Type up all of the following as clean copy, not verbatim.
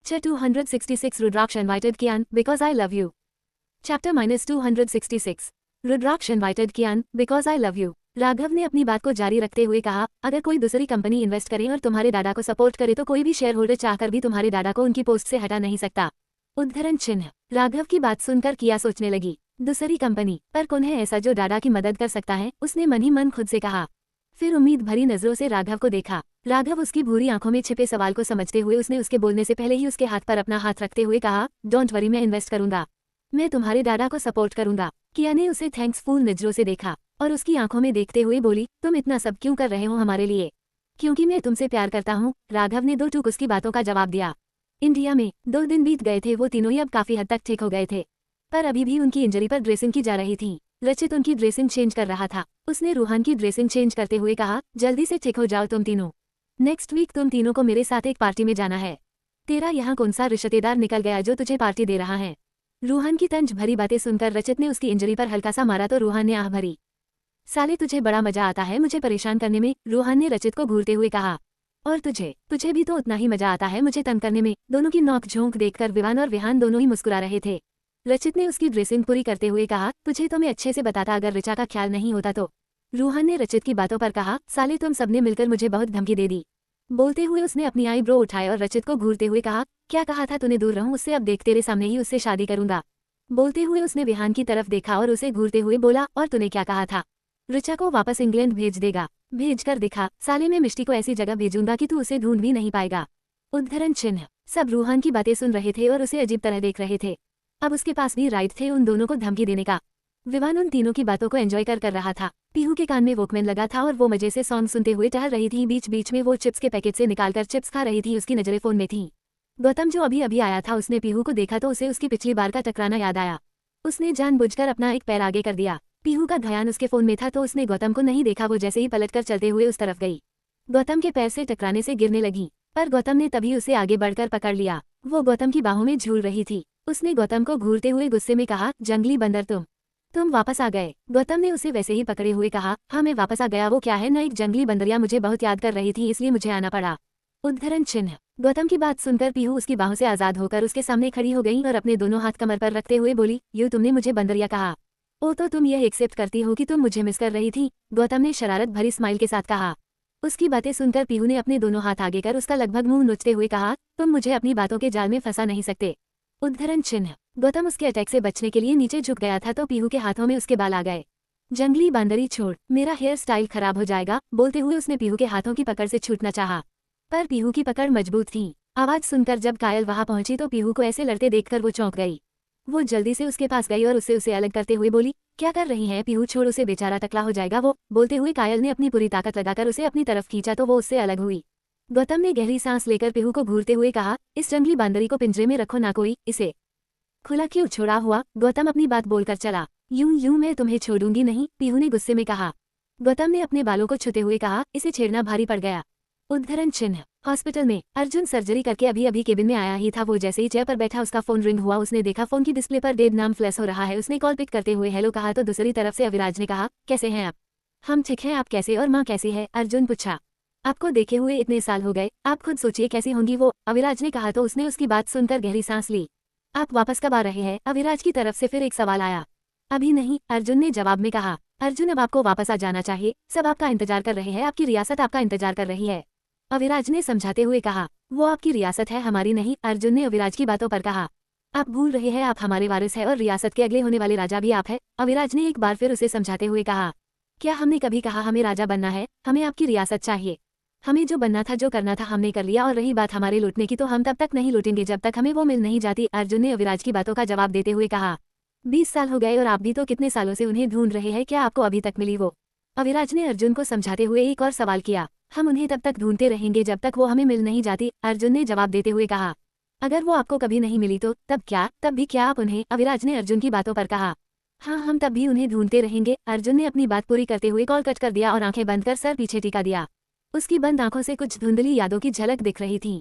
Chapter 266 Rudraksh invited Kian because I love you. Chapter -266 Rudraksh invited Kiyan because I love you. Raghav ने अपनी बात को जारी रखते हुए कहा, अगर कोई दूसरी कंपनी इन्वेस्ट करे और तुम्हारे दादा को सपोर्ट करे तो कोई भी शेयर होल्डर चाहकर भी तुम्हारे दादा को उनकी पोस्ट से हटा नहीं सकता। उद्धरण चिन्ह। राघव की बात सुनकर किया सोचने लगी, दूसरी कंपनी, पर कौन है ऐसा जो दादा की मदद कर सकता है, उसने मन ही मन खुद से कहा। फिर उम्मीद भरी नजरों से राघव को देखा। राघव उसकी भूरी आंखों में छिपे सवाल को समझते हुए उसने उसके बोलने से पहले ही उसके हाथ पर अपना हाथ रखते हुए कहा, डोंट वरी, मैं इन्वेस्ट करूंगा, मैं तुम्हारे दादा को सपोर्ट करूंगा। किया ने उसे थैंक्सफुल नजरों से देखा और उसकी आंखों में देखते हुए बोली, तुम इतना सब क्यों कर रहे हो हमारे लिए? क्योंकि मैं तुमसे प्यार करता हूँ, राघव ने दो टूक उसकी बातों का जवाब दिया। इंडिया में 2 दिन बीत गए थे, वो तीनों ही अब काफी हद तक ठीक हो गए थे, पर अभी भी उनकी इंजरी पर ड्रेसिंग की जा रही थी। रचित उनकी ड्रेसिंग चेंज कर रहा था। उसने रूहान की ड्रेसिंग चेंज करते हुए कहा, जल्दी से ठीक हो जाओ तुम तीनों, नेक्स्ट वीक तुम तीनों को मेरे साथ एक पार्टी में जाना है। तेरा यहाँ कौन सा रिश्तेदार निकल गया जो तुझे पार्टी दे रहा है? रूहान की तंज भरी बातें सुनकर रचित ने उसकी इंजरी पर हल्का सा मारा तो रूहान ने आह भरी। साले तुझे बड़ा मजा आता है मुझे परेशान करने में, रूहान ने रचित को घूरते हुए कहा। और तुझे भी तो उतना ही मजा आता है मुझे तंग करने में। दोनों की नोक झोंक देखकर विवान और विहान दोनों ही मुस्कुरा रहे थे। रचित ने उसकी ड्रेसिंग पूरी करते हुए कहा, तुझे तो मैं अच्छे से बताता अगर ऋचा का ख्याल नहीं होता तो। रूहान ने रचित की बातों पर कहा, साले तुम सबने मिलकर मुझे बहुत धमकी दे दी। बोलते हुए उसने अपनी आईब्रो उठाए और रचित को घूरते हुए कहा, क्या कहा था तूने दूर रहूं उससे, अब देख तेरे सामने ही उससे शादी करूंगा। बोलते हुए उसने विहान की तरफ देखा और उसे घूरते हुए बोला, और तूने क्या कहा था? ऋचा को वापस इंग्लैंड भेज देगा, भेज कर दिखा, साले मैं मिष्टी को ऐसी जगह भेजूंगा कि तू उसे ढूंढ भी नहीं पाएगा। उद्धरण चिन्ह। सब रूहान की बातें सुन रहे थे और उसे अजीब तरह देख रहे थे। अब उसके पास भी राइट थे उन दोनों को धमकी देने का। विवान उन तीनों की बातों को एंजॉय कर रहा था। पीहू के कान में वॉकमैन लगा था और वो मजे से सॉन्ग सुनते हुए टहल रही थी। बीच बीच में वो चिप्स के पैकेट से निकालकर चिप्स खा रही थी। उसकी नजरें फोन में थी। गौतम जो अभी अभी आया था, उसने पीहू को देखा तो उसे उसकी पिछली बार का टकराना याद आया। उसने जानबूझकर अपना एक पैर आगे कर दिया। पीहू का ध्यान उसके फोन में था तो उसने गौतम को नहीं देखा। वो जैसे ही पलटकर चलते हुए उस तरफ गई, गौतम के पैर से टकराने से गिरने लगी, पर गौतम ने तभी उसे आगे बढ़कर पकड़ लिया। वो गौतम की बाहों में झूल रही थी। उसने गौतम को घूरते हुए गुस्से में कहा, जंगली बंदर तुम वापस आ गए। गौतम ने उसे वैसे ही पकड़े हुए कहा, हाँ मैं वापस आ गया। वो क्या है ना, एक जंगली बंदरिया मुझे बहुत याद कर रही थी इसलिए मुझे आना पड़ा। उद्धरण चिन्ह। गौतम की बात सुनकर पीहू उसकी बाहों से आजाद होकर उसके सामने खड़ी हो गई और अपने दोनों हाथ कमर पर रखते हुए बोली, यूँ तुमने मुझे बंदरिया कहा? ओ तो तुम यह एक्सेप्ट करती हो कि तुम मुझे मिस कर रही थी? गौतम ने शरारत भरी स्माइल के साथ कहा। उसकी बातें सुनकर पीहू ने अपने दोनों हाथ आगे कर उसका लगभग मुंह नोचते हुए कहा, तुम मुझे अपनी बातों के जाल में फंसा नहीं सकते। उद्धरण चिन्ह। गौतम उसके अटैक से बचने के लिए नीचे झुक गया था तो पीहू के हाथों में उसके बाल आ गए। जंगली बांदरी छोड़, मेरा हेयर स्टाइल खराब हो जाएगा। बोलते हुए उसने पीहू के हाथों की पकड़ से छूटना चाहा, पर पीहू की पकड़ मजबूत थी। आवाज सुनकर जब कायल वहां पहुंची तो पीहू को ऐसे लड़ते देखकर वो चौंक गई। वो जल्दी से उसके पास गई और उसे अलग करते हुए बोली, क्या कर रही है पीहू, छोड़ उसे, बेचारा टकला हो जाएगा वो। बोलते हुए कायल ने अपनी पूरी ताकत लगाकर उसे अपनी तरफ खींचा तो वो उससे अलग हुई। गौतम ने गहरी सांस लेकर पीहू को घूरते हुए कहा, इस जंगली बांदरी को पिंजरे में रखो ना, कोई इसे खुला क्यों छोड़ा हुआ? गौतम अपनी बात बोलकर चला। यूं मैं तुम्हें छोड़ूंगी नहीं, पीहू ने गुस्से में कहा। गौतम ने अपने बालों को छूते हुए कहा, इसे छेड़ना भारी पड़ गया। उद्धरण चिन्ह। हॉस्पिटल में अर्जुन सर्जरी करके अभी अभी केबिन में आया ही था। वो जैसे ही चेयर पर बैठा उसका फोन रिंग हुआ। उसने देखा फोन की डिस्प्ले पर डेड नाम फ्लैश हो रहा है। उसने कॉल पिक करते हुए हेलो कहा तो दूसरी तरफ से अविराज ने कहा, कैसे हैं आप? हम ठीक हैं, आप कैसे और माँ कैसी है? अर्जुन पूछा। आपको देखे हुए इतने साल हो गए, आप खुद सोचिए कैसी होंगी वो, अविराज ने कहा तो उसने उसकी बात सुनकर गहरी सांस ली। आप वापस कब आ रहे हैं? अविराज की तरफ से फिर एक सवाल आया। अभी नहीं, अर्जुन ने जवाब में कहा। अर्जुन अब आपको वापस आ जाना चाहिए, सब आपका इंतजार कर रहे हैं, आपकी रियासत आपका इंतजार कर रही है, अविराज ने समझाते हुए कहा। वो आपकी रियासत है, हमारी नहीं, अर्जुन ने अविराज की बातों पर कहा। आप भूल रहे हैं, आप हमारे वारिस हैं और रियासत के अगले होने वाले राजा भी आप हैं, अविराज ने एक बार फिर उसे समझाते हुए कहा। क्या हमने कभी कहा हमें राजा बनना है? हमें आपकी रियासत चाहिए। हमें जो बनना था, जो करना था हमने कर लिया, और रही बात हमारे लूटने की तो हम तब तक नहीं लूटेंगे जब तक हमें वो मिल नहीं जाती, अर्जुन ने अविराज की बातों का जवाब देते हुए कहा। 20 साल हो गए और आप भी तो कितने सालों से उन्हें ढूंढ रहे हैं, क्या आपको अभी तक मिली वो? अविराज ने अर्जुन को समझाते हुए एक और सवाल किया। हम उन्हें तब तक ढूंढते रहेंगे जब तक वो हमें मिल नहीं जाती, अर्जुन ने जवाब देते हुए कहा। अगर वो आपको कभी नहीं मिली तो तब क्या? तब भी क्या आप उन्हें? अविराज ने अर्जुन की बातों पर कहा। हाँ, हम तब भी उन्हें ढूंढते रहेंगे, अर्जुन ने अपनी बात पूरी करते हुए कॉल कट कर दिया और आंखें बंद कर सर पीछे टिका दिया। उसकी बंद आंखों से कुछ धुंधली यादों की झलक दिख रही थी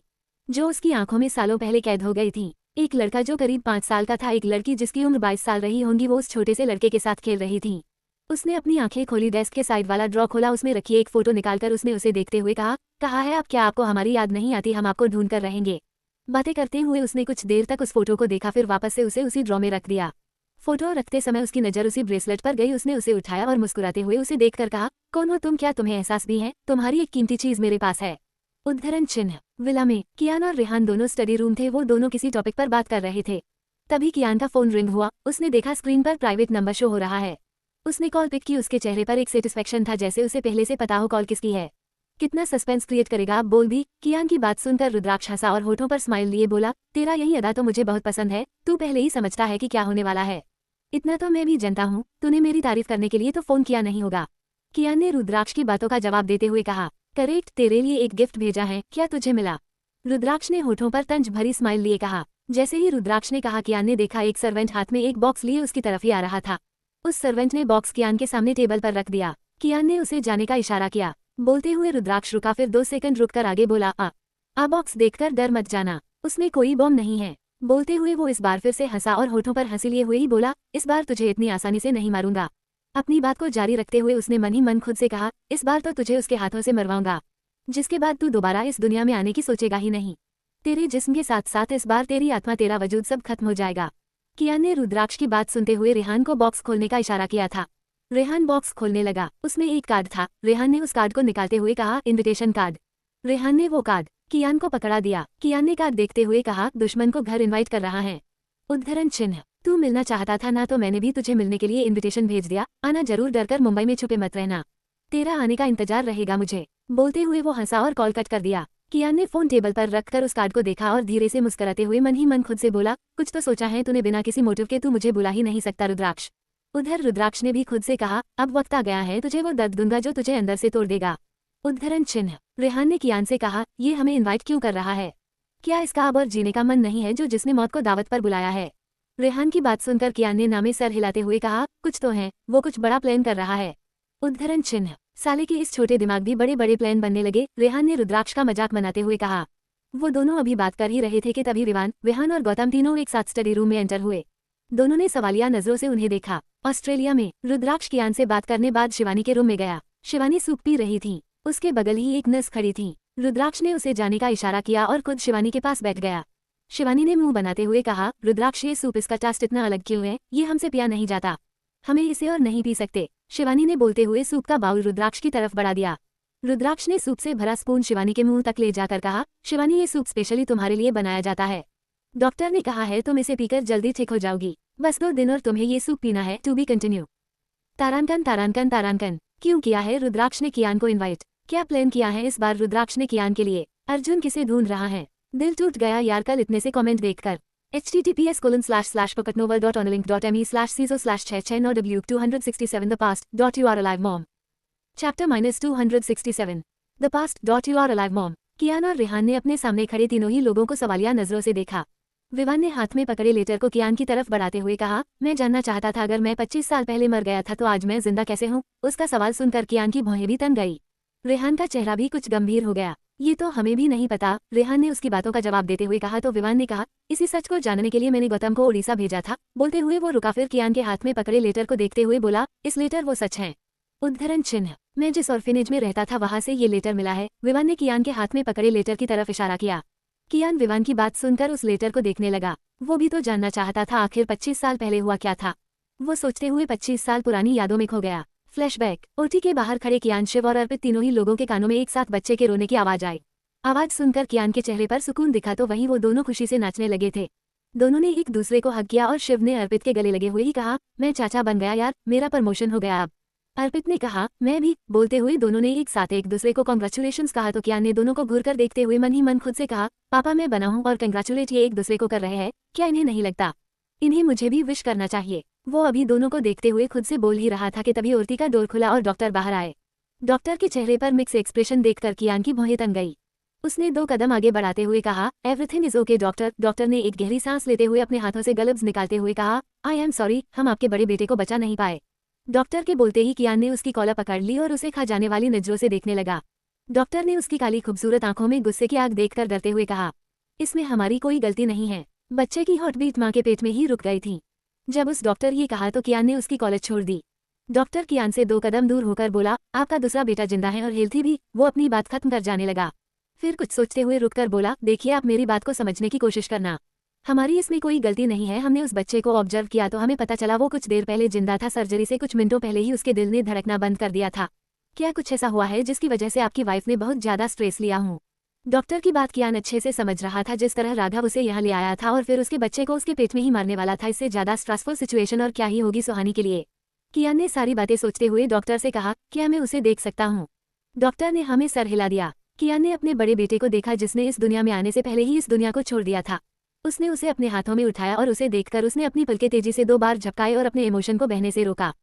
जो उसकी आंखों में सालों पहले कैद हो गई थी। एक लड़का जो करीब 5 साल का था, एक लड़की जिसकी उम्र 22 साल रही होंगी, वो उस छोटे से लड़के के साथ खेल रही थी। उसने अपनी आंखें खोली, डेस्क के साइड वाला ड्रॉ खोला, उसमें रखी एक फोटो निकालकर उसने उसे देखते हुए कहा है आप, क्या आपको हमारी याद नहीं आती? हम आपको ढूंढ कर रहेंगे। बातें करते हुए उसने कुछ देर तक उस फोटो को देखा, फिर वापस से उसे उसी ड्रॉ में रख दिया। फोटो रखते समय उसकी नज़र उसी ब्रेसलेट पर गई। उसने उसे उठाया और मुस्कुराते हुए उसे देखकर कहा, कौन हो तुम? क्या तुम्हें एहसास भी है तुम्हारी एक कीमती चीज मेरे पास है? उद्धरण चिन्ह। विला में कियान और रेहान दोनों स्टडी रूम थे। वो दोनों किसी टॉपिक पर बात कर रहे थे। तभी कियान का फोन रिंग हुआ। उसने देखा स्क्रीन पर प्राइवेट नंबर शो हो रहा है। उसने कॉल पिक की। उसके चेहरे पर एक सेटिस्फेक्शन था, जैसे उसे पहले से पता हो कॉल किसकी है। कितना सस्पेंस क्रिएट करेगा आप बोल भी। कियान की बात सुनकर रुद्राक्ष हंसा और होठों पर स्माइल लिए बोला, तेरा यही अदा तो मुझे बहुत पसंद है। तू पहले ही समझता है कि क्या होने वाला है। इतना तो मैं भी जानता हूँ, तूने मेरी तारीफ करने के लिए तो फोन किया नहीं होगा। कियान ने रुद्राक्ष की बातों का जवाब देते हुए कहा, करेक्ट, तेरे लिए एक गिफ्ट भेजा है, क्या तुझे मिला? रुद्राक्ष ने होठों पर तंज भरी स्माइल लिए कहा। जैसे ही रुद्राक्ष ने कहा, कियान ने देखा एक सर्वेंट हाथ में एक बॉक्स लिए उसकी तरफ ही आ रहा था। उस सर्वेंट ने बॉक्स कियान के सामने टेबल पर रख दिया। कियान ने उसे जाने का इशारा किया। बोलते हुए रुद्राक्ष रुका, फिर 2 सेकंड रुककर आगे बोला, आ बॉक्स देखकर डर मत जाना, उसमें कोई बॉम्ब नहीं है। बोलते हुए वो इस बार फिर से हंसा और होठों पर हंसी लिए हुए ही बोला, इस बार तुझे इतनी आसानी से नहीं मारूंगा। अपनी बात को जारी रखते हुए उसने मन ही मन खुद से कहा, इस बार तो तुझे उसके हाथों से मरवाऊंगा, जिसके बाद तू दोबारा इस दुनिया में आने की सोचेगा ही नहीं। तेरे जिस्म के साथ साथ इस बार तेरी आत्मा, तेरा वजूद सब खत्म हो जाएगा। कियान ने रुद्राक्ष की बात सुनते हुए रेहान को बॉक्स खोलने का इशारा किया था। रेहान बॉक्स खोलने लगा। उसमें एक कार्ड था। रेहान ने उस कार्ड को निकालते हुए कहा, इनविटेशन कार्ड। रेहान ने वो कार्ड कियान को पकड़ा दिया। कियान ने कार्ड देखते हुए कहा, दुश्मन को घर इनवाइट कर रहा है। उद्धरण चिन्ह। तू मिलना चाहता था ना, तो मैंने भी तुझे मिलने के लिए इनविटेशन भेज दिया। आना जरूर, डरकर मुंबई में छुपे मत रहना, तेरा आने का इंतजार रहेगा मुझे। बोलते हुए वो हंसा और कॉल कट कर दिया। कियान ने फोन टेबल पर रखकर उस कार्ड को देखा और धीरे से मुस्कुराते हुए मन ही मन खुद से बोला, कुछ तो सोचा है तूने, बिना किसी मोटिव के तू मुझे बुला ही नहीं सकता रुद्राक्ष। उधर रुद्राक्ष ने भी खुद से कहा, अब वक्त आ गया है, तुझे वो दर्द दूंगा जो तुझे अंदर से तोड़ देगा। उद्धरण चिन्ह। रेहान ने कियान से कहा, ये हमें इनवाइट क्यों कर रहा है? क्या इसका अब और जीने का मन नहीं है जो जिसने मौत को दावत पर बुलाया है? रेहान की बात सुनकर कियान ने नामे सर हिलाते हुए कहा, कुछ तो है, वो कुछ बड़ा प्लान कर रहा है। उद्धरण चिन्ह। साले के इस छोटे दिमाग भी बड़े बड़े प्लान बनने लगे, रेहान ने रुद्राक्ष का मजाक बनाते हुए कहा। वो दोनों अभी बात कर ही रहे थे कि तभी रेहान और गौतम तीनों एक साथ स्टडी रूम में एंटर हुए। दोनों ने सवालिया नजरों से उन्हें देखा। ऑस्ट्रेलिया में रुद्राक्ष कियान से बात करने बाद शिवानी के रूम में गया। शिवानी सूप पी रही थी। उसके बगल ही एक नर्स खड़ी थी। रुद्राक्ष ने उसे जाने का इशारा किया और खुद शिवानी के पास बैठ गया। शिवानी ने मुंह बनाते हुए कहा, रुद्राक्ष ये सूप, इसका टेस्ट इतना अलग क्यों है? ये हमसे पिया नहीं जाता, हमें इसे और नहीं पी सकते। शिवानी ने बोलते हुए सूप का बाउल रुद्राक्ष की तरफ बढ़ा दिया। रुद्राक्ष ने सूप से भरा स्पून शिवानी के मुंह तक ले जाकर कहा, शिवानी ये सूप स्पेशली तुम्हारे लिए बनाया जाता है। डॉक्टर ने कहा है तुम इसे पीकर जल्दी ठीक हो जाओगी। बस 2 दिन और तुम्हें ये सूप पीना है। To be continue. तारांकन तारांकन तारांकन। क्यों किया है रुद्राक्ष ने कियान को इनवाइट? क्या प्लान किया है इस बार रुद्राक्ष ने कियान के लिए? अर्जुन किसे ढूंढ रहा है? दिल टूट गया यार कल इतने से कमेंट देखकर। https://pocketnovel.onlink.me/ciso/669w267 The past. You are alive mom. Chapter -267. The past. You are alive mom. कियान और रेहान ने अपने सामने खड़े तीनों ही लोगों को सवालिया नजरों से देखा। विवान ने हाथ में पकड़े लेटर को कियान की तरफ बढ़ाते हुए कहा, मैं जानना चाहता था अगर मैं 25 साल पहले मर गया था तो आज मैं जिंदा कैसे हूँ? उसका सवाल सुनकर कियान की भौहें भी तन गई। रेहान का चेहरा भी कुछ गंभीर हो गया। ये तो हमें भी नहीं पता, रेहान ने उसकी बातों का जवाब देते हुए कहा। तो विवान ने कहा, इसी सच को जानने के लिए मैंने गौतम को उड़ीसा भेजा था। बोलते हुए वो रुका, फिर कियान के हाथ में पकड़े लेटर को देखते हुए बोला, इस लेटर वो सच है। उद्धरण चिन्ह। मैं जिस ऑर्फेनेज में रहता था वहां से ये लेटर मिला है। विवान ने कियान के हाथ में पकड़े लेटर की तरफ इशारा किया। कियान विवान की बात सुनकर उस लेटर को देखने लगा। वो भी तो जानना चाहता था आखिर 25 साल पहले हुआ क्या था। वो सोचते हुए 25 साल पुरानी यादों में खो गया। फ्लैशबैक। ओटी के बाहर खड़े कियान, शिव और अर्पित तीनों ही लोगों के कानों में एक साथ बच्चे के रोने की आवाज आई। आवाज सुनकर कियान के चेहरे पर सुकून दिखा तो वहीं वो दोनों खुशी से नाचने लगे थे। दोनों ने एक दूसरे को हग किया और शिव ने अर्पित के गले लगे हुए ही कहा, मैं चाचा बन गया यार, मेरा प्रमोशन हो गया अब। अर्पित ने कहा, मैं भी। बोलते हुए दोनों ने एक साथ एक दूसरे को कांग्रेचुलेशंस कहा तो कियान ने दोनों को घूरकर देखते हुए मन ही मन खुद से कहा, पापा मैं बना हूँ और कंग्रेचुलेट ये एक दूसरे को कर रहे हैं, क्या इन्हें नहीं लगता? इन्हें मुझे भी विश करना चाहिए। वो अभी दोनों को देखते हुए खुद से बोल ही रहा था कि तभी औरती का डोर खुला और डॉक्टर बाहर आए। डॉक्टर के चेहरे पर मिक्स एक्सप्रेशन देखकर कियान की भौहें तन गई। उसने 2 कदम आगे बढ़ाते हुए कहा, everything is okay doctor. Doctor ने एक गहरी सांस लेते हुए अपने हाथों से ग्लव्स निकालते हुए कहा, आई एम सॉरी, हम आपके बड़े बेटे को बचा नहीं पाए। डॉक्टर के बोलते ही कियान ने उसकी कॉलर पकड़ ली और उसे खा जाने वाली नजरों से देखने लगा। डॉक्टर ने उसकी काली खूबसूरत आंखों में गुस्से की आग देखकर डरते हुए कहा, इसमें हमारी कोई गलती नहीं है। बच्चे की हॉट बीट माँ के पेट में ही रुक गई थी। जब उस डॉक्टर ये कहा तो कियान ने उसकी कॉलर छोड़ दी। डॉक्टर कियान से 2 कदम दूर होकर बोला, आपका दूसरा बेटा जिंदा है और हेल्थी भी। वो अपनी बात खत्म कर जाने लगा। फिर कुछ सोचते हुए रुककर बोला, देखिए आप मेरी बात को समझने की कोशिश करना। हमारी इसमें कोई गलती नहीं है। हमने उस बच्चे को ऑब्जर्व किया तो हमें पता चला वो कुछ देर पहले जिंदा था। सर्जरी से कुछ मिनटों पहले ही उसके दिल ने धड़कना बंद कर दिया था। क्या कुछ ऐसा हुआ है जिसकी वजह से आपकी वाइफ ने बहुत ज्यादा स्ट्रेस लिया हूँ? डॉक्टर की बात कियान अच्छे से समझ रहा था। जिस तरह राघव उसे यहाँ ले आया था और फिर उसके बच्चे को उसके पेट में ही मारने वाला था, इससे ज्यादा स्ट्रेसफुल सिचुएशन और क्या ही होगी सुहानी के लिए। कियान ने सारी बातें सोचते हुए डॉक्टर से कहा, क्या मैं उसे देख सकता हूँ? डॉक्टर ने हमें सर हिला दिया। कियान ने अपने बड़े बेटे को देखा जिसने इस दुनिया में आने से पहले ही इस दुनिया को छोड़ दिया था। उसने उसे अपने हाथों में उठाया और उसे देखकर उसने अपनी पलकें तेजी से 2 बार झपकाए और अपने इमोशन को बहने से रोका।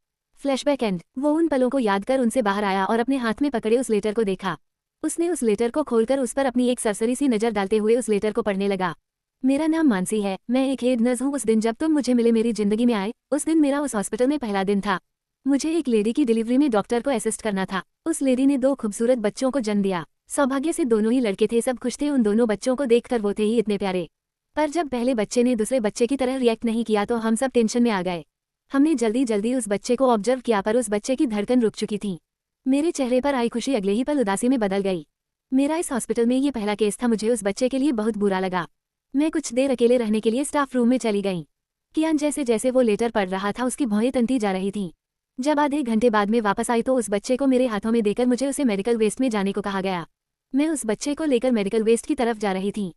Flashback and. वो उन पलों को याद कर उनसे बाहर आया और अपने हाथ में पकड़े उस लेटर को देखा। उसने उस लेटर को खोलकर उस पर अपनी एक सरसरी सी नजर डालते हुए उस लेटर को पढ़ने लगा। मेरा नाम मानसी है, मैं एक हेड नर्स हूँ। उस दिन जब तुम मुझे मिले, मेरी जिंदगी में आए, उस दिन मेरा उस हॉस्पिटल में पहला दिन था। मुझे एक लेडी की डिलीवरी में डॉक्टर को असिस्ट करना था। उस लेडी ने 2 खूबसूरत बच्चों को जन्म दिया। सौभाग्य से दोनों ही लड़के थे। सब खुश थे उन दोनों बच्चों को देखकर, वो थे ही इतने प्यारे। पर जब पहले बच्चे ने दूसरे बच्चे की तरह रिएक्ट नहीं किया तो हम सब टेंशन में आ गए। हमने जल्दी जल्दी उस बच्चे को ऑब्जर्व किया पर उस बच्चे की धड़कन रुक चुकी थी। मेरे चेहरे पर आई खुशी अगले ही पल उदासी में बदल गई। मेरा इस हॉस्पिटल में ये पहला केस था। मुझे उस बच्चे के लिए बहुत बुरा लगा। मैं कुछ देर अकेले रहने के लिए स्टाफ रूम में चली गई। कियान जैसे जैसे वो लेटर पढ़ रहा था उसकी भौहें तनती जा रही थीं। जब आधे घंटे बाद में वापस आई तो उस बच्चे को मेरे हाथों में देकर मुझे उसे मेडिकल वेस्ट में जाने को कहा गया। मैं उस बच्चे को लेकर मेडिकल वेस्ट की तरफ जा रही थी।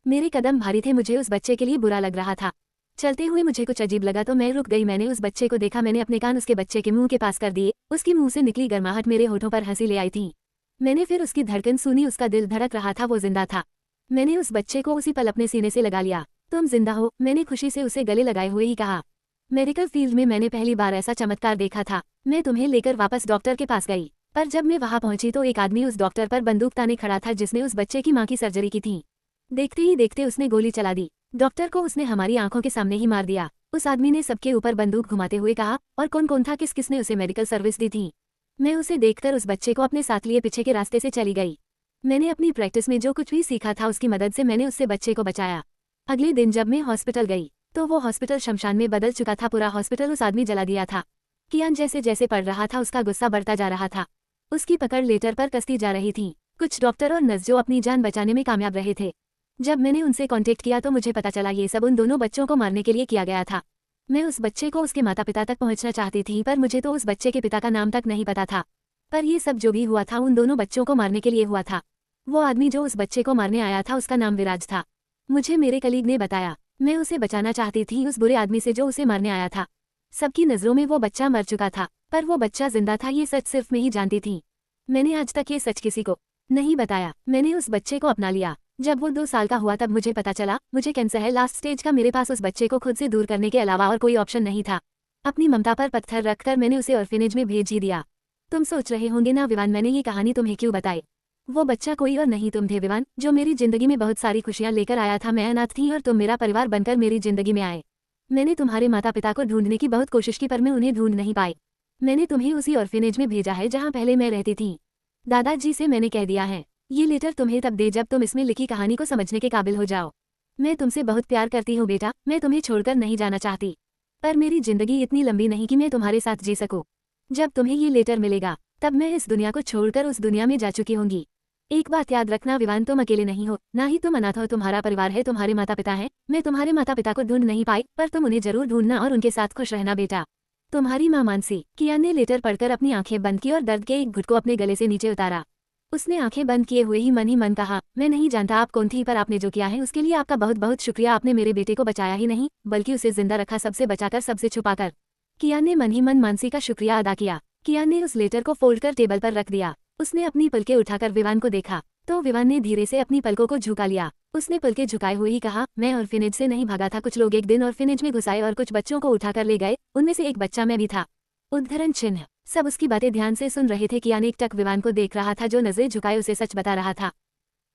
मेरे कदम भारी थे, मुझे उस बच्चे के लिए बुरा लग रहा था। चलते हुए मुझे कुछ अजीब लगा तो मैं रुक गई। मैंने उस बच्चे को देखा। मैंने अपने कान उसके बच्चे के मुंह के पास कर दिए। उसकी मुंह से निकली गर्माहट मेरे होठों पर हंसी ले आई थी। मैंने फिर उसकी धड़कन सुनी। उसका दिल धड़क रहा था, वो जिंदा था। मैंने उस बच्चे को उसी पल अपने सीने से लगा लिया। तुम जिंदा हो, मैंने खुशी से उसे गले लगाए हुए ही कहा। मेडिकल फील्ड में मैंने पहली बार ऐसा चमत्कार देखा था। मैं तुम्हें लेकर वापस डॉक्टर के पास गई, पर जब मैं वहां पहुंची तो एक आदमी उस डॉक्टर पर बंदूक ताने खड़ा था जिसने उस बच्चे की मां की सर्जरी की थी। देखते ही देखते उसने गोली चला दी। डॉक्टर को उसने हमारी आंखों के सामने ही मार दिया। उस आदमी ने सबके ऊपर बंदूक घुमाते हुए कहा, और कौन कौन था, किस किसने उसे मेडिकल सर्विस दी थी? मैं उसे देखकर उस बच्चे को अपने साथ लिए पीछे के रास्ते से चली गई। मैंने अपनी प्रैक्टिस में जो कुछ भी सीखा था उसकी मदद से मैंने उससे बच्चे को बचाया। अगले दिन जब मैं हॉस्पिटल गई तो वो हॉस्पिटल शमशान में बदल चुका था। पूरा हॉस्पिटल उस आदमी जला दिया था। कियान जैसे जैसे पढ़ रहा था उसका गुस्सा बढ़ता जा रहा था। उसकी पकड़ लेटर पर कसती जा रही थी। कुछ डॉक्टर और नर्स जो अपनी जान बचाने में कामयाब रहे थे। जब मैंने उनसे कांटेक्ट किया तो मुझे पता चला ये सब उन दोनों बच्चों को मारने के लिए किया गया था। मैं उस बच्चे को उसके माता पिता तक पहुंचना चाहती थी, पर मुझे तो उस बच्चे के पिता का नाम तक नहीं पता था। पर ये सब जो भी हुआ था उन दोनों बच्चों को मारने के लिए हुआ था। वो आदमी जो उस बच्चे को मारने आया था उसका नाम विराज था। मुझे मेरे कलीग ने बताया। मैं उसे बचाना चाहती थी उस बुरे आदमी से जो उसे मारने आया था। सबकी नजरों में वो बच्चा मर चुका था, पर वो बच्चा जिंदा था, ये सच सिर्फ मैं ही जानती थी। मैंने आज तक ये सच किसी को नहीं बताया। मैंने उस बच्चे को अपना लिया। जब वो 2 साल का हुआ तब मुझे पता चला मुझे कैंसर है, लास्ट स्टेज का। मेरे पास उस बच्चे को खुद से दूर करने के अलावा और कोई ऑप्शन नहीं था। अपनी ममता पर पत्थर रखकर मैंने उसे ऑर्फेनेज में भेज ही दिया। तुम सोच रहे होंगे ना विवान, मैंने ये कहानी तुम्हें क्यों बताई? वो बच्चा कोई और नहीं तुम थे विवान, जो मेरी जिंदगी में बहुत सारी खुशियां लेकर आया था। मैं अनाथ थी और तुम मेरा परिवार बनकर मेरी जिंदगी में आए। मैंने तुम्हारे माता पिता को ढूंढने की बहुत कोशिश की, पर मैं उन्हें ढूंढ नहीं पाई। मैंने तुम्हें उसी ऑर्फेनेज में भेजा है जहाँ पहले मैं रहती थी। दादाजी से मैंने कह दिया है ये लेटर तुम्हें तब दे जब तुम इसमें लिखी कहानी को समझने के काबिल हो जाओ। मैं तुमसे बहुत प्यार करती हूँ बेटा, मैं तुम्हें छोड़कर नहीं जाना चाहती, पर मेरी जिंदगी इतनी लंबी नहीं कि मैं तुम्हारे साथ जी सकूं। जब तुम्हें ये लेटर मिलेगा तब मैं इस दुनिया को छोड़कर उस दुनिया में जा चुकी होंगी। एक बात याद रखना विवान, तुम अकेले नहीं हो, ना ही तुम अनाथ हो। तुम्हारा परिवार है, तुम्हारे माता पिता हैं। मैं तुम्हारे माता पिता को ढूंढ नहीं पाई, पर तुम उन्हें जरूर ढूंढना और उनके साथ खुश रहना बेटा। तुम्हारी माँ मानसी। कियान ने लेटर पढ़कर अपनी आंखें बंद की और दर्द के एक घुट को अपने गले से नीचे उतारा। उसने आंखें बंद किए हुए ही मन कहा, मैं नहीं जानता आप कौन थी, पर आपने जो किया है उसके लिए आपका बहुत बहुत शुक्रिया। आपने मेरे बेटे को बचाया ही नहीं बल्कि उसे जिंदा रखा, सबसे बचाकर सबसे छुपाकर। कियान ने मन ही मन मानसी का शुक्रिया अदा किया। कियान ने उस लेटर को फोल्ड कर टेबल पर रख दिया। उसने अपनी पलकें उठाकर विवान को देखा तो विवान ने धीरे से अपनी पलकों को झुका लिया। उसने पलकें झुकाए हुए ही कहा, मैं ऑर्फेनेज से नहीं भागा था। कुछ लोग एक दिन ऑर्फेनेज में घुस आए और कुछ बच्चों को उठाकर ले गए, उनमें से एक बच्चा मैं भी था। उद्धरण चिन्ह। सब उसकी बातें ध्यान से सुन रहे थे। कियान एक टक विवान को देख रहा था जो नजरें झुकाए उसे सच बता रहा था।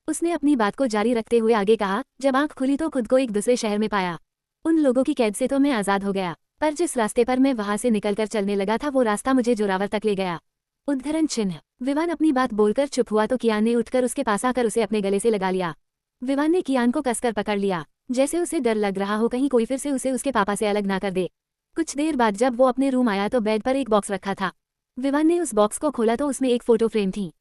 उसने अपनी बात को जारी रखते हुए आगे कहा, जब आंख खुली तो खुद को एक दूसरे शहर में पाया। उन लोगों की कैद से तो मैं आजाद हो गया, पर जिस रास्ते पर मैं वहां से निकलकर चलने लगा था वो रास्ता मुझे जोरावर तक ले गया। उद्धरण चिन्ह। विवान अपनी बात बोलकर चुप हुआ तो कियान ने उठकर उसके पास आकर उसे अपने गले से लगा लिया। विवान ने कियान को कसकर पकड़ लिया, जैसे उसे डर लग रहा हो कहीं कोई फिर से उसे उसके पापा से अलग ना कर दे। कुछ देर बाद जब वो अपने रूम आया तो बेड पर एक बॉक्स रखा था। विवान ने उस बॉक्स को खोला तो उसमें एक फोटो फ्रेम थी।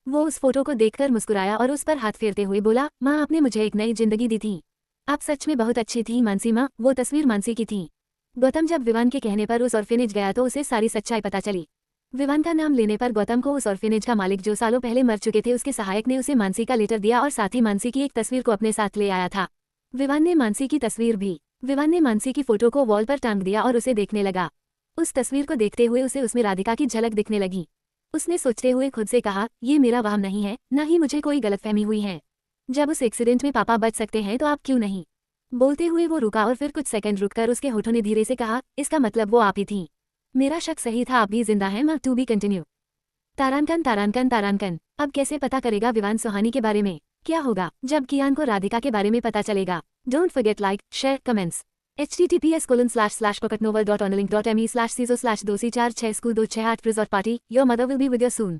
वो उस फोटो को देखकर मुस्कुराया और उस पर हाथ फेरते हुए बोला, माँ आपने मुझे एक नई जिंदगी दी थी। आप सच में बहुत अच्छी थी मानसी माँ। वो तस्वीर मानसी की थी। गौतम जब विवान के कहने पर उस ऑर्फेनेज गया तो उसे सारी सच्चाई पता चली। विवान का नाम लेने पर गौतम को उस ऑर्फेनेज का मालिक जो सालों पहले मर चुके थे उसके सहायक ने उसे मानसी का लेटर दिया और साथ ही मानसी की एक तस्वीर को अपने साथ ले आया था। विवान ने मानसी की तस्वीर भी। विवान ने मानसी की फोटो को वॉल पर टांग दिया और उसे देखने लगा। उस तस्वीर को देखते हुए उसे उसमें राधिका की झलक दिखने लगी। उसने सोचते हुए खुद से कहा, ये मेरा वहम नहीं है, न ही मुझे कोई गलतफहमी हुई है। जब उस एक्सीडेंट में पापा बच सकते हैं तो आप क्यों नहीं। बोलते हुए वो रुका और फिर कुछ सेकंड रुककर उसके होठों ने धीरे से कहा, इसका मतलब वो आप ही थी। मेरा शक सही था, आप भी जिंदा हैं। माँ टू बी कंटिन्यू। तारांकन तारांकन तारांकन। अब कैसे पता करेगा विवान सुहानी के बारे में? क्या होगा जब कियान को राधिका के बारे में पता चलेगा? Don't forget like, share, comments. https://coconutnovel.onlink.me/CISO/2C46246 Resort Party, your mother will be with you soon.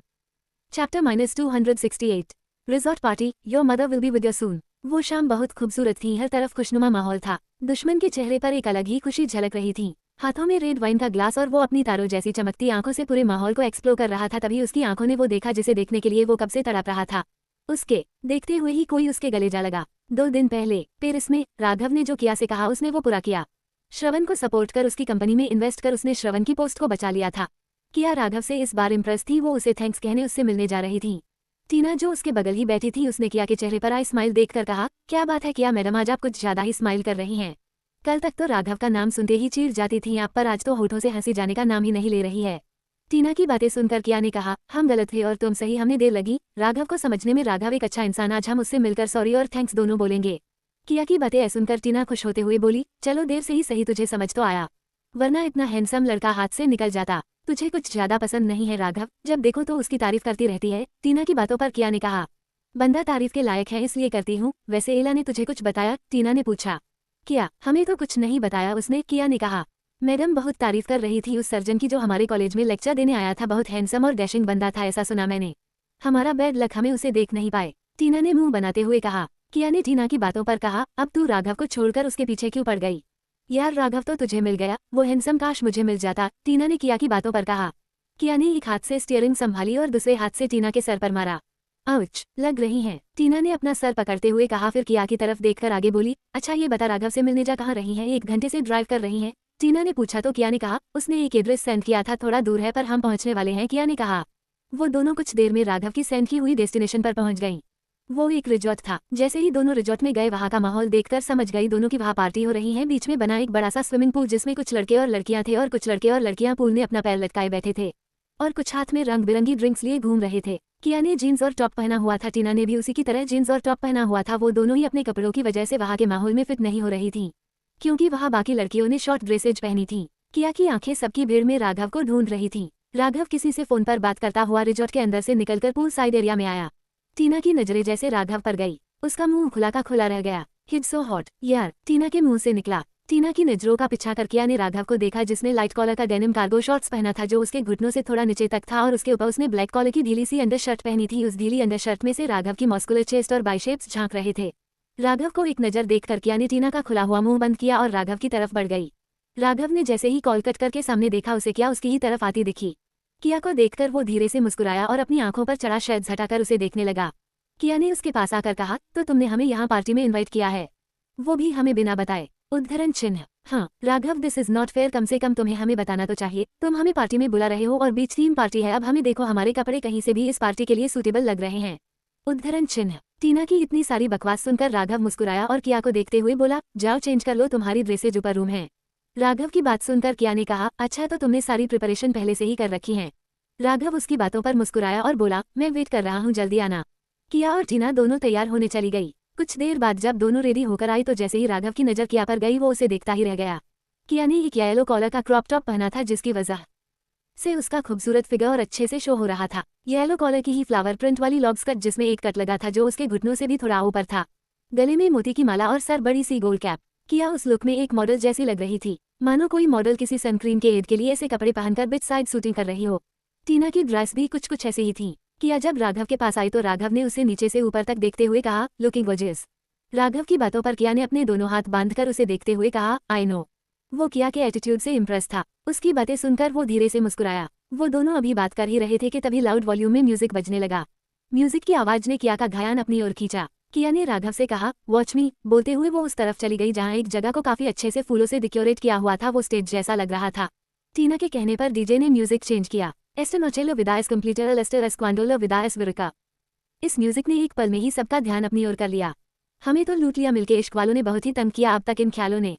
Chapter -268. Resort Party, your mother will be with you soon. वो शाम बहुत खूबसूरत थी, हर तरफ खुशनुमा माहौल था। दुश्मन के चेहरे पर एक अलग ही खुशी झलक रही थी। हाथों में रेड वाइन का ग्लास और वो अपनी तारों जैसी चमकती आंखों से पूरे माहौल को एक्सप्लोर कर रहा था। तभी उसकी आंखों ने वो देखा जिसे देखने के लिए वो कब से तड़प रहा था। उसके देखते हुए ही कोई उसके गले जा लगा। 2 दिन पहले पेरिस में राघव ने जो किया से कहा उसने वो पूरा किया। श्रवण को सपोर्ट कर उसकी कंपनी में इन्वेस्ट कर उसने श्रवण की पोस्ट को बचा लिया था। किया राघव से इस बार इम्प्रेस थी। वो उसे थैंक्स कहने उससे मिलने जा रही थी। टीना जो उसके बगल ही बैठी थी उसने किया के चेहरे पर आई स्माइल देखकर कहा, क्या बात है किया मैडम, आज आप कुछ ज्यादा ही स्माइल कर रही हैं। कल तक तो राघव का नाम सुनते ही चीर जाती थी आप, पर आज तो होठों से हंसी जाने का नाम ही नहीं ले रही है। टीना की बातें सुनकर किया ने कहा, हम गलत थे और तुम सही, हमने देर लगी राघव को समझने में। राघव एक अच्छा इंसान, आज हम उससे मिलकर सॉरी और थैंक्स दोनों बोलेंगे। किया की बातें सुनकर टीना खुश होते हुए बोली, चलो देर से ही सही तुझे समझ तो आया, वरना इतना हैंडसम लड़का हाथ से निकल जाता। तुझे कुछ ज्यादा पसंद नहीं है राघव, जब देखो तो उसकी तारीफ करती रहती है। टीना की बातों पर किया ने कहा, बंदा तारीफ के लायक है इसलिए करती हूँ। वैसे एला ने तुझे कुछ बताया? टीना ने पूछा। किया, हमें तो कुछ नहीं बताया उसने। किया ने कहा, मैडम बहुत तारीफ कर रही थी उस सर्जन की जो हमारे कॉलेज में लेक्चर देने आया था। बहुत हैंडसम और डैशिंग बंदा था ऐसा सुना मैंने। हमारा बैड लक हमें उसे देख नहीं पाए। टीना ने मुंह बनाते हुए कहा। किया ने टीना की बातों पर कहा, अब तू राघव को छोड़कर उसके पीछे क्यों पड़ गई? यार राघव तो तुझे मिल गया, वो हैंडसम काश मुझे मिल जाता। टीना ने किया की बातों पर कहा। किया ने एक हाथ से स्टीयरिंग संभाली और दूसरे हाथ से टीना के सर पर मारा। आउच, लग रही है। टीना ने अपना सर पकड़ते हुए कहा, फिर किया की तरफ देखकर आगे बोली, अच्छा ये बता राघव से मिलने जा कहाँ रही हैं? 1 घंटे से ड्राइव कर रही हैं। टीना ने पूछा तो किया ने कहा, उसने एक एड्रेस सेंड किया था, थोड़ा दूर है पर हम पहुंचने वाले हैं। किया ने कहा। वो दोनों कुछ देर में राघव की सेंड की हुई डेस्टिनेशन पर पहुंच गईं। वो एक रिजॉर्ट था। जैसे ही दोनों रिजॉर्ट में गए वहां का माहौल देखकर समझ गई दोनों की वहां पार्टी हो रही है। बीच में बना एक बड़ा सा स्विमिंग पूल जिसमें कुछ लड़के और लड़कियां थे और कुछ लड़के और लड़कियां पूल में अपना पैर लटकाए बैठे थे और कुछ हाथ में रंग बिरंगी ड्रिंक्स लिए घूम रहे थे। किया ने जीन्स और टॉप पहना हुआ था, टीना ने भी उसी की तरह जीन्स और टॉप पहना हुआ था। वो दोनों ही अपने कपड़ों की वजह से वहां के माहौल में फिट नहीं हो रही थी क्योंकि वहां बाकी लड़कियों ने शॉर्ट ड्रेसेज पहनी थी। किया की आंखें सबकी भीड़ में राघव को ढूंढ रही थी। राघव किसी से फोन पर बात करता हुआ रिजॉर्ट के अंदर से निकलकर पूल साइड एरिया में आया। टीना की नजरें जैसे राघव पर गई, उसका मुंह खुला का खुला रह गया। हिट सो हॉट यार, टीना के मुंह से निकला। टीना की नजरों का पीछा कर किया ने राघव को देखा जिसने लाइट कॉलर का डेनिम कार्गो शॉर्ट्स पहना था जो उसके घुटनों से थोड़ा नीचे तक था और उसके ऊपर उसने ब्लैक कॉलर की ढीली सी अंडर शर्ट पहनी थी। उस ढीली अंडर शर्ट में से राघव की मस्कुलर चेस्ट और बाइसेप्स झांक रहे थे। राघव को एक नजर देखकर किया ने टीना का खुला हुआ मुंह बंद किया और राघव की तरफ बढ़ गई। राघव ने जैसे ही कॉल कट करके सामने देखा उसे किया उसकी ही तरफ आती दिखी। किया को देखकर वो धीरे से मुस्कुराया और अपनी आंखों पर चढ़ा शहद हटाकर उसे देखने लगा। किया ने उसके पास आकर कहा, तो तुमने हमें यहाँ पार्टी में इनवाइट किया है, वो भी हमें बिना बताए? उद्धरण चिन्ह। हाँ Raghav, this is not fair, कम से कम तुम्हें हमें बताना तो चाहिए। तुम हमें पार्टी में बुला रहे हो और बीच थीम पार्टी है। अब हमें देखो हमारे कपड़े कहीं से भी इस पार्टी के लिए सूटेबल लग रहे हैं। उद्धरण चिन्ह। टीना की इतनी सारी बकवास सुनकर राघव मुस्कुराया और किया को देखते हुए बोला, जाओ चेंज कर लो, तुम्हारी ड्रेसेज ऊपर रूम है। राघव की बात सुनकर किया ने कहा, अच्छा तो तुमने सारी प्रिपरेशन पहले से ही कर रखी है? राघव उसकी बातों पर मुस्कुराया और बोला, मैं वेट कर रहा हूँ, जल्दी आना। किया और टीना दोनों तैयार होने चली गई। कुछ देर बाद जब दोनों रेडी होकर आई तो जैसे ही राघव की नजर किया पर गई वो उसे देखता ही रह गया। किया ने एक येलो कॉलर का क्रॉप टॉप पहना था जिसकी वजह से उसका खूबसूरत फिगर और अच्छे से शो हो रहा था। येलो कॉलर की ही फ्लावर प्रिंट वाली लॉग स्कर्ट जिसमें एक कट लगा था जो उसके घुटनों से भी थोड़ा ऊपर था। गले में मोती की माला और सर बड़ी सी गोल्ड कैप। किया उस लुक में एक मॉडल जैसी लग रही थी, मानो कोई मॉडल किसी सनक्रीम के एड के लिए ऐसे कपड़े पहनकर बिच साइड शूटिंग कर रही हो। टीना की ड्रेस भी कुछ ऐसी ही थी। किया जब राघव के पास आई तो राघव ने उसे नीचे से ऊपर तक देखते हुए कहा, लुकिंग गॉर्जियस। राघव की बातों पर किया ने अपने दोनों हाथ बांधकर उसे देखते हुए कहा, आई नो। वो किया के एटीट्यूड से इम्प्रेस था। उसकी बातें सुनकर वो धीरे से मुस्कुराया। वो दोनों अभी बात कर ही रहे थे कि तभी लाउड वॉल्यूम में म्यूजिक बजने लगा। म्यूजिक की आवाज ने किया का ध्यान अपनी ओर खींचा। किया ने राघव से कहा, वॉच मी, बोलते हुए वो उस तरफ चली गई जहाँ एक जगह को काफी अच्छे से फूलों से डेकोरेट किया हुआ था। वो स्टेज जैसा लग रहा था। टीना के कहने पर डीजे ने म्यूजिक चेंज किया। एस्टे नोचेलो विदाएस कंप्लीटर एस्टर एस्क्वांडोलो विदाएस विरुका। इस म्यूजिक ने एक पल में ही सबका ध्यान अपनी ओर कर लिया। हमें तो लूट लिया मिलके इश्क वालों ने बहुत ही तंग किया अब तक इन ख्यालों ने।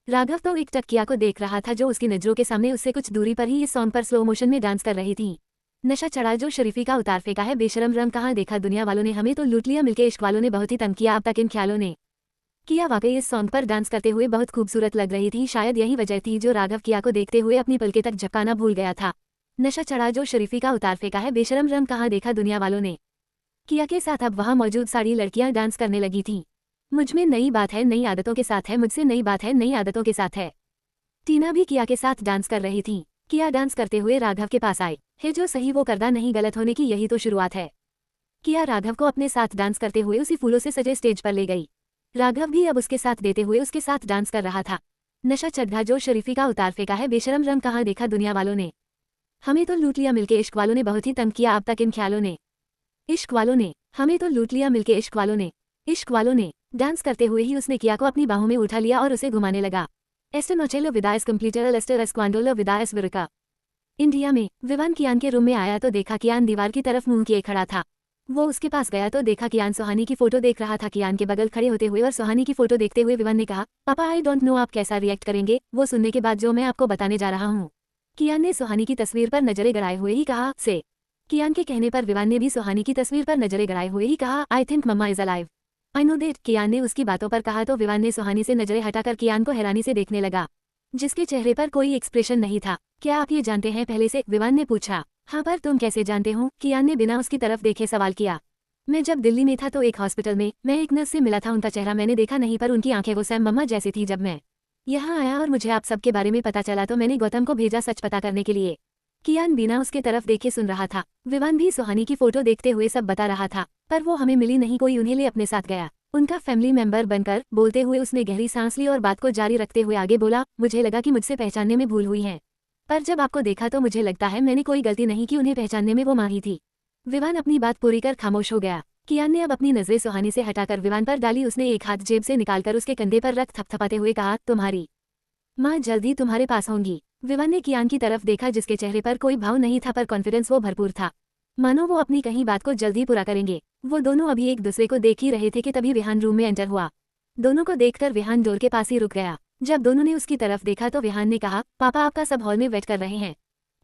राघव तो एक टक किया को देख रहा था जो उसकी नजरों के सामने उससे कुछ दूरी पर ही इस सॉन्ग पर स्लो मोशन में डांस कर रही थी। नशा चढ़ा जो शरीफी का उतार फेंका है बेशरम रंग कहाँ देखा दुनिया वालों ने हमें तो लूट लिया मिलके इश्क वालों ने बहुत ही तंग किया अब तक इन ख्यालों ने। किया वाकई इस सॉन्ग पर डांस करते हुए बहुत खूबसूरत लग रही थी। शायद यही वजह थी जो राघव किया को देखते हुए अपनी पलके तक झपकाना भूल गया था। नशा चढ़ा जो शरीफी का उतार फेंका है बेशरम रंग कहाँ देखा दुनिया वालों ने। किया के साथ अब वहाँ मौजूद सारी लड़कियां डांस करने लगी थीं। मुझमें नई बात है नई आदतों के साथ है मुझसे नई बात है नई आदतों के साथ है। टीना भी किया के साथ डांस कर रही थी। किया डांस करते हुए राघव के पास आए। है जो सही वो करदा नहीं गलत होने की यही तो शुरुआत है। किया राघव को अपने साथ डांस करते हुए उसी फूलों से सजे स्टेज पर ले गई। राघव भी अब उसके साथ देते हुए उसके साथ डांस कर रहा था। नशा चढ़ा जो शरीफी का उतार फेंका है बेशरम रंग कहाँ देखा दुनिया वालों ने। हमें तो लूट लिया मिलके इश्क वालों ने बहुत ही तंग किया अब तक इन ख्यालों ने। इश्क वालों ने हमें तो लूट लिया मिलके इश्क वालों ने। इश्क वालों ने डांस करते हुए ही उसने किया को अपनी बाहों में उठा लिया और उसे घुमाने लगा। एस्टे नोचेलो विदाएस कंप्लीटर एस्टर एस्क्वांडोलो विदाएस विरुका। इंडिया में विवान कियान के रूम में आया तो देखा कियान दीवार की तरफ मुंह किए खड़ा था। वो उसके पास गया तो देखा कियान सुहानी की फोटो देख रहा था। कियान के बगल खड़े होते हुए और सुहानी की फोटो देखते हुए विवान ने कहा, पापा आई डोंट नो आप कैसा रिएक्ट करेंगे वो सुनने के बाद जो मैं आपको बताने जा रहा हूँ। कियान ने सुहानी की तस्वीर पर नजरें गड़ाए हुए ही कहा से। कियान के कहने पर विवान ने भी सुहानी की तस्वीर पर नजरें गड़ाए हुए ही कहा, I think mamma is alive. I know that. Kiaan ने उसकी बातों पर कहा तो विवान ने सुहानी से नजरें हटाकर कियान को हैरानी से देखने लगा, जिसके चेहरे पर कोई एक्सप्रेशन नहीं था। क्या आप ये जानते हैं पहले से? विवान ने पूछा। हाँ, पर तुम कैसे जानते हो? कियान ने बिना उसकी तरफ देखे सवाल किया। मैं जब दिल्ली में था तो एक हॉस्पिटल में मैं एक नर्स से मिला था। उनका चेहरा मैंने देखा नहीं पर उनकी आंखें वो सैम मम्मा जैसी थी। जब मैं यहाँ आया और मुझे आप सबके बारे में पता चला तो मैंने गौतम को भेजा सच पता करने के लिए। कियान बिना उसके तरफ देखे सुन रहा था। विवान भी सुहानी की फोटो देखते हुए सब बता रहा था, पर वो हमें मिली नहीं। कोई उन्हें ले अपने साथ गया, उनका फैमिली मेंबर बनकर। बोलते हुए उसने गहरी सांस ली और बात को जारी रखते हुए आगे बोला, मुझे लगा कि मुझसे पहचानने में भूल हुई है, पर जब आपको देखा तो मुझे लगता है मैंने कोई गलती नहीं की। उन्हें पहचानने में वो माहिर थी। विवान अपनी बात पूरी कर खामोश हो गया। कियान ने अब अपनी नजरें सुहानी से हटाकर विवान पर डाली। उसने एक हाथ जेब से निकालकर उसके कंधे पर रख थपथपाते हुए कहा, तुम्हारी माँ जल्दी तुम्हारे पास होंगी। विवान ने कियान की तरफ देखा जिसके चेहरे पर कोई भाव नहीं था पर कॉन्फिडेंस वो भरपूर था, मानो वो अपनी कहीं बात को जल्दी पूरा करेंगे। वो दोनों अभी एक दूसरे को देख ही रहे थे कि तभी विहान रूम में एंटर हुआ। दोनों को देखकर विहान डोर के पास ही रुक गया। जब दोनों ने उसकी तरफ देखा तो विहान ने कहा, पापा आपका सब हॉल में वेट कर रहे हैं।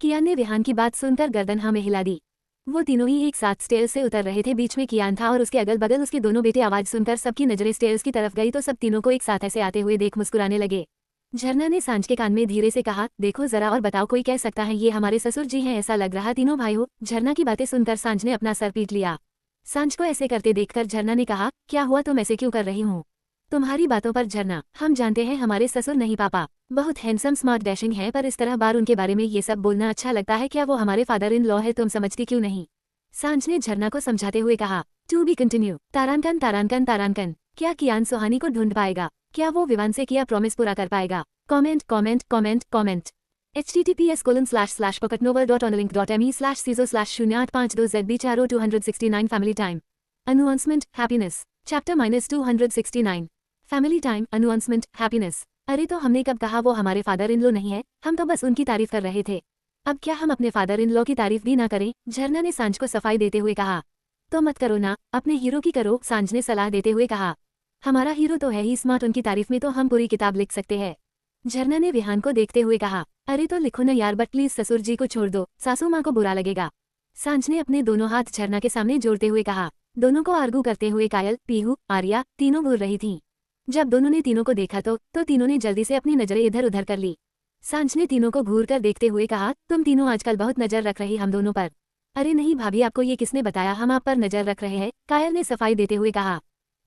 कियान ने विहान की बात सुनकर गर्दन हाँ में हिला दी। वो तीनों ही एक साथ स्टेयर्स से उतर रहे थे। बीच में कियान था और उसके अगल बगल उसके दोनों बेटे। आवाज सुनकर सबकी नजरें स्टेयर्स की तरफ गई तो सब तीनों को एक साथ ऐसे आते हुए देख मुस्कुराने लगे। झरना ने सांझ के कान में धीरे से कहा, देखो जरा और बताओ कोई कह सकता है ये हमारे ससुर जी हैं? ऐसा लग रहा तीनों भाई हो। झरना की बातें सुनकर सांझ ने अपना सर पीट लिया। सांझ को ऐसे करते देखकर झरना ने कहा, क्या हुआ तुम ऐसे क्यों कर रही हूँ? तुम्हारी बातों पर झरना, हम जानते हैं हमारे ससुर नहीं पापा बहुत हैंडसम स्मार्ट डैशिंग है, पर इस तरह बार उनके बारे में ये सब बोलना अच्छा लगता है क्या? वो हमारे फादर इन लॉ है, तुम समझती क्यों नहीं? सांझ ने झरना को समझाते हुए कहा। To be continue. तारांकन तारांकन तारांकन। क्या कियान सुहानी को ढूंढ पाएगा? क्या वो विवान से किया प्रॉमिस पूरा कर पाएगा? Comment comment comment comment. https://pocketnovel.onlink.me/ciso/0852ZB40269 Family Time Announcement Happiness Chapter -269 Family Time Announcement Happiness। अरे तो हमने कब कहा वो हमारे फादर इन लॉ नहीं है? हम तो बस उनकी तारीफ कर रहे थे। अब क्या हम अपने फादर इन लॉ की तारीफ भी ना करें? झरना ने सांझ को सफाई देते हुए कहा। तो मत करो ना, अपने हीरो की करो। सांझ ने सलाह देते हुए कहा। हमारा हीरो तो है ही स्मार्ट, उनकी तारीफ में तो हम पूरी किताब लिख सकते हैं। झरना ने विहान को देखते हुए कहा। अरे तो लिखो न यार, बट प्लीज ससुर जी को छोड़ दो, सासू माँ को बुरा लगेगा। सांझ ने अपने दोनों हाथ झरना के सामने जोड़ते हुए कहा। दोनों को आर्गू करते हुए कायल, पीहू, आर्या तीनों घूर रही थीं। जब दोनों ने तीनों को देखा तो तीनों ने जल्दी से अपनी नजरें इधर उधर कर ली। सांझ ने तीनों को घूर कर देखते हुए कहा, तुम तीनों आजकल बहुत नजर रख रही हम दोनों पर। अरे नहीं भाभी, आपको ये किसने बताया हम आप पर नजर रख रहे हैं? कायल ने सफाई देते हुए कहा।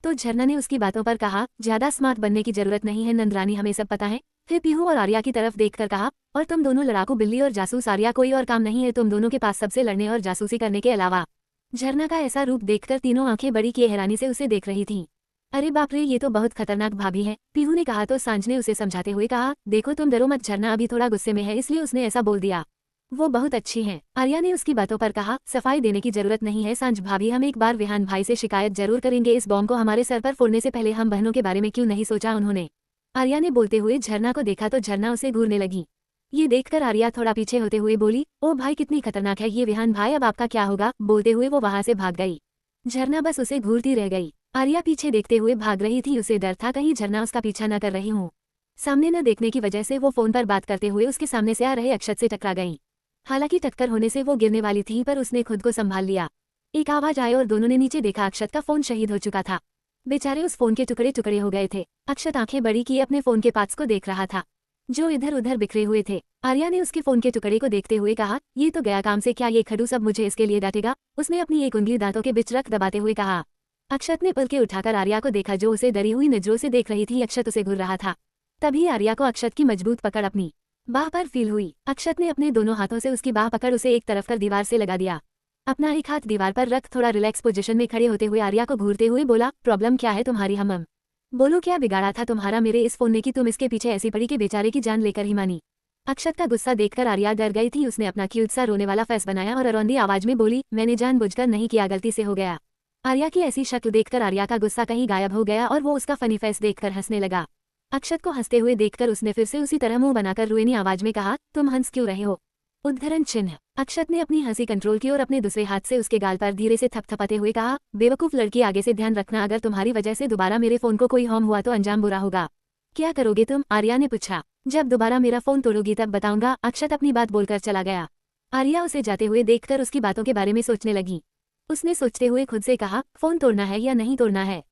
तो झरना ने उसकी बातों पर कहा, ज्यादा स्मार्ट बनने की जरूरत नहीं है नंदरानी, हमें सब पता है। फिर पीहू और आर्या की तरफ देखकर कहा, और तुम दोनों लड़ाकू बिल्ली और जासूस। आर्या कोई और काम नहीं है तुम दोनों के पास सबसे लड़ने और जासूसी करने के अलावा। झरना का ऐसा रूप देखकर तीनों आंखें बड़ी किए हैरानी से उसे देख रही थीं। अरे बाप रे, ये तो बहुत खतरनाक भाभी है, पीहू ने कहा तो सांझ ने उसे समझाते हुए कहा, देखो तुम डरो मत, झरना अभी थोड़ा गुस्से में है इसलिए उसने ऐसा बोल दिया। वो बहुत अच्छी हैं। आर्या ने उसकी बातों पर कहा, सफाई देने की जरूरत नहीं है सांझ भाभी, हम एक बार विहान भाई से शिकायत जरूर करेंगे। इस बॉम्ब को हमारे सर पर फोड़ने से पहले हम बहनों के बारे में क्यों नहीं सोचा उन्होंने। आर्या ने बोलते हुए झरना को देखा तो झरना उसे घूरने लगी। ये देखकर आर्या थोड़ा पीछे होते हुए बोली, ओ भाई कितनी खतरनाक है ये विहान भाई, अब आपका क्या होगा। बोलते हुए वो वहां से भाग गई। झरना बस उसे घूरती रह गई। आर्या पीछे देखते हुए भाग रही थी, उसे डर था कहीं झरना उसका पीछा न कर रही हूँ। सामने न देखने की वजह से वो फोन पर बात करते हुए उसके सामने से आ रहे अक्षत से टकरा गई। हालांकि टक्कर होने से वो गिरने वाली थी पर उसने खुद को संभाल लिया। एक आवाज आई और दोनों ने नीचे देखा, अक्षत का फोन शहीद हो चुका था। बेचारे उस फोन के टुकड़े टुकड़े हो गए थे। अक्षत आंखें बड़ी किए अपने फोन के पार्ट्स को देख रहा था जो इधर उधर बिखरे हुए थे। आर्या ने उसके फोन के टुकड़े को देखते हुए कहा, ये तो गया काम से, क्या ये खड़ूस अब मुझे इसके लिए डांटेगा। उसने अपनी एक उंगली दांतों के बीच रख दबाते हुए कहा। अक्षत ने पलके उठाकर आर्या को देखा जो उसे डरी हुई नजरों से देख रही थी। अक्षत उसे घूर रहा था। तभी आर्या को अक्षत की मजबूत पकड़ अपनी बाह पर फील हुई। अक्षत ने अपने दोनों हाथों से उसकी बाह पकड़ उसे एक तरफ कर दीवार से लगा दिया। अपना एक हाथ दीवार पर रख थोड़ा रिलैक्स पोजीशन में खड़े होते हुए आर्या को घूरते हुए बोला, प्रॉब्लम क्या है तुम्हारी हमम? बोलो क्या बिगाड़ा था तुम्हारा मेरे इस फोन ने कि तुम इसके पीछे ऐसी पड़ी कि बेचारे की जान लेकर ही मानी। अक्षत का गुस्सा देखकर आर्या डर गई थी। उसने अपना क्यूट सा रोने वाला फेस बनाया और अरौंदी आवाज में बोली, मैंने जानबूझकर नहीं किया, गलती से हो गया। आर्या की ऐसी शक्ल देखकर आर्या का गुस्सा कहीं गायब हो गया और वो उसका फनी फेस देखकर हंसने लगा। अक्षत को हंसते हुए देखकर उसने फिर से उसी तरह मुंह बनाकर रुएनी आवाज में कहा, तुम हंस क्यों रहे हो? उद्धरण चिन्ह। अक्षत ने अपनी हंसी कंट्रोल की और अपने दूसरे हाथ से उसके गाल पर धीरे से थपथपाते हुए कहा, बेवकूफ लड़की, आगे से ध्यान रखना, अगर तुम्हारी वजह से दोबारा मेरे फोन को कोई हार्म हुआ तो अंजाम बुरा होगा। क्या करोगे तुम? आर्या ने पूछा। जब दोबारा मेरा फोन तोड़ोगी तब बताऊंगा। अक्षत अपनी बात बोलकर चला गया। आर्या उसे जाते हुए देखकर उसकी बातों के बारे में सोचने लगी। उसने सोचते हुए खुद से कहा, फोन तोड़ना है या नहीं तोड़ना है।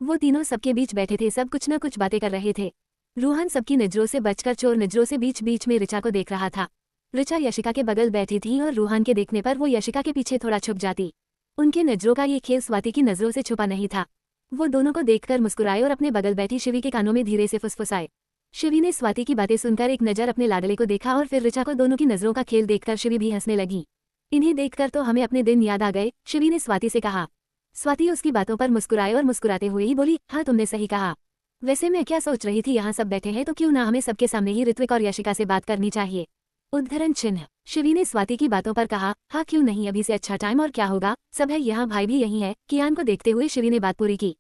वो तीनों सबके बीच बैठे थे, सब कुछ न कुछ बातें कर रहे थे। रूहान सबकी नजरों से बचकर चोर नजरों से बीच बीच में ऋचा को देख रहा था। ऋचा यशिका के बगल बैठी थी और रूहान के देखने पर वो यशिका के पीछे थोड़ा छुप जाती। उनके नजरों का ये खेल स्वाति की नजरों से छुपा नहीं था। वो दोनों को देखकर मुस्कुराए और अपने बगल बैठी शिवी के कानों में धीरे से फुसफुसाए। शिवी ने स्वाति की बातें सुनकर एक नजर अपने लाडले को देखा और फिर ऋचा को। दोनों की नजरों का खेल देखकर शिवी भी हंसने लगी। इन्हें देखकर तो हमें अपने दिन याद आ गए, शिवी ने स्वाति से कहा। स्वाति उसकी बातों पर मुस्कुराए और मुस्कुराते हुए ही बोली, हाँ तुमने सही कहा। वैसे मैं क्या सोच रही थी, यहाँ सब बैठे हैं तो क्यों ना हमें सबके सामने ही ऋत्विक और यशिका से बात करनी चाहिए। उद्धरण चिन्ह। शिवी ने स्वाति की बातों पर कहा, हाँ क्यों नहीं, अभी से अच्छा टाइम और क्या होगा, सब है यहाँ, भाई भी यही है। कियान को देखते हुए शिवी ने बात पूरी की।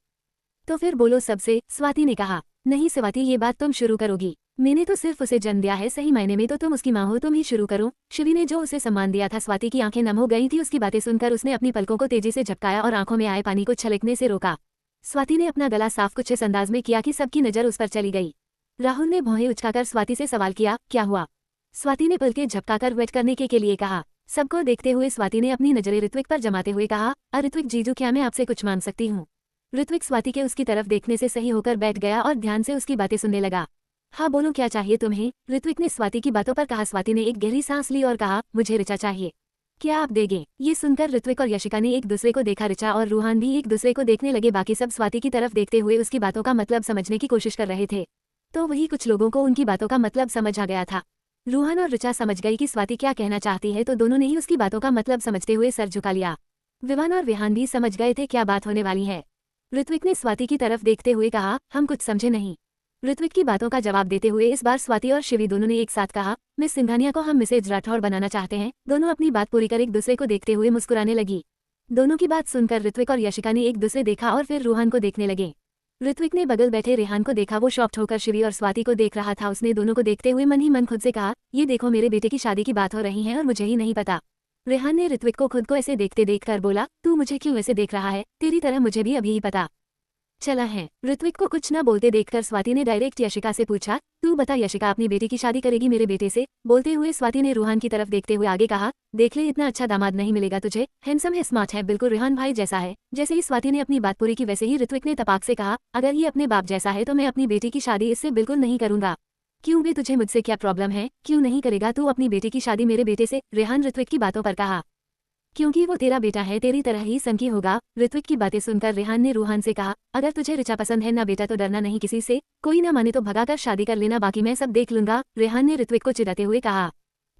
तो फिर बोलो सबसे, स्वाति ने कहा। नहीं स्वाति, ये बात तुम शुरू करोगी, मैंने तो सिर्फ उसे जन्म दिया है, सही मायने में तो तुम उसकी माँ हो, तुम ही शुरू करो। शिवी ने जो उसे सम्मान दिया था। स्वाति की आंखें नम हो गई थी उसकी बातें सुनकर। उसने अपनी पलकों को तेजी से झपकाया और आंखों में आए पानी को छलकने से रोका। स्वाति ने अपना गला साफ कुछ इस अंदाज में किया कि सबकी नजर उस पर चली गई। राहुल ने भौहें उचकाकर स्वाति से सवाल किया, क्या हुआ? स्वाति ने पलकें झपकाकर वेट करने के लिए कहा। सबको देखते हुए स्वाति ने अपनी नजरें ऋत्विक पर जमाते हुए कहा, ऋत्विक जीजू, क्या मैं आपसे कुछ मांग सकती हूँ? ऋत्विक स्वाति के उसकी तरफ देखने से सही होकर बैठ गया और ध्यान से उसकी बातें सुनने लगा। हाँ बोलो, क्या चाहिए तुम्हें? ऋत्विक ने स्वाति की बातों पर कहा। स्वाति ने एक गहरी सांस ली और कहा, मुझे ऋचा चाहिए, क्या आप देंगे? ये सुनकर ऋत्विक और यशिका ने एक दूसरे को देखा। ऋचा और रूहान भी एक दूसरे को देखने लगे। बाकी सब स्वाति की तरफ देखते हुए उसकी बातों का मतलब समझने की कोशिश कर रहे थे। तो वही कुछ लोगों को उनकी बातों का मतलब समझ आ गया था। रूहान और ऋचा समझ गई कि स्वाति क्या कहना चाहती है, तो दोनों ने ही उसकी बातों का मतलब समझते हुए सर झुका लिया। विवान और विहान भी समझ गए थे क्या बात होने वाली है। ऋत्विक ने स्वाति की तरफ देखते हुए कहा, हम कुछ समझे नहीं। ऋत्विक की बातों का जवाब देते हुए इस बार स्वाति और शिवी दोनों ने एक साथ कहा, मिस सिंघानिया को हम मिसेज राठौर बनाना चाहते हैं। दोनों अपनी बात पूरी कर एक दूसरे को देखते हुए मुस्कुराने लगी। दोनों की बात सुनकर ऋत्विक और यशिका ने एक दूसरे देखा और फिर रूहान को देखने लगे। ऋत्विक ने बगल बैठे रेहान को देखा। वो शॉक्ड होकर शिवी और स्वाति को देख रहा था। उसने दोनों को देखते हुए मन ही मन खुद से कहा, ये देखो मेरे बेटे की शादी की बात हो रही है और मुझे ही नहीं पता। रेहान ने ऋत्विक को खुद को ऐसे देखते देखकर बोला, तू मुझे क्यों ऐसे देख रहा है? तेरी तरह मुझे भी अभी ही पता चला है। ऋत्विक को कुछ न बोलते देखकर स्वाति ने डायरेक्ट यशिका से पूछा, तू बता यशिका अपनी बेटी की शादी करेगी मेरे बेटे से? बोलते हुए स्वाति ने रूहान की तरफ देखते हुए आगे कहा, देख ले इतना अच्छा दामाद नहीं मिलेगा तुझे, हैंडसम है, स्मार्ट है, बिल्कुल रेहान भाई जैसा है। जैसे ही स्वाति ने अपनी बात पूरी की वैसे ही ऋत्विक ने तपाक से कहा, अगर ये अपने बाप जैसा है तो मैं अपनी बेटी की शादी इससे बिल्कुल नहीं करूंगा। क्यों भी, तुझे मुझसे क्या प्रॉब्लम है? क्यों नहीं करेगा तू अपनी बेटी की शादी मेरे बेटे से? रेहान ऋत्विक की बातों पर कहा, क्योंकि वो तेरा बेटा है, तेरी तरह ही संकी होगा। ऋत्विक की बातें सुनकर रेहान ने रूहान से कहा, अगर तुझे ऋचा पसंद है ना बेटा तो डरना नहीं किसी से, कोई ना माने तो भगाकर शादी कर लेना, बाकी मैं सब देख लूंगा। रेहान ने ऋत्विक को चिढ़ाते हुए कहा,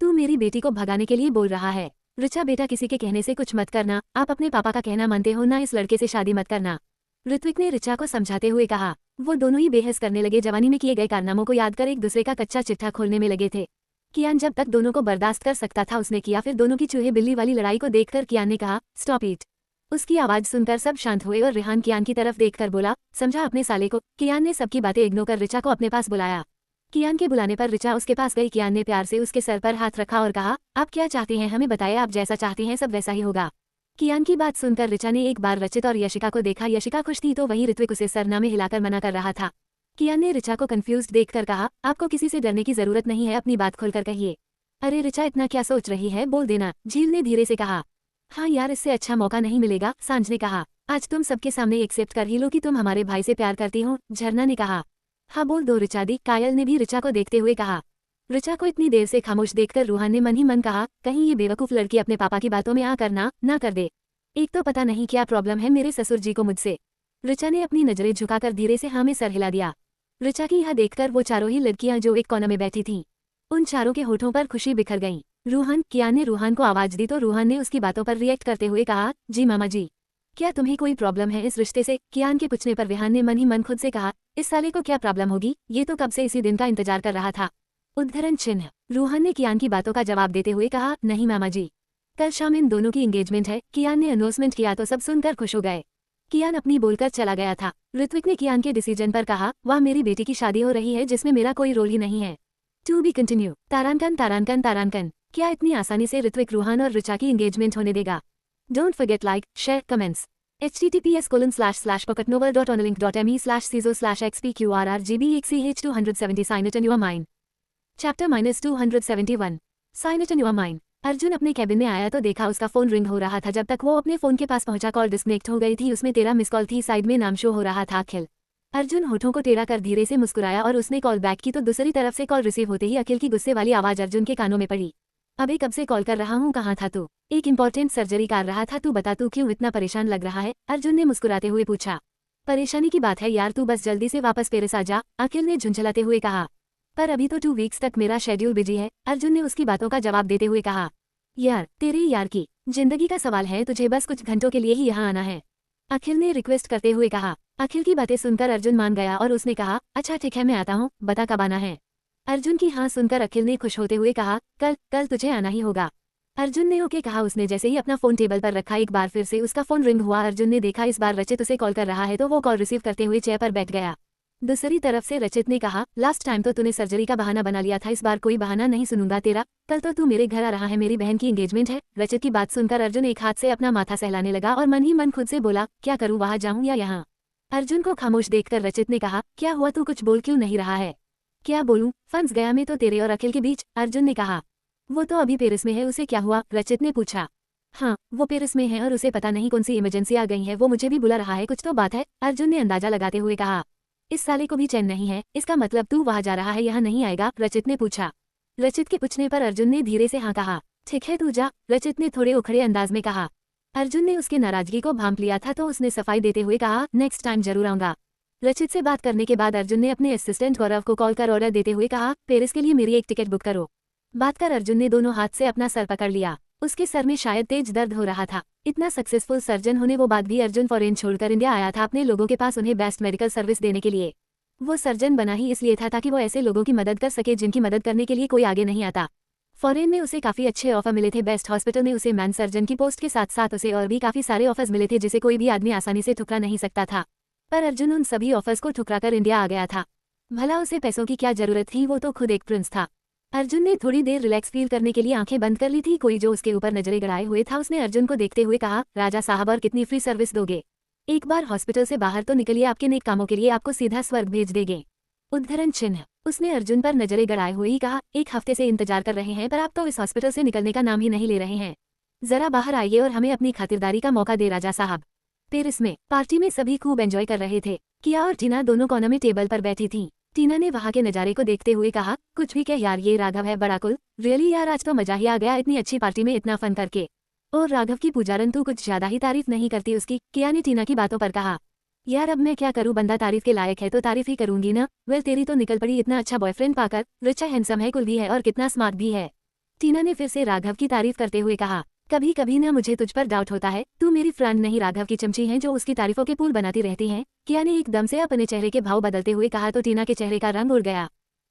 तू मेरी बेटी को भगाने के लिए बोल रहा है? ऋचा बेटा, किसी के कहने से कुछ मत करना, आप अपने पापा का कहना मानते हो ना, इस लड़के से शादी मत करना, ऋत्विक ने ऋचा को समझाते हुए कहा। वो दोनों ही बेहस करने लगे। जवानी में किए गए कारनामों को याद कर एक दूसरे का कच्चा चिट्ठा खोलने में लगे थे। कियान जब तक दोनों को बर्दाश्त कर सकता था उसने किया, फिर दोनों की चूहे बिल्ली वाली लड़ाई को देखकर कियान ने कहा, स्टॉप इट। उसकी आवाज सुनकर सब शांत हुए और रेहान कियान की तरफ देखकर बोला, समझा अपने साले को। कियान ने सबकी बातें इग्नोर कर रिचा को अपने पास बुलाया। कियान के बुलाने पर रिचा उसके पास गई। कियान ने प्यार से उसके सर पर हाथ रखा और कहा, आप क्या चाहते हैं हमें बताइए, आप जैसा चाहते हैं सब वैसा ही होगा। कियान की बात सुनकर रिचा ने एक बार रचित और यशिका को देखा। यशिका खुश थी तो वहीं ऋत्विक उसे सरनामे हिलाकर मना कर रहा था। कियान ने रिचा को कंफ्यूज्ड देखकर कहा, आपको किसी से डरने की जरूरत नहीं है, अपनी बात खोलकर कहिए। अरे रिचा इतना क्या सोच रही है, बोल देना, झील ने धीरे से कहा। हाँ यार, इससे अच्छा मौका नहीं मिलेगा, सांझ ने कहा। आज तुम सबके सामने एक्सेप्ट कर ही लो कि तुम हमारे भाई से प्यार करती हो, झरना ने कहा। हाँ बोल दो रिचा दी, कायल ने भी रिचा को देखते हुए कहा। रिचा को इतनी देर से खामोश देखकर रूहान ने मन ही मन कहा, कहीं ये बेवकूफ लड़की अपने पापा की बातों में आ करना ना कर दे। एक तो पता नहीं क्या प्रॉब्लम है मेरे ससुर जी को मुझसे। रिचा ने अपनी नजरें झुकाकर धीरे से हाँ में सर हिला दिया। रिचा की यह देखकर वो चारों ही लड़कियां जो एक कोने में बैठी थीं, उन चारों के होठों पर खुशी बिखर गई। रूहान, कियान ने रूहान को आवाज दी तो रूहान ने उसकी बातों पर रिएक्ट करते हुए कहा, जी मामा जी, क्या तुम्हें कोई प्रॉब्लम है इस रिश्ते से? कियान के पूछने पर रेहान ने मन ही मन खुद से कहा, इस साले को क्या प्रॉब्लम होगी, ये तो कब से इसी दिन का इंतजार कर रहा था। उद्धरण चिन्ह। रूहान ने कियान की बातों का जवाब देते हुए कहा, नहीं मामा जी, कल शाम इन दोनों की एंगेजमेंट है। कियान ने अनाउंसमेंट किया तो सब सुनकर खुश हो गए। कियान अपनी बोलकर चला गया था। ऋत्विक ने कियान के डिसीजन पर कहा, वाह, मेरी बेटी की शादी हो रही है जिसमें मेरा कोई रोल ही नहीं है। To be continue. तारांकन तारांकन तारांकन। क्या इतनी आसानी से ऋत्विक रूहान और रिचा की एंगेजमेंट होने देगा? Don't forget like, share, comments. https://pocketnovel.onelink.me/ciso/xpqrrgb1ch270 sign it in your mind. Chapter -271. Sign it in your mind. Arjun अपने कैबिन में आया तो देखा उसका फोन रिंग हो रहा था। जब तक वो अपने फोन के पास पहुंचा कॉल डिस्कनेक्ट हो गई थी। उसमें 13 मिस कॉल थी। साइड में नाम शो हो रहा था, अखिल। अर्जुन होठों को टेढ़ा कर धीरे से मुस्कुराया और उसने कॉल बैक की तो दूसरी तरफ से कॉल रिसीव होते ही अखिल की गुस्से वाली आवाज अर्जुन के कानों में पड़ी। अबे कब से कॉल कर रहा हूँ, कहाँ था तू? एक इंपॉर्टेंट सर्जरी कर रहा था, तू बता तू क्यों इतना परेशान लग रहा है? अर्जुन ने मुस्कुराते हुए पूछा। परेशानी की बात है यार, तू बस जल्दी से वापस पेरिस आ जा, अखिल ने झुंझलाते हुए कहा। पर अभी तो 2 वीक्स तक मेरा शेड्यूल बिजी है, अर्जुन ने उसकी बातों का जवाब देते हुए कहा। यार, तेरे यार की जिंदगी का सवाल है, तुझे बस कुछ घंटों के लिए ही यहाँ आना है, अखिल ने रिक्वेस्ट करते हुए कहा। अखिल की बातें सुनकर अर्जुन मान गया और उसने कहा, अच्छा ठीक है मैं आता हूँ, बता कब आना है? अर्जुन की हाँ सुनकर अखिल ने खुश होते हुए कहा, कल तुझे आना ही होगा। अर्जुन ने ओके कहा। उसने जैसे ही अपना फोन टेबल पर रखा, एक बार फिर से उसका फोन रिंग हुआ। अर्जुन ने देखा इस बार रचित उसे कॉल कर रहा है तो वो कॉल रिसीव करते हुए चेयर पर बैठ गया। दूसरी तरफ से रचित ने कहा, लास्ट टाइम तो तूने सर्जरी का बहाना बना लिया था, इस बार कोई बहाना नहीं सुनूंगा तेरा। कल तो तू मेरे घर आ रहा है, मेरी बहन की एंगेजमेंट है। रचित की बात सुनकर अर्जुन एक हाथ से अपना माथा सहलाने लगा और मन ही मन खुद से बोला, क्या करूँ, वहां जाऊँ या यहाँ? अर्जुन को खामोश देखकर रचित ने कहा, क्या हुआ, तू कुछ बोल क्यों नहीं रहा है? क्या बोलूं, फंस गया मैं तो तेरे और अखिल के बीच, अर्जुन ने कहा। वो तो अभी पेरिस में है, उसे क्या हुआ? रचित ने पूछा। हाँ, वो पेरिस में है और उसे पता नहीं कौन सी इमरजेंसी आ गई है, वो मुझे भी बुला रहा है, कुछ तो बात है, अर्जुन ने अंदाजा लगाते हुए कहा। इस साले को भी चैन नहीं है, इसका मतलब तू वहां जा रहा है, यहाँ नहीं आएगा? रचित ने पूछा। रचित के पूछने पर अर्जुन ने धीरे से हाँ कहा। ठीक है तू जा, रचित ने थोड़े उखड़े अंदाज में कहा। अर्जुन ने उसके नाराजगी को भांप लिया था तो उसने सफाई देते हुए कहा, नेक्स्ट टाइम जरूर आऊंगा। रचित से बात करने के बाद अर्जुन ने अपने असिस्टेंट गौरव को कॉल कर ऑर्डर देते हुए कहा, पेरिस के लिए मेरी एक टिकट बुक करो। बात कर अर्जुन ने दोनों हाथ से अपना सर पकड़ लिया। उसके सर में शायद तेज दर्द हो रहा था। इतना सक्सेसफुल सर्जन होने वो बाद भी अर्जुन फॉरेन छोड़कर इंडिया आया था अपने लोगों के पास उन्हें बेस्ट मेडिकल सर्विस देने के लिए। वो सर्जन बना ही इसलिए था ताकि वो ऐसे लोगों की मदद कर सके जिनकी मदद करने के लिए कोई आगे नहीं आता। फॉरेन में उसे काफी अच्छे ऑफर मिले थे। बेस्ट हॉस्पिटल में उसे मैन सर्जन की पोस्ट के साथ साथ उसे और भी काफी सारे ऑफर्स मिले थे जिसे कोई भी आदमी आसानी से ठुकरा नहीं सकता था। पर अर्जुन उन सभी ऑफर्स को ठुकराकर इंडिया आ गया था। भला उसे पैसों की क्या जरूरत थी, वो तो खुद एक प्रिंस था। अर्जुन ने थोड़ी देर रिलैक्स फील करने के लिए आंखें बंद कर ली थी। कोई जो उसके ऊपर नजरें गड़ाए हुए था उसने अर्जुन को देखते हुए कहा, राजा साहब और कितनी फ्री सर्विस दोगे? एक बार हॉस्पिटल से बाहर तो निकलिए, आपके नेक कामों के लिए आपको सीधा स्वर्ग भेज देंगे। उद्धरण चिन्ह। उसने अर्जुन पर नजरें गड़ाए हुए ही कहा, एक हफ्ते से इंतजार कर रहे हैं पर आप तो इस हॉस्पिटल से निकलने का नाम ही नहीं ले रहे हैं। जरा बाहर आइए और हमें अपनी खातिरदारी का मौका दे राजा साहब। पेरिस में पार्टी में सभी खूब एंजॉय कर रहे थे। किया और टीना दोनों कोने में टेबल पर बैठी थीं। टीना ने वहां के नजारे को देखते हुए कहा, कुछ भी कह यार, ये राघव है बड़ा कुल। रियली यार, आज तो मजा ही आ गया इतनी अच्छी पार्टी में इतना फन करके। और राघव की पूजारन तू कुछ ज्यादा ही तारीफ नहीं करती उसकी, किया ने टीना की बातों पर कहा। यार अब मैं क्या करूं, बंदा तारीफ के लायक है तो तारीफ ही करूंगी ना। वेल तेरी तो निकल पड़ी इतना अच्छा बॉयफ्रेंड पाकर। रिचा हैंडसम है, कुल भी है और कितना स्मार्ट भी है। टीना ने फिर से राघव की तारीफ करते हुए कहा, कभी कभी ना मुझे तुझ पर डाउट होता है, तू मेरी फ्रेंड नहीं राघव की चमची है जो उसकी तारीफों के पुल बनाती रहती हैं। किया ने एकदम से अपने चेहरे के भाव बदलते हुए कहा तो टीना के चेहरे का रंग उड़ गया।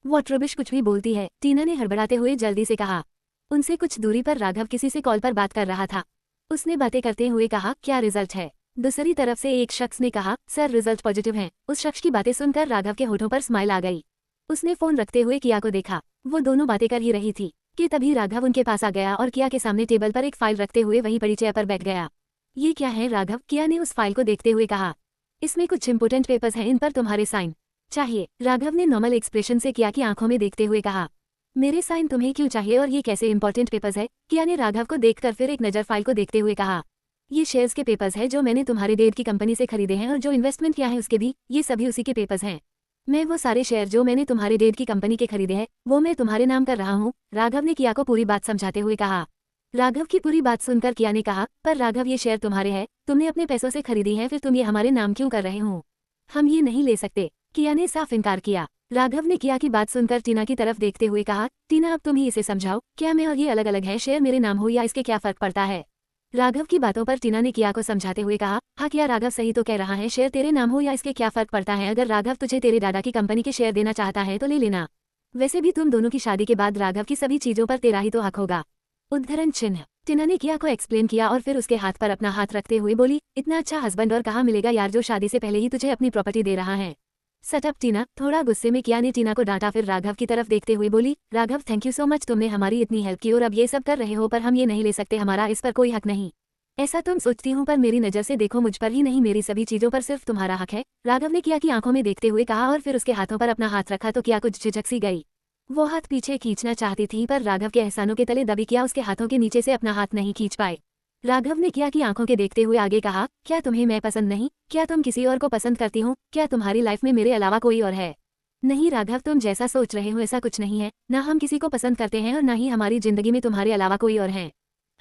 व्हाट रबिश कुछ भी बोलती है, टीना ने हड़बड़ाते हुए जल्दी से कहा। उनसे कुछ दूरी पर राघव किसी से कॉल पर बात कर रहा था। उसने बातें करते हुए कहा, क्या रिजल्ट है? दूसरी तरफ से एक शख्स ने कहा, सर रिजल्ट पॉजिटिव है। उस शख्स की बातें सुनकर राघव के होठों पर स्माइल आ गई। उसने फोन रखते हुए किया को देखा। वो दोनों बातें कर ही रही थी कि तभी राघव उनके पास आ गया और किया के सामने टेबल पर एक फाइल रखते हुए वहीं पड़ी चेयर पर बैठ गया। ये क्या है राघव? किया ने उस फाइल को देखते हुए कहा। इसमें कुछ इंपोर्टेंट पेपर्स हैं, इन पर तुम्हारे साइन चाहिए। राघव ने नॉर्मल एक्सप्रेशन से किया की आंखों में देखते हुए कहा, मेरे साइन तुम्हें क्यों चाहिए और ये कैसे इंपॉर्टेंट पेपर्स है? किया ने राघव को देखकर फिर एक नजर फाइल को देखते हुए कहा, ये शेयर्स के पेपर्स है जो मैंने तुम्हारे डैड की कंपनी से खरीदे हैं और जो इन्वेस्टमेंट किया है उसके भी, ये सभी उसी के पेपर्स हैं। मैं वो सारे शेयर जो मैंने तुम्हारे डैड की कंपनी के खरीदे हैं वो मैं तुम्हारे नाम कर रहा हूँ। राघव ने किया को पूरी बात समझाते हुए कहा। राघव की पूरी बात सुनकर किया ने कहा, पर राघव ये शेयर तुम्हारे हैं, तुमने अपने पैसों से खरीदी है, फिर तुम ये हमारे नाम क्यों कर रहे हो? हम ये नहीं ले सकते। किया ने साफ इनकार किया। राघव ने किया की बात सुनकर टीना की तरफ देखते हुए कहा, टीना अब तुम ही इसे समझाओ, क्या मैं और ये अलग अलग है, शेयर मेरे नाम हो या इसके क्या फर्क पड़ता है? राघव की बातों पर टीना ने किया को समझाते हुए कहा, हाँ किया राघव सही तो कह रहा है, शेयर तेरे नाम हो या इसके क्या फर्क पड़ता है? अगर राघव तुझे तेरे दादा की कंपनी के शेयर देना चाहता है तो ले लेना। वैसे भी तुम दोनों की शादी के बाद राघव की सभी चीजों पर तेरा ही तो हक होगा। उद्धरण चिन्ह। टीना ने किया को एक्सप्लेन किया और फिर उसके हाथ पर अपना हाथ रखते हुए बोली, इतना अच्छा हस्बैंड और कहाँ मिलेगा यार जो शादी से पहले ही तुझे अपनी प्रॉपर्टी दे रहा है। सटअप टीना। थोड़ा गुस्से में किया ने टीना को डांटा, फिर राघव की तरफ देखते हुए बोली, Raghav thank you so much, तुमने हमारी इतनी हेल्प की और अब ये सब कर रहे हो, पर हम ये नहीं ले सकते, हमारा इस पर कोई हक नहीं। ऐसा तुम सोचती हूँ, पर मेरी नज़र से देखो, मुझ पर ही नहीं मेरी सभी चीजों पर सिर्फ तुम्हारा हक है। राघव ने किया की आंखों में देखते हुए कहा और फिर उसके हाथों पर अपना हाथ रखा तो किया कुछ झिझक सी गई। वो हाथ पीछे खींचना चाहती थी पर राघव के एहसानों के तले दबी किया उसके हाथों के नीचे से अपना हाथ नहीं खींच पाए। राघव ने किया की आंखों के देखते हुए आगे कहा, क्या तुम्हें मैं पसंद नहीं? क्या तुम किसी और को पसंद करती हो? क्या तुम्हारी लाइफ में मेरे अलावा कोई और है? नहीं राघव, तुम जैसा सोच रहे हो ऐसा कुछ नहीं है, ना हम किसी को पसंद करते हैं और ना ही हमारी जिंदगी में तुम्हारे अलावा कोई और है।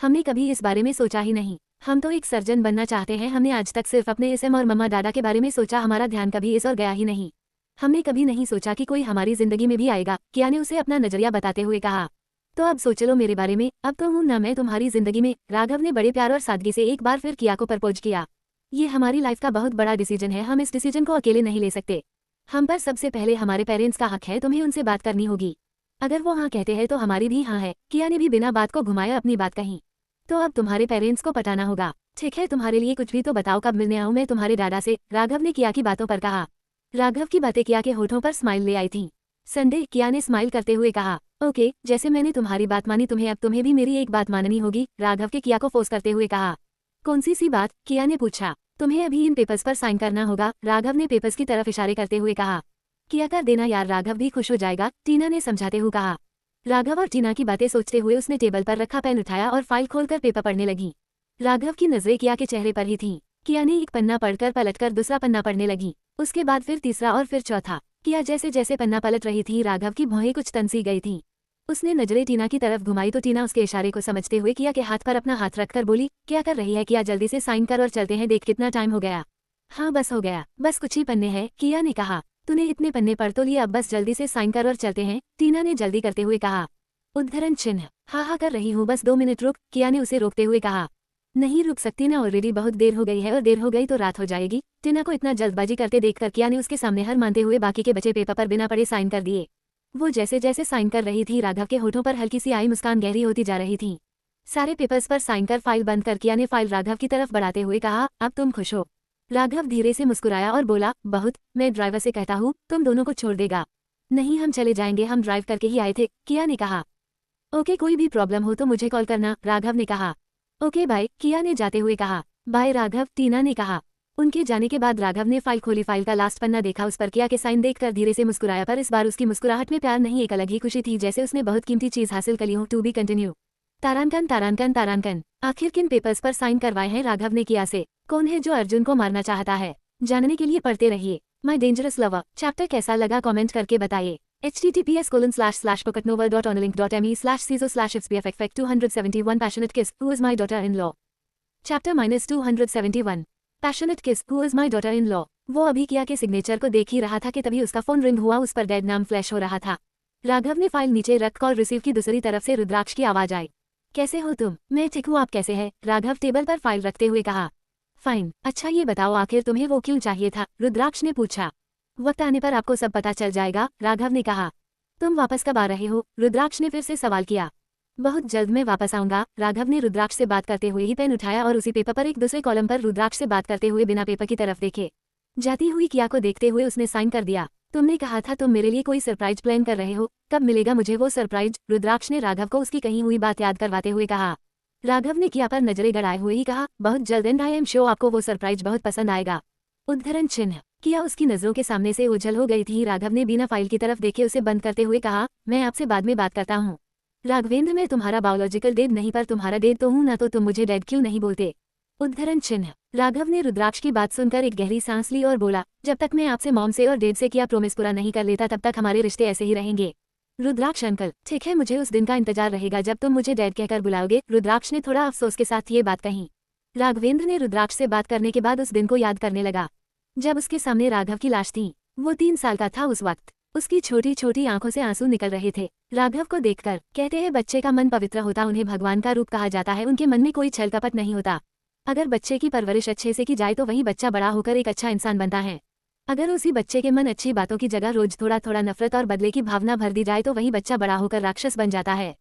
हमने कभी इस बारे में सोचा ही नहीं। हम तो एक सर्जन बनना चाहते हैं। हमने आज तक सिर्फ अपने एसएम और मम्मा दादा के बारे में सोचा, हमारा ध्यान कभी इस और गया ही नहीं। हमने कभी नहीं सोचा कि कोई हमारी जिंदगी में भी आएगा। किया ने उसे अपना नजरिया बताते हुए कहा, तो अब सोच लो मेरे बारे में, अब तो हूँ ना मैं तुम्हारी जिंदगी में। राघव ने बड़े प्यार और सादगी से एक बार फिर किया को प्रपोज किया। ये हमारी लाइफ का बहुत बड़ा डिसीजन है, हम इस डिसीजन को अकेले नहीं ले सकते। हम पर सबसे पहले हमारे पेरेंट्स का हक है, तुम्हें उनसे बात करनी होगी। अगर वो हाँ कहते हैं तो हमारी भी हाँ है। किया ने भी बिना बात को घुमाया अपनी बात कही। तो अब तुम्हारे पेरेंट्स को पटाना होगा। ठीक है, तुम्हारे लिए कुछ भी तो बताओ, कब मिलने आऊं मैं तुम्हारे दादा से? राघव ने किया की बातों पर कहा। राघव की बातें किया के होठों पर स्माइल ले आई थी। संडे। किया ने स्माइल करते हुए कहा, ओके, जैसे मैंने तुम्हारी बात मानी तुम्हें अब तुम्हें भी मेरी एक बात माननी होगी। राघव के किया को फोर्स करते हुए कहा। कौन सी बात? किया ने पूछा। तुम्हें अभी इन पेपर्स पर साइन करना होगा। राघव ने पेपर्स की तरफ इशारे करते हुए कहा। किया कर देना यार, राघव भी खुश हो जाएगा, टीना ने समझाते हुए कहा। राघव और टीना की बातें सोचते हुए उसने टेबल पर रखा पेन उठाया और फाइल खोलकर पेपर पढ़ने लगी। राघव की नजरें किया के चेहरे पर ही थीं। किया ने एक पन्ना पढ़कर पलटकर दूसरा पन्ना पढ़ने लगी, उसके बाद फिर तीसरा और फिर चौथा। किया जैसे जैसे पन्ना पलट रही थी राघव की भौहें कुछ तनसी गई थीं। उसने नजरें टीना की तरफ घुमाई तो टीना उसके इशारे को समझते हुए किया के हाथ पर अपना हाथ रखकर बोली, क्या कर रही है? किया जल्दी से साइन कर और चलते हैं, देख कितना टाइम हो गया। हाँ बस हो गया, बस कुछ ही पन्ने हैं। किया ने कहा। तूने इतने पन्ने पढ़ तो लिए, अब बस जल्दी से साइन कर और चलते हैं, टीना ने जल्दी करते हुए कहा। उद्धरण चिन्ह। हाँ कर रही हूँ, बस 2 मिनट रुक, किया ने उसे रोकते हुए कहा। नहीं रुक सकती ना, ऑलरेडी बहुत देर हो गई है और देर हो गई तो रात हो जाएगी। टीना को इतना जल्दबाजी करते देखकर किया ने उसके सामने हार मानते हुए बाकी के बचे पेपर पर बिना पढ़े साइन कर दिए। वो जैसे जैसे साइन कर रही थी राघव के होठों पर हल्की सी आई मुस्कान गहरी होती जा रही थी। सारे पेपर्स पर साइन कर फाइल बंद कर किया ने फाइल राघव की तरफ बढ़ाते हुए कहा, अब तुम खुश हो? राघव धीरे से मुस्कुराया और बोला, बहुत। मैं ड्राइवर से कहता हूँ तुम दोनों को छोड़ देगा। नहीं हम चले जाएंगे, हम ड्राइव करके ही आए थे, किया ने कहा। ओके, कोई भी प्रॉब्लम हो तो मुझे कॉल करना, राघव ने कहा। ओके बाय, किया ने जाते हुए कहा। बाय राघव, टीना ने कहा। उनके जाने के बाद राघव ने फाइल खोली, फाइल का लास्ट पन्ना देखा, उस पर किया के साइन देखकर धीरे से मुस्कुराया, पर इस बार उसकी मुस्कुराहट में प्यार नहीं, एक अलग ही खुशी थी, जैसे उसने बहुत कीमती चीज हासिल कर ली हो। To be continue. तारांकन तारांकन तारांकन। आखिर किन पेपर्स पर साइन करवाए हैं राघव ने किया से? कौन है जो अर्जुन को मारना चाहता है? जानने के लिए पढ़ते रहिए माई डेंजरस लवर। चैप्टर कैसा लगा कमेंट करके बताइए। https://pocketnovel.onlink.me/ciso/fbff271 Passionate Kiss, Who is my daughter-in-law? Chapter -271 Passionate Kiss, Who is my daughter-in-law? वो अभी किया के सिग्नेचर को देख ही रहा था कि तभी उसका फोन रिंग हुआ, उस पर डैड नाम फ्लैश हो रहा था। राघव ने फाइल नीचे रख कॉल रिसीव की, दूसरी तरफ से रुद्राक्ष की आवाज आई। कैसे हो तुम? मैं ठीक हूँ, आप कैसे हैं? राघव टेबल पर फाइल रखते हुए कहा। फाइन। अच्छा ये बताओ आखिर तुम्हें वो क्यों चाहिए था? रुद्राक्ष ने पूछा। वक्त आने पर आपको सब पता चल जाएगा, राघव ने कहा। तुम वापस कब आ रहे हो? रुद्राक्ष ने फिर से सवाल किया। बहुत जल्द मैं वापस आऊंगा। राघव ने रुद्राक्ष से बात करते हुए ही पेन उठाया और उसी पेपर पर एक दूसरे कॉलम पर रुद्राक्ष से बात करते हुए बिना पेपर की तरफ देखे जाती हुई किया को देखते हुए उसने साइन कर दिया। तुमने कहा था तुम मेरे लिए कोई सरप्राइज प्लान कर रहे हो, कब मिलेगा मुझे वो सरप्राइज? रुद्राक्ष ने राघव को उसकी कही हुई बात याद करवाते हुए कहा। राघव ने किया पर नजरें गड़ाए हुए ही कहा, बहुत जल्द एंड आई एम श्योर आपको वो सरप्राइज बहुत पसंद आएगा। उद्धरण चिन्ह। किया उसकी नजरों के सामने से ओझल हो गई थी। राघव ने बिना फाइल की तरफ देखे उसे बंद करते हुए कहा, मैं आपसे बाद में बात करता हूँ। राघवेंद्र, मैं तुम्हारा बायोलॉजिकल डेड नहीं पर तुम्हारा डेड तो हूँ ना, तो तुम मुझे डेड क्यों नहीं बोलते? उद्धरण चिन्ह। राघव ने रुद्राक्ष की बात सुनकर एक गहरी सांस ली और बोला, जब तक मैं आपसे मॉम से और डेड से किया प्रॉमिस पूरा नहीं कर लेता तब तक हमारे रिश्ते ऐसे ही रहेंगे। रुद्राक्ष अंकल, ठीक है, मुझे उस दिन का इंतजार रहेगा जब तुम मुझे डैड कहकर बुलाओगे। रुद्राक्ष ने थोड़ा अफसोस के साथ ये बात कही। राघवेंद्र ने रुद्राक्ष से बात करने के बाद उस दिन को याद करने लगा जब उसके सामने राघव की लाश थी। वो 3 साल का था उस वक्त। उसकी छोटी छोटी आंखों से आंसू निकल रहे थे। राघव को देखकर कहते हैं बच्चे का मन पवित्र होता, उन्हें भगवान का रूप कहा जाता है, उनके मन में कोई छल कपट नहीं होता। अगर बच्चे की परवरिश अच्छे से की जाए तो वही बच्चा बड़ा होकर एक अच्छा इंसान बनता है। अगर उसी बच्चे के मन अच्छी बातों की जगह रोज थोड़ा थोड़ा नफरत और बदले की भावना भर दी जाए तो वही बच्चा बड़ा होकर राक्षस बन जाता है।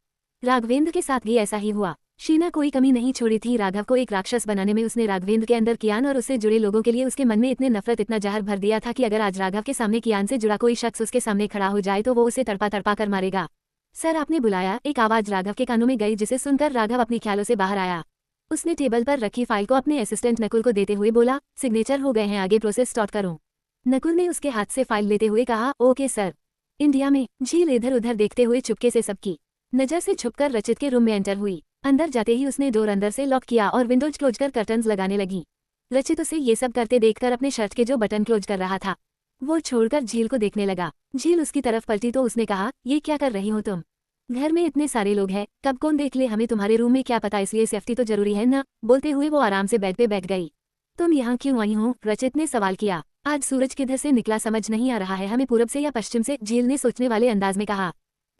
राघवेंद्र के साथ भी ऐसा ही हुआ। शीना कोई कमी नहीं छोड़ी थी राघव को एक राक्षस बनाने में। उसने राघवेंद्र के अंदर कियान और उससे जुड़े लोगों के लिए उसके मन में इतने नफरत, इतना जहर भर दिया था कि अगर आज राघव के सामने कियान से जुड़ा कोई शख्स उसके सामने खड़ा हो जाए तो वो उसे तड़पा तड़पा कर मारेगा। सर, आपने बुलाया? एक आवाज राघव के कानों में गई जिसे सुनकर राघव अपनी ख्यालों से बाहर आया। उसने टेबल पर रखी फाइल को अपने असिस्टेंट नकुल को देते हुए बोला, सिग्नेचर हो गए हैं, आगे प्रोसेस स्टार्ट करूं? नकुल ने उसके हाथ से फाइल लेते हुए कहा, ओके सर। इंडिया में झील इधर उधर देखते हुए चुपके से सबकी नजर से छुपकर रचित के रूम में एंटर हुई। अंदर जाते ही उसने डोर अंदर से लॉक किया और विंडोज क्लोज कर कर्टन्स लगाने लगी। रचित उसे ये सब करते देखकर अपने शर्ट के जो बटन क्लोज कर रहा था वो छोड़कर झील को देखने लगा। झील उसकी तरफ पलटी तो उसने कहा, ये क्या कर रही हो तुम? घर में इतने सारे लोग हैं, कब कौन देख ले हमें तुम्हारे रूम में, क्या पता, इसलिए सेफ्टी तो जरूरी है ना। बोलते हुए वो आराम से बेड पे बैठ गई। तुम यहाँ क्यों आई हो? रचित ने सवाल किया। आज सूरज किधर से निकला समझ नहीं आ रहा है, हमें पूरब से या पश्चिम से? झील ने सोचने वाले अंदाज में कहा।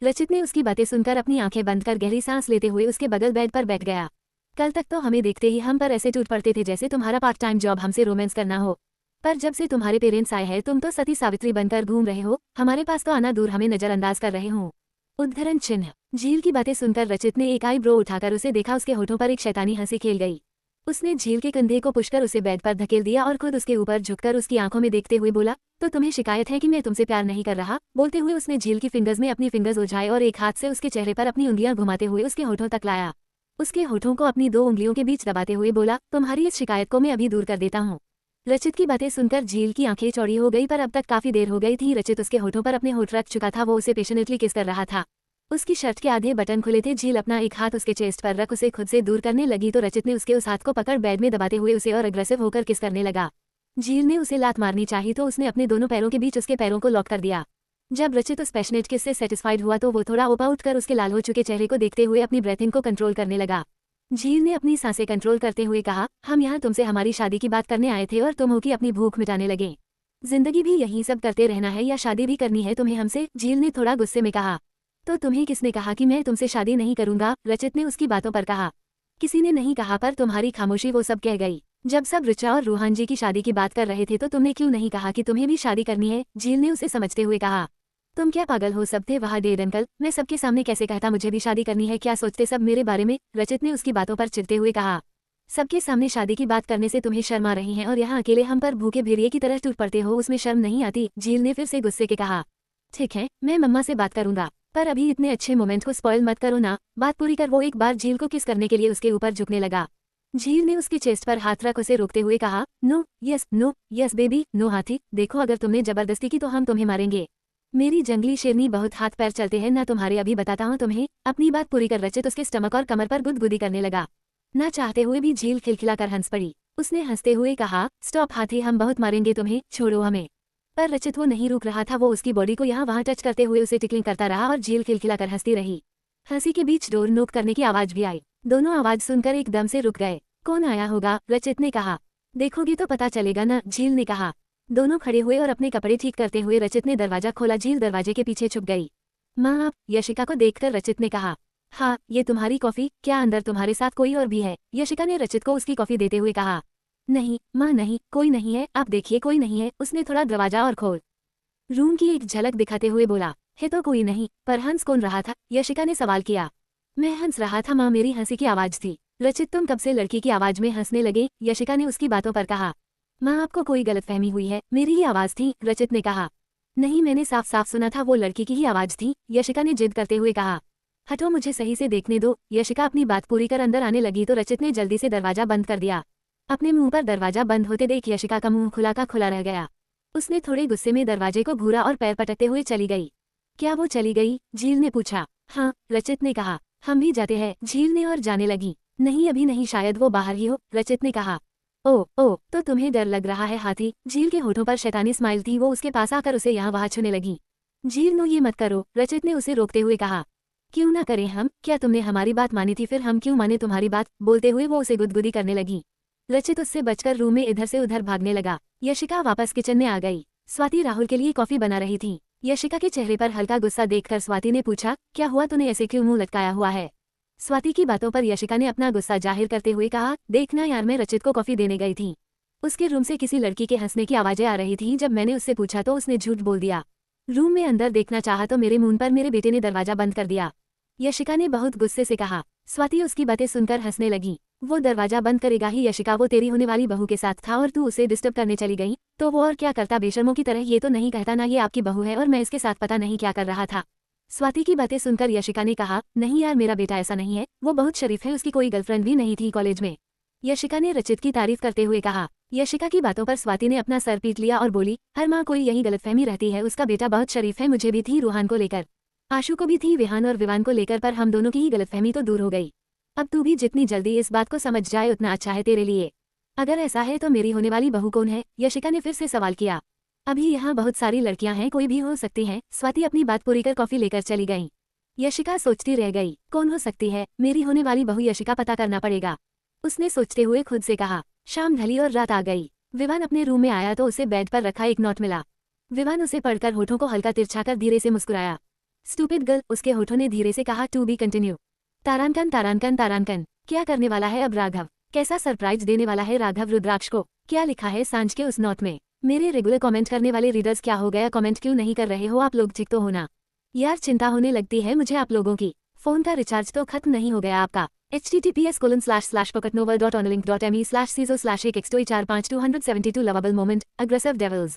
रचित ने उसकी बातें सुनकर अपनी आंखें बंद कर गहरी सांस लेते हुए उसके बगल बेड पर बैठ गया। कल तक तो हमें देखते ही हम पर ऐसे टूट पड़ते थे जैसे तुम्हारा पार्ट टाइम जॉब हमसे रोमांस करना हो, पर जब से तुम्हारे पेरेंट्स आए हैं तुम तो सती सावित्री बनकर घूम रहे हो, हमारे पास तो आना दूर हमें नजरअंदाज कर रहे हो। उद्धरण चिन्ह। झील की बातें सुनकर रचित ने एक आईब्रो उठाकर उसे देखा। उसके होठों पर एक शैतानी हंसी खेल गई। उसने झील के कंधे को पुशकर उसे बेड पर धकेल दिया और खुद उसके ऊपर झुककर उसकी आंखों में देखते हुए बोला, तो तुम्हें शिकायत है कि मैं तुमसे प्यार नहीं कर रहा? बोलते हुए उसने झील की फिंगर्स में अपनी फिंगर्स उलझाए और एक हाथ से उसके चेहरे पर अपनी उंगलियां घुमाते हुए उसके होठों तक लाया। उसके होठों को अपनी 2 उंगलियों के बीच दबाते हुए बोला, तुम्हारी इस शिकायत को मैं अभी दूर कर देता हूँ। रचित की बातें सुनकर झील की आंखें चौड़ी हो गई, पर अब तक काफी देर हो गई थी। रचित उसके होठों पर अपने होठ रख चुका था, वो उसे पेशनेटली किस कर रहा था। उसकी शर्ट के आधे बटन खुले थे। झील अपना एक हाथ उसके चेस्ट पर रख उसे खुद से दूर करने लगी तो रचित ने उसके उस हाथ को पकड़ बेड में दबाते हुए उसे और अग्रेसिव होकर किस करने लगा। झील ने उसे लात मारनी चाहिए तो उसने अपने दोनों पैरों के बीच उसके पैरों को लॉक कर दिया। जब रचित उस पैशनेट किस से सेटिस्फाइड हुआ तो वो थोड़ा ओपा उठकर उसके लाल हो चुके चेहरे को देखते हुए अपनी ब्रेथिंग को कंट्रोल करने लगा। झील ने अपनी सांसें कंट्रोल करते हुए कहा, हम यहाँ तुमसे हमारी शादी की बात करने आए थे और तुम हो कि अपनी भूख मिटाने लगे। जिंदगी भी यही सब करते रहना है या शादी भी करनी है तुम्हें हमसे? झील ने थोड़ा गुस्से में कहा। तो तुम्हें किसने कहा कि मैं तुमसे शादी नहीं करूंगा? रचित ने उसकी बातों पर कहा। किसी ने नहीं कहा, पर तुम्हारी खामोशी वो सब कह गई। जब सब ऋचा और रूहान जी की शादी की बात कर रहे थे तो तुमने क्यों नहीं कहा कि तुम्हें भी शादी करनी है? झील ने उसे समझते हुए कहा। तुम क्या पागल हो? सब थे वहाँ डेड अंकल, मैं सबके सामने कैसे कहता मुझे भी शादी करनी है? क्या सोचते सब मेरे बारे में? रचित ने उसकी बातों पर चिढ़ते हुए कहा। सबके सामने शादी की बात करने से तुम्हें शर्म आ रही है और यहाँ अकेले हम पर भूखे भेड़िए की तरह टूट पड़ते हो, उसमें शर्म नहीं आती? झील ने फिर से गुस्से के कहा। ठीक है, मैं मम्मा से बात करूंगा, पर अभी इतने अच्छे मोमेंट को स्पॉइल मत करो ना। बात पूरी कर। वो एक बार झील को किस करने के लिए उसके ऊपर झुकने लगा। झील ने उसके चेस्ट पर हाथ रख उसे रोकते हुए कहा, नो यस बेबी, नो हाथी। देखो, अगर तुमने जबरदस्ती की तो हम तुम्हें मारेंगे। मेरी जंगली शेरनी बहुत हाथ पैर चलते हैं ना तुम्हारे, अभी बताता हूँ तुम्हें। अपनी बात पूरी कर रचित उसके स्टमक और कमर पर गुदगुदी करने लगा। ना चाहते हुए भी झील खिलखिलाकर हंस पड़ी। उसने हंसते हुए कहा, स्टॉप हाथी, हम बहुत मारेंगे तुम्हें, छोड़ो हमें। पर रचित वो नहीं रुक रहा था। वो उसकी बॉडी को यहाँ वहाँ टच करते हुए उसे टिकलिंग करता रहा और झील खिलखिलाकर हंसती रही। हंसी के बीच डोर नोक करने की आवाज भी आई। दोनों आवाज सुनकर एकदम से रुक गए। कौन आया होगा? रचित ने कहा। देखोगी तो पता चलेगा ना, झील ने कहा। दोनों खड़े हुए और अपने कपड़े ठीक करते हुए रचित ने दरवाजा खोला। झील दरवाजे के पीछे छुप गई। माँ आप? यशिका को देखकर रचित ने कहा। हाँ, ये तुम्हारी कॉफी। क्या अंदर तुम्हारे साथ कोई और भी है? यशिका ने रचित को उसकी कॉफी देते हुए कहा। नहीं माँ, नहीं, कोई नहीं है, आप देखिए कोई नहीं है। उसने थोड़ा दरवाजा और खोल रूम की एक झलक दिखाते हुए बोला। है तो कोई नहीं, पर हंस कौन रहा था? यशिका ने सवाल किया। मैं हंस रहा था माँ, मेरी हंसी की आवाज थी। रचित, तुम कब से लड़की की आवाज में हंसने लगे? यशिका ने उसकी बातों पर कहा। माँ, आपको कोई गलतफहमी हुई है, मेरी ही आवाज थी, रचित ने कहा। नहीं, मैंने साफ साफ सुना था वो लड़की की ही आवाज थी, यशिका ने जिद करते हुए कहा। हटो, मुझे सही से देखने दो। यशिका अपनी बात पूरी कर अंदर आने लगी तो रचित ने जल्दी से दरवाजा बंद कर दिया। अपने मुंह पर दरवाजा बंद होते देख यशिका का मुंह खुला का खुला रह गया। उसने थोड़े गुस्से में दरवाजे को घूरा और पैर पटकते हुए चली गई। क्या वो चली गई? झील ने पूछा। हाँ, रचित ने कहा। हम भी जाते हैं, झील ने और जाने लगी। नहीं, अभी नहीं, शायद वो बाहर ही हो, रचित ने कहा। ओ, तो तुम्हें डर लग रहा है हाथी? झील के होठों पर शैतानी स्माइल थी, वो उसके पास आकर उसे यहाँ वहाँ छूने लगी। झील, नो ये मत करो, रचित ने उसे रोकते हुए कहा। क्यों ना करें हम? क्या तुमने हमारी बात मानी थी, फिर हम क्यों माने तुम्हारी बात? बोलते हुए वो उसे गुदगुदी करने लगी। रचित उससे बचकर रूम में इधर से उधर भागने लगा। यशिका वापस किचन में आ गई। स्वाति राहुल के लिए कॉफी बना रही थी। यशिका के चेहरे पर हल्का गुस्सा देखकर स्वाति ने पूछा, क्या हुआ, तूने ऐसे क्यों मुंह लटकाया हुआ है? स्वाति की बातों पर यशिका ने अपना गुस्सा जाहिर करते हुए कहा, देखना यार, मैं रचित को कॉफी देने गई थी। उसके रूम से किसी लड़की के हंसने की आवाजें आ रही थी। जब मैंने उससे पूछा तो उसने झूठ बोल दिया। रूम में अंदर देखना चाहा तो मेरे मुंह पर मेरे बेटे ने दरवाजा बंद कर दिया, यशिका ने बहुत गुस्से से कहा। स्वाति उसकी बातें सुनकर हंसने लगी। वो दरवाजा बंद करेगा ही यशिका, वो तेरी होने वाली बहू के साथ था और तू उसे डिस्टर्ब करने चली गई, तो वो और क्या करता बेशर्मों की तरह? ये तो नहीं कहता ना ये आपकी बहू है और मैं इसके साथ पता नहीं क्या कर रहा था। स्वाति की बातें सुनकर यशिका ने कहा, नहीं यार, मेरा बेटा ऐसा नहीं है, वो बहुत शरीफ है, उसकी कोई गर्लफ्रेंड भी नहीं थी कॉलेज में। यशिका ने रचित की तारीफ करते हुए कहा। यशिका की बातों पर स्वाति ने अपना सर पीट लिया और बोली, हर माँ कोई यही गलतफहमी रहती है, उसका बेटा बहुत शरीफ है, मुझे भी थी रूहान को लेकर, आशु को भी थी विहान और विवान को लेकर, पर हम दोनों की ही गलतफहमी तो दूर हो गई। अब तू भी जितनी जल्दी इस बात को समझ जाए उतना अच्छा है तेरे लिए। अगर ऐसा है तो मेरी होने वाली बहू कौन है? यशिका ने फिर से सवाल किया। अभी यहाँ बहुत सारी लड़कियां हैं, कोई भी हो सकती है। स्वाति अपनी बात पूरी कर कॉफी लेकर चली गई। यशिका सोचती रह गई, कौन हो सकती है मेरी होने वाली बहू? यशिका पता करना पड़ेगा, उसने सोचते हुए खुद से कहा। शाम ढली और रात आ गई। विवान अपने रूम में आया तो उसे बेड पर रखा एक नोट मिला। विवान उसे पढ़कर होठों को हल्का तिरछाकर धीरे से मुस्कुराया। स्टूपिड गर्ल, उसके होठों ने धीरे से कहा। To be continue. तारांकन तारांकन तारांकन। क्या करने वाला है अब राघव? कैसा सरप्राइज देने वाला है राघव रुद्राक्ष को? क्या लिखा है सांझ के उस नोट में? मेरे रेगुलर कमेंट करने वाले रीडर्स, क्या हो गया, कमेंट क्यों नहीं कर रहे हो आप लोग? ठीक तो होना यार, चिंता होने लगती है मुझे आप लोगों की। फोन का रिचार्ज तो खत्म नहीं हो गया आपका? https://pocketnovel.onlink.me/ciso/1x245 Lovable Moment, Aggressive Devils.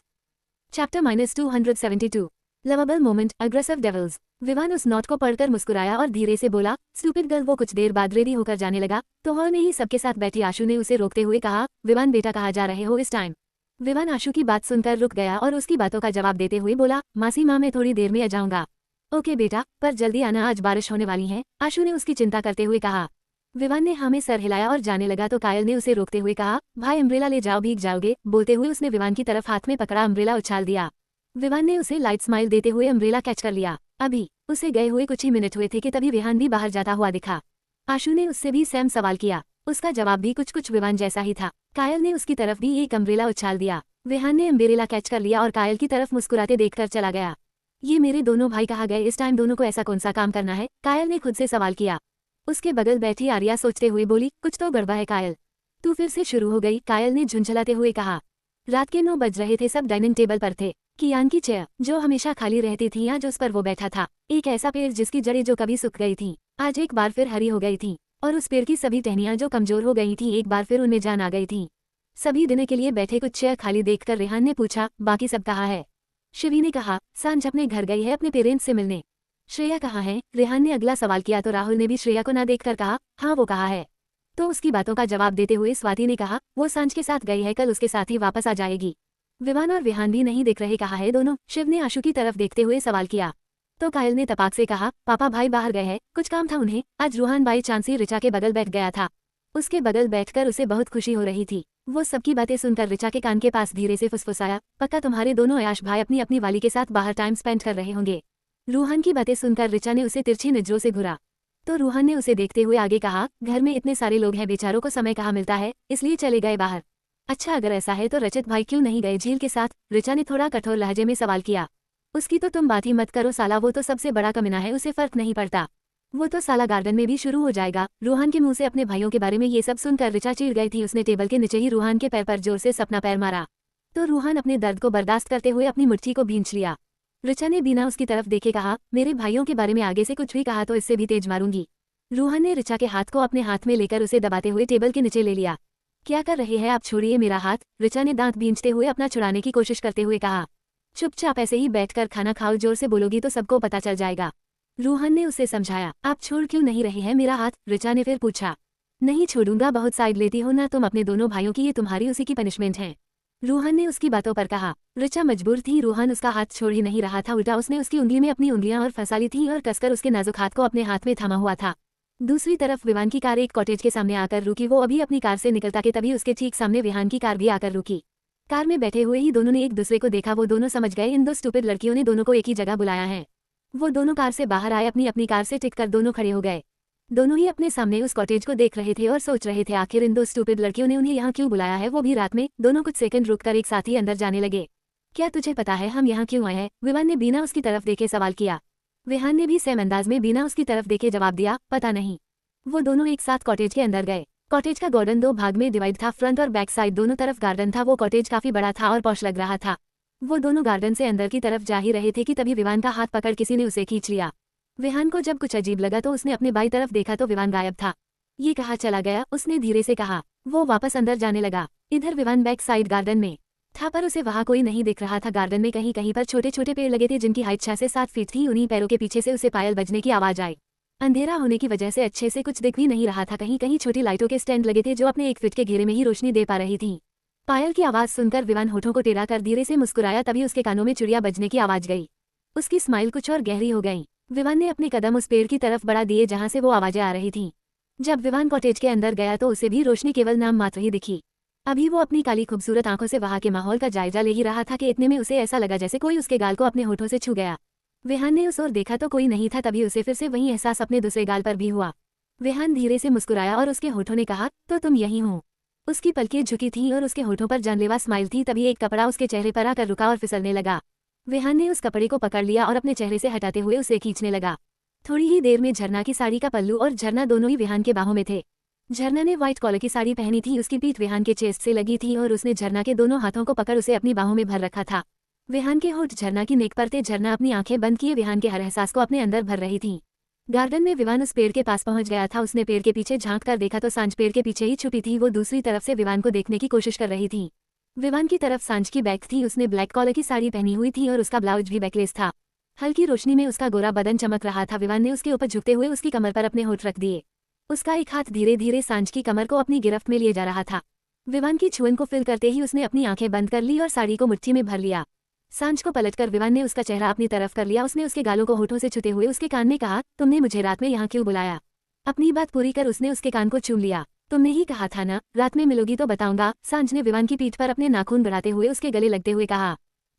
Chapter -272. Lovable Moment, Aggressive Devils. Vivaan उस नोट को पढ़कर मुस्कुराया और धीरे से बोला, स्टूपिड गर्ल। वो कुछ देर बाद रेडी होकर जाने लगा तो हॉल में ही सबके साथ बैठी आशु ने उसे रोकते हुए कहा, विवान बेटा कहाँ जा रहे हो इस टाइम? विवान आशु की बात सुनकर रुक गया और उसकी बातों का जवाब देते हुए बोला, मासी माँ, मैं थोड़ी देर में आ जाऊंगा। ओके बेटा, पर जल्दी आना, आज बारिश होने वाली है, आशु ने उसकी चिंता करते हुए कहा। विवान ने हाँ में सर हिलाया और जाने लगा तो कायल ने उसे रोकते हुए कहा, भाई अम्ब्रेला ले जाओ, भीग जाओगे। बोलते हुए उसने विवान की तरफ हाथ में पकड़ा अम्ब्रेला उछाल दिया। विवान ने उसे लाइट स्माइल देते हुए अम्ब्रेला कैच कर लिया। अभी उसे गए हुए कुछ ही मिनट हुए थे कि तभी विहान भी बाहर जाता हुआ दिखा। आशु ने उससे भी सेम सवाल किया। उसका जवाब भी कुछ विवान जैसा ही था। कायल ने उसकी तरफ भी एक अम्ब्रेला उछाल दिया। विहान ने अम्ब्रेला कैच कर लिया और कायल की तरफ मुस्कुराते देखकर चला गया। ये मेरे दोनों भाई कहाँ गए इस टाइम? दोनों को ऐसा कौन सा काम करना है? कायल ने खुद से सवाल किया। उसके बगल बैठी आर्या सोचते हुए बोली, कुछ तो गड़बड़ है कायल। तू फिर से शुरू हो गई? कायल ने झुंझलाते हुए कहा। रात के 9 बज रहे थे, सब डाइनिंग टेबल पर थे। कियान की चेयर जो हमेशा खाली रहती थी, आज उस पर वो बैठा था। एक ऐसा पेड़ जिसकी जड़ें जो कभी सूख गई थी आज एक बार फिर हरी हो गई थी, और उस पेड़ की सभी टहनियां जो कमजोर हो गई थी एक बार फिर उनमें जान आ गई थी। सभी दिन के लिए बैठे कुछ चेयर खाली देखकर रेहान ने पूछा, बाकी सब कहाँ है? शिवी ने कहा, सांझ अपने घर गई है अपने पेरेंट्स से मिलने। श्रेया कहाँ है? रेहान ने अगला सवाल किया तो राहुल ने भी श्रेया को ना देखकर कहा, हाँ वो कहाँ है? तो उसकी बातों का जवाब देते हुए स्वाति ने कहा, वो सांझ के साथ गई है, कल उसके साथ ही वापस आ जाएगी। विवान और विहान भी नहीं दिख रहे, कहाँ है दोनों? शिव ने आशु की तरफ देखते हुए सवाल किया। तो कायल ने तपाक से कहा, पापा भाई बाहर गए हैं, कुछ काम था उन्हें। आज रूहान बाई चांसी रिचा के बगल बैठ गया था। उसके बगल बैठकर उसे बहुत खुशी हो रही थी। वो सबकी बातें सुनकर रिचा के कान के पास धीरे से फुसफुसाया, पक्का तुम्हारे दोनों अयाश भाई अपनी अपनी वाली के साथ बाहर टाइम स्पेंड कर रहे होंगे। रूहान की बातें सुनकर रिचा ने उसे तिरछी नजरों से घूरा तो रूहान ने उसे देखते हुए आगे कहा, घर में इतने सारे लोग हैं, बेचारों को समय कहाँ मिलता है, इसलिए चले गए बाहर। अच्छा अगर ऐसा है तो रचित भाई क्यों नहीं गए झील के साथ? रिचा ने थोड़ा कठोर लहजे में सवाल किया। उसकी तो तुम बात ही मत करो साला, वो तो सबसे बड़ा कमीना है, उसे फर्क नहीं पड़ता। वो तो साला गार्डन में भी शुरू हो जाएगा। रूहान के मुंह से अपने भाइयों के बारे में ये सब सुनकर रिचा चिढ़ गई थी। उसने टेबल के नीचे ही रूहान के पैर पर जोर से सपना पैर मारा तो रूहान अपने दर्द को बर्दाश्त करते हुए अपनी मुट्ठी को भींच लिया। ऋचा ने बिना उसकी तरफ देखे कहा, मेरे भाइयों के बारे में आगे से कुछ भी कहा तो इससे भी तेज मारूंगी। रूहान ने ऋचा के हाथ को अपने हाथ में लेकर उसे दबाते हुए टेबल के नीचे ले लिया। क्या कर रहे हैं आप, छोड़िए मेरा हाथ, ऋचा ने दांत भींचते हुए अपना छुड़ाने की कोशिश करते हुए कहा। चुपचाप ऐसे ही बैठकर खाना खाओ, जोर से बोलोगी तो सबको पता चल जाएगा। रूहान ने उसे समझाया। आप छोड़ क्यों नहीं रहे हैं मेरा हाथ, ऋचा ने फिर पूछा। नहीं छोड़ूंगा, बहुत साइड लेती हो ना तुम अपने दोनों भाइयों की, ये तुम्हारी उसी की पनिशमेंट है, रूहान ने उसकी बातों पर कहा। ऋचा मजबूर थी, रूहान उसका हाथ छोड़ ही नहीं रहा था, उल्टा उसने उसकी उंगली में अपनी उंगलियां और फंसा ली थी और कसकर उसके नाजुक हाथ को अपने हाथ में थामा हुआ था। दूसरी तरफ विवान की कार एक कॉटेज के सामने आकर रुकी। वो अभी अपनी कार से निकलता कि तभी उसके ठीक सामने विहान की कार भी आकर रुकी। कार में बैठे हुए ही दोनों ने एक दूसरे को देखा। वो दोनों समझ गए इन दो स्टूपिड लड़कियों ने दोनों को एक ही जगह बुलाया है। वो दोनों कार से बाहर आए, अपनी अपनी कार से टिककर दोनों खड़े हो गए। दोनों ही अपने सामने उस कॉटेज को देख रहे थे और सोच रहे थे आखिर इन दो स्टूपिड लड़कियों ने उन्हें यहाँ क्यों बुलाया है, वो भी रात में। दोनों कुछ सेकंड रुककर एक साथ ही अंदर जाने लगे। क्या तुझे पता है हम यहाँ क्यों आए हैं, विवान ने बिना उसकी तरफ देखे सवाल किया। विहान ने भी सेम अंदाज में बिना उसकी तरफ देखे जवाब दिया, पता नहीं। वो दोनों एक साथ कॉटेज के अंदर गए। कॉटेज का गार्डन दो भाग में डिवाइड था, फ्रंट और बैक साइड दोनों तरफ गार्डन था। वो कॉटेज काफी बड़ा था और पॉश लग रहा था। वो दोनों गार्डन से अंदर की तरफ जा ही रहे थे कि तभी विवान का हाथ पकड़ किसी ने उसे खींच लिया। विहान को जब कुछ अजीब लगा तो उसने अपने बाईं तरफ देखा तो विवान गायब था। ये कहाँ चला गया, उसने धीरे से कहा। वो वापस अंदर जाने लगा। इधर विवान बैक साइड गार्डन में था पर उसे वहाँ कोई नहीं दिख रहा था। गार्डन में कहीं कहीं पर छोटे छोटे पेड़ लगे थे जिनकी हाइट 6 से 7 फीट थी। उन्हीं पैरों के पीछे से उसे पायल बजने की आवाज आई। अंधेरा होने की वजह से अच्छे से कुछ दिख भी नहीं रहा था। कहीं कहीं छोटी लाइटों के स्टैंड लगे थे जो अपने 1 फीट के घेरे में ही रोशनी दे पा रही थी। पायल की आवाज सुनकर विवान होठों को टेढ़ा कर धीरे से मुस्कुराया, तभी उसके कानों में चिड़िया बजने की आवाज गई। उसकी स्माइल कुछ और गहरी हो गई। विवान ने अपने कदम उस पेड़ की तरफ बढ़ा दिए जहां से वो आवाजें आ रही थीं। जब विवान कॉटेज के अंदर गया तो उसे भी रोशनी केवल नाम मात्र ही दिखी। अभी वो अपनी काली खूबसूरत आंखों से वहां के माहौल का जायजा ले ही रहा था कि इतने में उसे ऐसा लगा जैसे कोई उसके गाल को अपने होठों से छू गया। विहान ने उस ओर देखा तो कोई नहीं था, तभी उसे फिर से वही एहसास अपने दूसरे गाल पर भी हुआ। विहान धीरे से मुस्कुराया और उसके होठों ने कहा, तो तुम यही हो। उसकी पलकें झुकी थीं और उसके होठों पर जानलेवा स्माइल थी। तभी एक कपड़ा उसके चेहरे पर आकर रुका और फिसलने लगा। विहान ने उस कपड़े को पकड़ लिया और अपने चेहरे से हटाते हुए उसे खींचने लगा। थोड़ी ही देर में झरना की साड़ी का पल्लू और झरना दोनों ही विहान के बाहों में थे। झरना ने व्हाइट कॉलर की साड़ी पहनी थी, उसकी पीठ विहान के चेस्ट से लगी थी और उसने झरना के दोनों हाथों को पकड़ उसे अपनी बाहों में भर रखा था। विहान के होठ झरना की नेक पर थे। झरना अपनी आंखें बंद किए विहान के हर एहसास को अपने अंदर भर रही थी। गार्डन में विवान उस पेड़ के पास पहुंच गया था। उसने पेड़ के पीछे झांक कर देखा तो सांझ पेड़ के पीछे ही छुपी थी। वो दूसरी तरफ से विवान को देखने की कोशिश कर रही थी। विवान की तरफ सांझ की बैक थी। उसने ब्लैक कॉलर की साड़ी पहनी हुई थी और उसका ब्लाउज भी बैकलेस था। हल्की रोशनी में उसका गोरा बदन चमक रहा था। विवान ने उसके ऊपर झुकते हुए उसकी कमर पर अपने होठ रख दिए। उसका एक हाथ धीरे धीरे सांझ की कमर को अपनी गिरफ्त में लिए जा रहा था। विवान की छुअन को फील करते ही उसने अपनी आंखें बंद कर ली और साड़ी को मुट्ठी में भर लिया। सांझ को पलटकर विवान ने उसका चेहरा अपनी तरफ कर लिया। उसने उसके गालों को होठों से छूते हुए उसके कान में कहा, तुमने मुझे रात में यहाँ क्यों बुलाया। अपनी बात पूरी कर उसने उसके कान को चूम लिया। तुमने ही कहा था ना रात में मिलोगी तो बताऊंगा। सांझ ने विवान की पीठ पर अपने नाखून बढ़ाते हुए उसके गले लगते हुए कहा,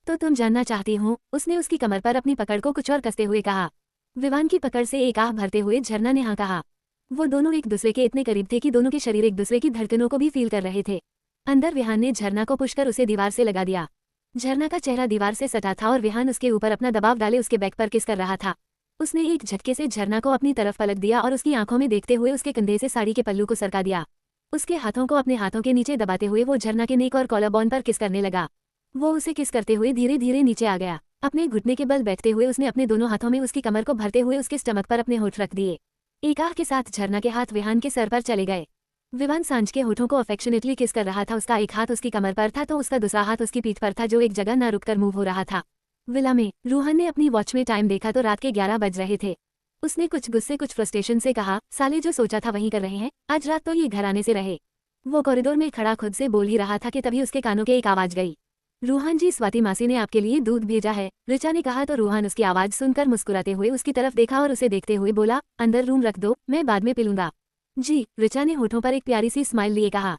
तो तुम जानना चाहती हो। उसने उसकी कमर पर अपनी पकड़ को कुछ और कसते हुए कहा। विवान की पकड़ से एक आह भरते हुए झरना ने हाँ कहा। वो दोनों एक दूसरे के इतने करीब थे कि दोनों के शरीर एक दूसरे की धड़कनों को भी फील कर रहे थे। अंदर विहान ने झरना को पुश कर उसे दीवार से लगा दिया। झरना का चेहरा दीवार से सटा था और विहान उसके ऊपर अपना दबाव डाले उसके बैक पर किस कर रहा था। उसने एक झटके से झरना को अपनी तरफ पलट दिया और उसकी आंखों में देखते हुए उसके कंधे से साड़ी के पल्लू को सरका दिया। उसके हाथों को अपने हाथों के नीचे दबाते हुए वो झरना के नेक और कॉलर बोन पर किस करने लगा। वो उसे किस करते हुए धीरे धीरे नीचे आ गया। अपने घुटने के बल बैठते हुए उसने अपने दोनों हाथों में उसकी कमर को भरते हुए उसके स्टमक पर अपने होठ रख दिए। एक आह के साथ झरना के हाथ विहान के सर पर चले गए। विवान सांझ के होठों को अफेक्शनेटली किस कर रहा था। उसका एक हाथ उसकी कमर पर था तो उसका दूसरा हाथ उसकी पीठ पर था जो एक जगह न रुककर मूव हो रहा था। विला में रूहान ने अपनी वॉच में टाइम देखा तो रात के 11 बज रहे थे। उसने कुछ गुस्से कुछ फ्रस्ट्रेशन से कहा, साले जो सोचा था वही कर रहे हैं, आज रात तो ये घर आने से रहे। वो कॉरिडोर में खड़ा खुद से बोल ही रहा था कि तभी उसके कानों के एक आवाज गई, रूहान जी स्वाति मासी ने आपके लिए दूध भेजा है। ऋचा ने कहा तो रूहान उसकी आवाज सुनकर मुस्कुराते हुए उसकी तरफ देखा और उसे देखते हुए बोला, अंदर रूम रख दो, मैं बाद में पी लूंगा। जी, ऋचा ने होठों पर एक प्यारी सी स्माइल लिए कहा।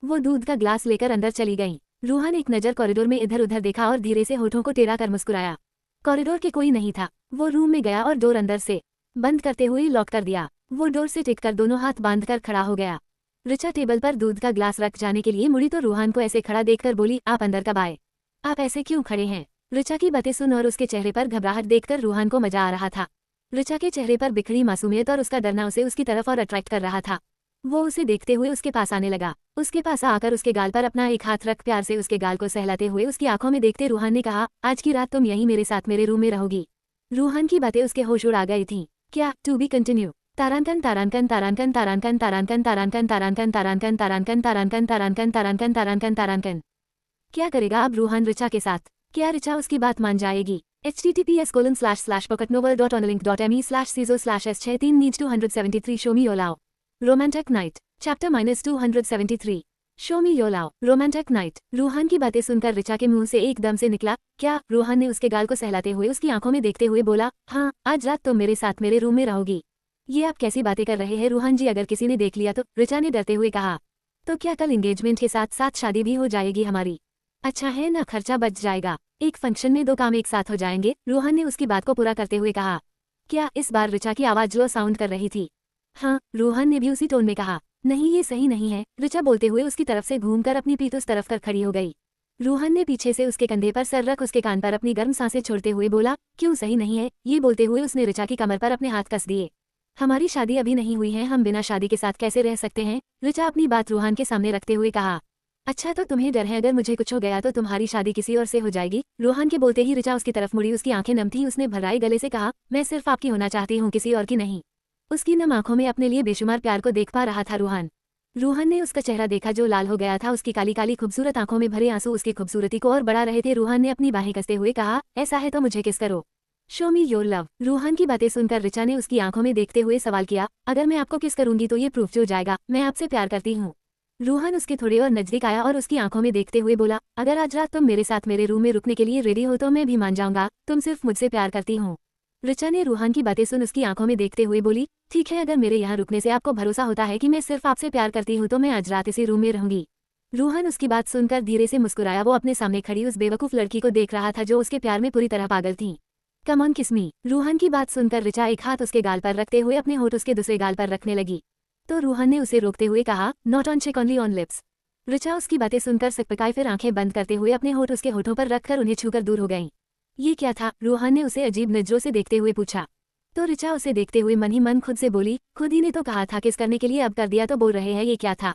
वो दूध का ग्लास लेकर अंदर चली गई। रूहान एक नजर कॉरिडोर में इधर उधर देखा और धीरे से होठों को टेढ़ा कर मुस्कुराया। कॉरिडोर के कोई नहीं था। वो रूम में गया और डोर अंदर से बंद करते हुए लॉक कर दिया। वो डोर से टिककर दोनों हाथ बांधकर खड़ा हो गया। ऋचा टेबल पर दूध का ग्लास रख जाने के लिए मुड़ी तो रूहान को ऐसे खड़ा देखकर बोली, आप अंदर कब आए? आप ऐसे क्यों खड़े हैं? ऋचा की बातें सुन और उसके चेहरे पर घबराहट देखकर रूहान को मजा आ रहा था। ऋचा के चेहरे पर बिखरी मासूमियत और उसका डरना उसे उसकी तरफ और अट्रैक्ट कर रहा था। वो उसे देखते हुए उसके पास आने लगा। उसके पास आकर उसके गाल पर अपना एक हाथ रख प्यार से उसके गाल को सहलाते हुए उसकी आंखों में देखते रूहान ने कहा, आज की रात तुम यहीं मेरे साथ मेरे रूम में रहोगी। रूहान की बातें उसके होश उड़ा गई थीं। क्या टू बी कंटिन्यू। तारांकन तारांकन तारांकन तारांकन तारांकन तारांकन तारांकन तारांकन तारांकन तारांकन तारांकन तारांकन तारांकन तारांकन। क्या करेगा अब रूहान रिचा के साथ? क्या रिचा उसकी बात मान जाएगी? https://pocketnovel.onlink.me/ciso/s63 needs 273 show me your love. Romantic night. Chapter -273. Show me your love romantic night. Ruhan की बातें सुनकर रिचा के मुंह से एकदम से निकला, क्या? रूहान ने उसके गाल को सहलाते हुए उसकी आंखों में देखते हुए बोला, हाँ, आज रात तुम मेरे साथ मेरे रूम में रहोगी। ये आप कैसी बातें कर रहे हैं रूहान जी, अगर किसी ने देख लिया तो? रिचा ने डरते हुए कहा। तो क्या कल एंगेजमेंट के साथ साथ शादी भी हो जाएगी हमारी? अच्छा है ना, खर्चा बच जाएगा। एक फंक्शन में 2 काम एक साथ हो जाएंगे। रूहान ने उसकी बात को पूरा करते हुए कहा। क्या? इस बार रिचा की आवाज लो साउंड कर रही थी। हाँ, रूहान ने भी उसी टोन में कहा। नहीं, ये सही नहीं है। रिचा बोलते हुए उसकी तरफ से घूमकर अपनी पीठ उस तरफ कर खड़ी हो गई। रूहान ने पीछे से उसके कंधे पर सर रख उसके कान पर अपनी गर्म सांसें छोड़ते हुए बोला, क्यों सही नहीं है? ये बोलते हुए उसने रिचा की कमर पर अपने हाथ कस दिए। हमारी शादी अभी नहीं हुई है, हम बिना शादी के साथ कैसे रह सकते हैं? रिचा अपनी बात रूहान के सामने रखते हुए कहा। अच्छा, तो तुम्हें डर है अगर मुझे कुछ हो गया तो तुम्हारी शादी किसी और से हो जाएगी? रूहान के बोलते ही रिचा उसकी तरफ मुड़ी। उसकी आंखें नम थीं। उसने भर्राए गले से कहा, मैं सिर्फ आपकी होना चाहती हूँ, किसी और की नहीं। उसकी नम आंखों में अपने लिए बेशुमार प्यार को देख पा रहा था रूहान। रूहान ने उसका चेहरा देखा जो लाल हो गया था। उसकी काली काली खूबसूरत आंखों में भरे आंसू उसकी खूबसूरती को और बढ़ा रहे थे। रूहान ने अपनी बाहें कसते हुए कहा, ऐसा है तो मुझे किस करो। Show me your love. Ruhan की बातें सुनकर रिचा ने उसकी आंखों में देखते हुए सवाल किया, अगर मैं आपको किस करूंगी तो ये प्रूफ हो जाएगा मैं आपसे प्यार करती हूँ। रूहान उसके थोड़े और नजदीक आया और उसकी आंखों में देखते हुए बोला, अगर आज रात तुम मेरे साथ मेरे रूम में रुकने के लिए रेडी हो तो मैं भी मान जाऊंगा, तुम सिर्फ मुझसे प्यार करती हो। रिचा ने रूहान की बातें सुन उसकी आंखों में देखते हुए बोली, ठीक है, अगर मेरे यहाँ रुकने से आपको भरोसा होता है कि मैं सिर्फ आपसे प्यार करती हूँ तो मैं आज रात इसी रूम में रहूंगी। रूहान उसकी बात सुनकर धीरे से मुस्कुराया। वो अपने सामने खड़ी उस बेवकूफ लड़की को देख रहा था जो उसके प्यार में पूरी तरह पागल थी। कम ऑन किस मी। रूहान की बात सुनकर रिचा एक हाथ उसके गाल पर रखते हुए अपने होठ उसके दूसरे गाल पर रखने लगी, तो रूहान ने उसे रोकते हुए कहा, नॉट ऑन चिक ओनली ऑन लिप्स। रिचा उसकी बातें सुनकर सिकपकाई, फिर आंखें बंद करते हुए अपने होठ उसके होठों पर रखकर उन्हें छूकर दूर हो गईं। ये क्या था? रूहान ने उसे अजीब नजरों से देखते हुए पूछा। तो रिचा उसे देखते हुए मन ही मन खुद से बोली, खुद ही ने तो कहा था किस करने के लिए, अब कर दिया तो बोल रहे हैं ये क्या था?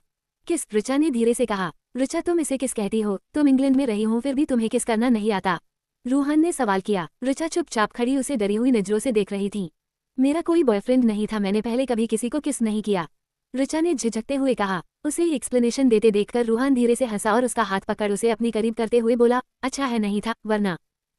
किस? रिचा ने धीरे से कहा। रिचा, तुम इसे किस कहती हो? तुम इंग्लैंड में रही हो फिर भी तुम्हें किस करना नहीं आता? रूहान ने सवाल किया। रिचा चुपचाप खड़ी उसे डरी हुई नजरों से देख रही थी। मेरा कोई बॉयफ्रेंड नहीं था, मैंने पहले कभी किसी को किस नहीं किया, रिचा ने झिझकते हुए कहा। उसे एक्सप्लेनेशन देते देखकर रूहान धीरे से हंसा और उसका हाथ पकड़ उसे अपनी करीब करते हुए बोला, अच्छा है नहीं था, वरना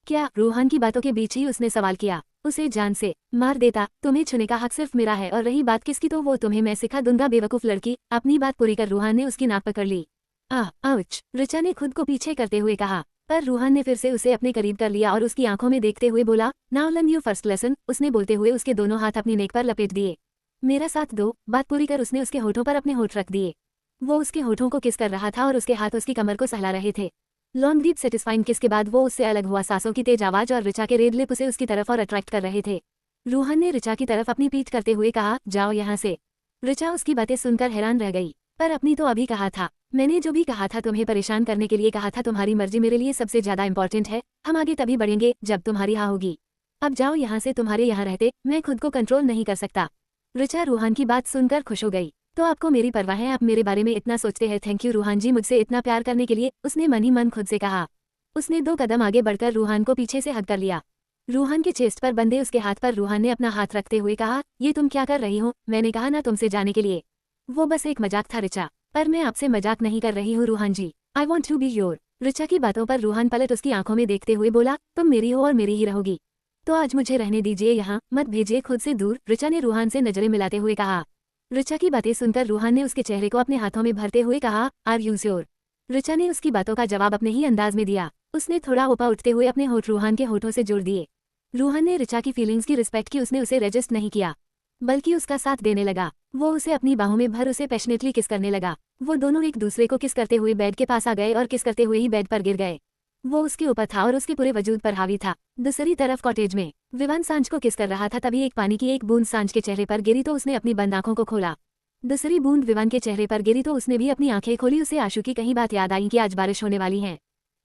क्या? रूहान की बातों के बीच ही उसने सवाल किया। उसे जान से मार देता, तुम्हें छूने का हक सिर्फ मेरा है, और रही बात किसकी तो वो तुम्हें मैं सिखा दूंगा बेवकूफ लड़की। अपनी बात पूरी कर रूहान ने उसकी नाक पकड़ ली। आउच, रिचा ने खुद को पीछे करते हुए कहा, पर रूहान ने फिर से उसे अपने करीब कर लिया और उसकी आंखों में देखते हुए बोला, now learn your first lesson. उसने बोलते हुए उसके दोनों हाथ अपनी नेक पर लपेट दिए। मेरा साथ दो, बात पूरी कर। उसने उसके होठों पर अपने होठ रख दिए। वो उसके होठों को किस कर रहा था और उसके हाथ उसकी कमर को सहला रहे थे। लॉन्ग डीप सेटिस्फाइंग किस के बाद वो उससे अलग हुआ। सांसों की तेज आवाज और रिचा के रेड लिप उसे उसकी तरफ और अट्रैक्ट कर रहे थे। रूहान ने रिचा की तरफ अपनी पीठ करते हुए कहा, जाओ यहाँ से। रिचा उसकी बातें सुनकर हैरान रह गई। पर अपनी तो अभी कहा था, मैंने जो भी कहा था तुम्हें परेशान करने के लिए कहा था। तुम्हारी मर्जी मेरे लिए सबसे ज्यादा इंपॉर्टेंट है। हम आगे तभी बढ़ेंगे जब तुम्हारी हाँ होगी। अब जाओ यहाँ से, तुम्हारे यहाँ रहते मैं खुद को कंट्रोल नहीं कर सकता। रिचा रूहान की बात सुनकर खुश हो गई। तो आपको मेरी परवाह है, आप मेरे बारे में इतना सोचते हैं। थैंक यू रूहान जी, मुझसे इतना प्यार करने के लिए, उसने मन ही मन खुद से कहा। उसने 2 कदम आगे बढ़कर रूहान को पीछे से हग कर लिया। रूहान के चेस्ट पर बंधे उसके हाथ पर रूहान ने अपना हाथ रखते हुए कहा, ये तुम क्या कर रही हो? मैंने कहा ना तुमसे जाने के लिए। वो बस एक मजाक था रिचा, पर मैं आपसे मजाक नहीं कर रही हूँ Ruhan ji. I want to be your. Richa की बातों पर रूहान पलट उसकी आंखों में देखते हुए बोला, तुम मेरी हो और मेरी ही रहोगी। तो आज मुझे रहने दीजिए यहाँ, मत भेजिए खुद से दूर। रिचा ने रूहान से नजरें मिलाते हुए कहा। रिचा की बातें सुनकर रूहान ने उसके चेहरे को अपने हाथों में भरते हुए कहा, आर यू श्योर? रिचा ने उसकी बातों का जवाब अपने ही अंदाज में दिया। उसने थोड़ा ऊपर उठते हुए अपने होठ रूहान के होठों से जोड़ दिए। रूहान ने रिचा की फीलिंग्स की रिस्पेक्ट की। उसने उसे रेजिस्ट नहीं किया, बल्कि उसका साथ देने लगा। वो उसे अपनी बाहों में भर उसे पैशनेटली किस करने लगा। वो दोनों एक दूसरे को किस करते हुए बेड के पास आ गए और किस करते हुए ही बेड पर गिर गए। वो उसके ऊपर था और उसके पूरे वजूद पर हावी था। दूसरी तरफ कॉटेज में विवान सांझ को किस कर रहा था। तभी एक पानी की एक बूंद सांझ के चेहरे पर गिरी तो उसने अपनी बंद आंखों को खोला। दूसरी बूंद विवान के चेहरे पर गिरी तो उसने भी अपनी आंखें खोली। उसे आशु की कहीं बात याद आई कि आज बारिश होने वाली है।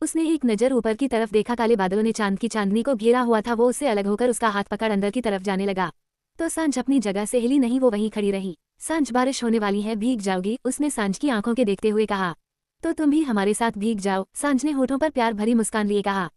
उसने एक नजर ऊपर की तरफ देखा, काले बादलों ने चांद की चांदनी को घेरा हुआ था। वो उससे अलग होकर उसका हाथ पकड़ अंदर की तरफ जाने लगा, तो सांझ अपनी जगह से हिली नहीं, वो वहीं खड़ी रही। सांझ बारिश होने वाली है, भीग जाओगी, उसने सांझ की आंखों के देखते हुए कहा। तो तुम भी हमारे साथ भीग जाओ, सांझ ने होठों पर प्यार भरी मुस्कान लिए कहा।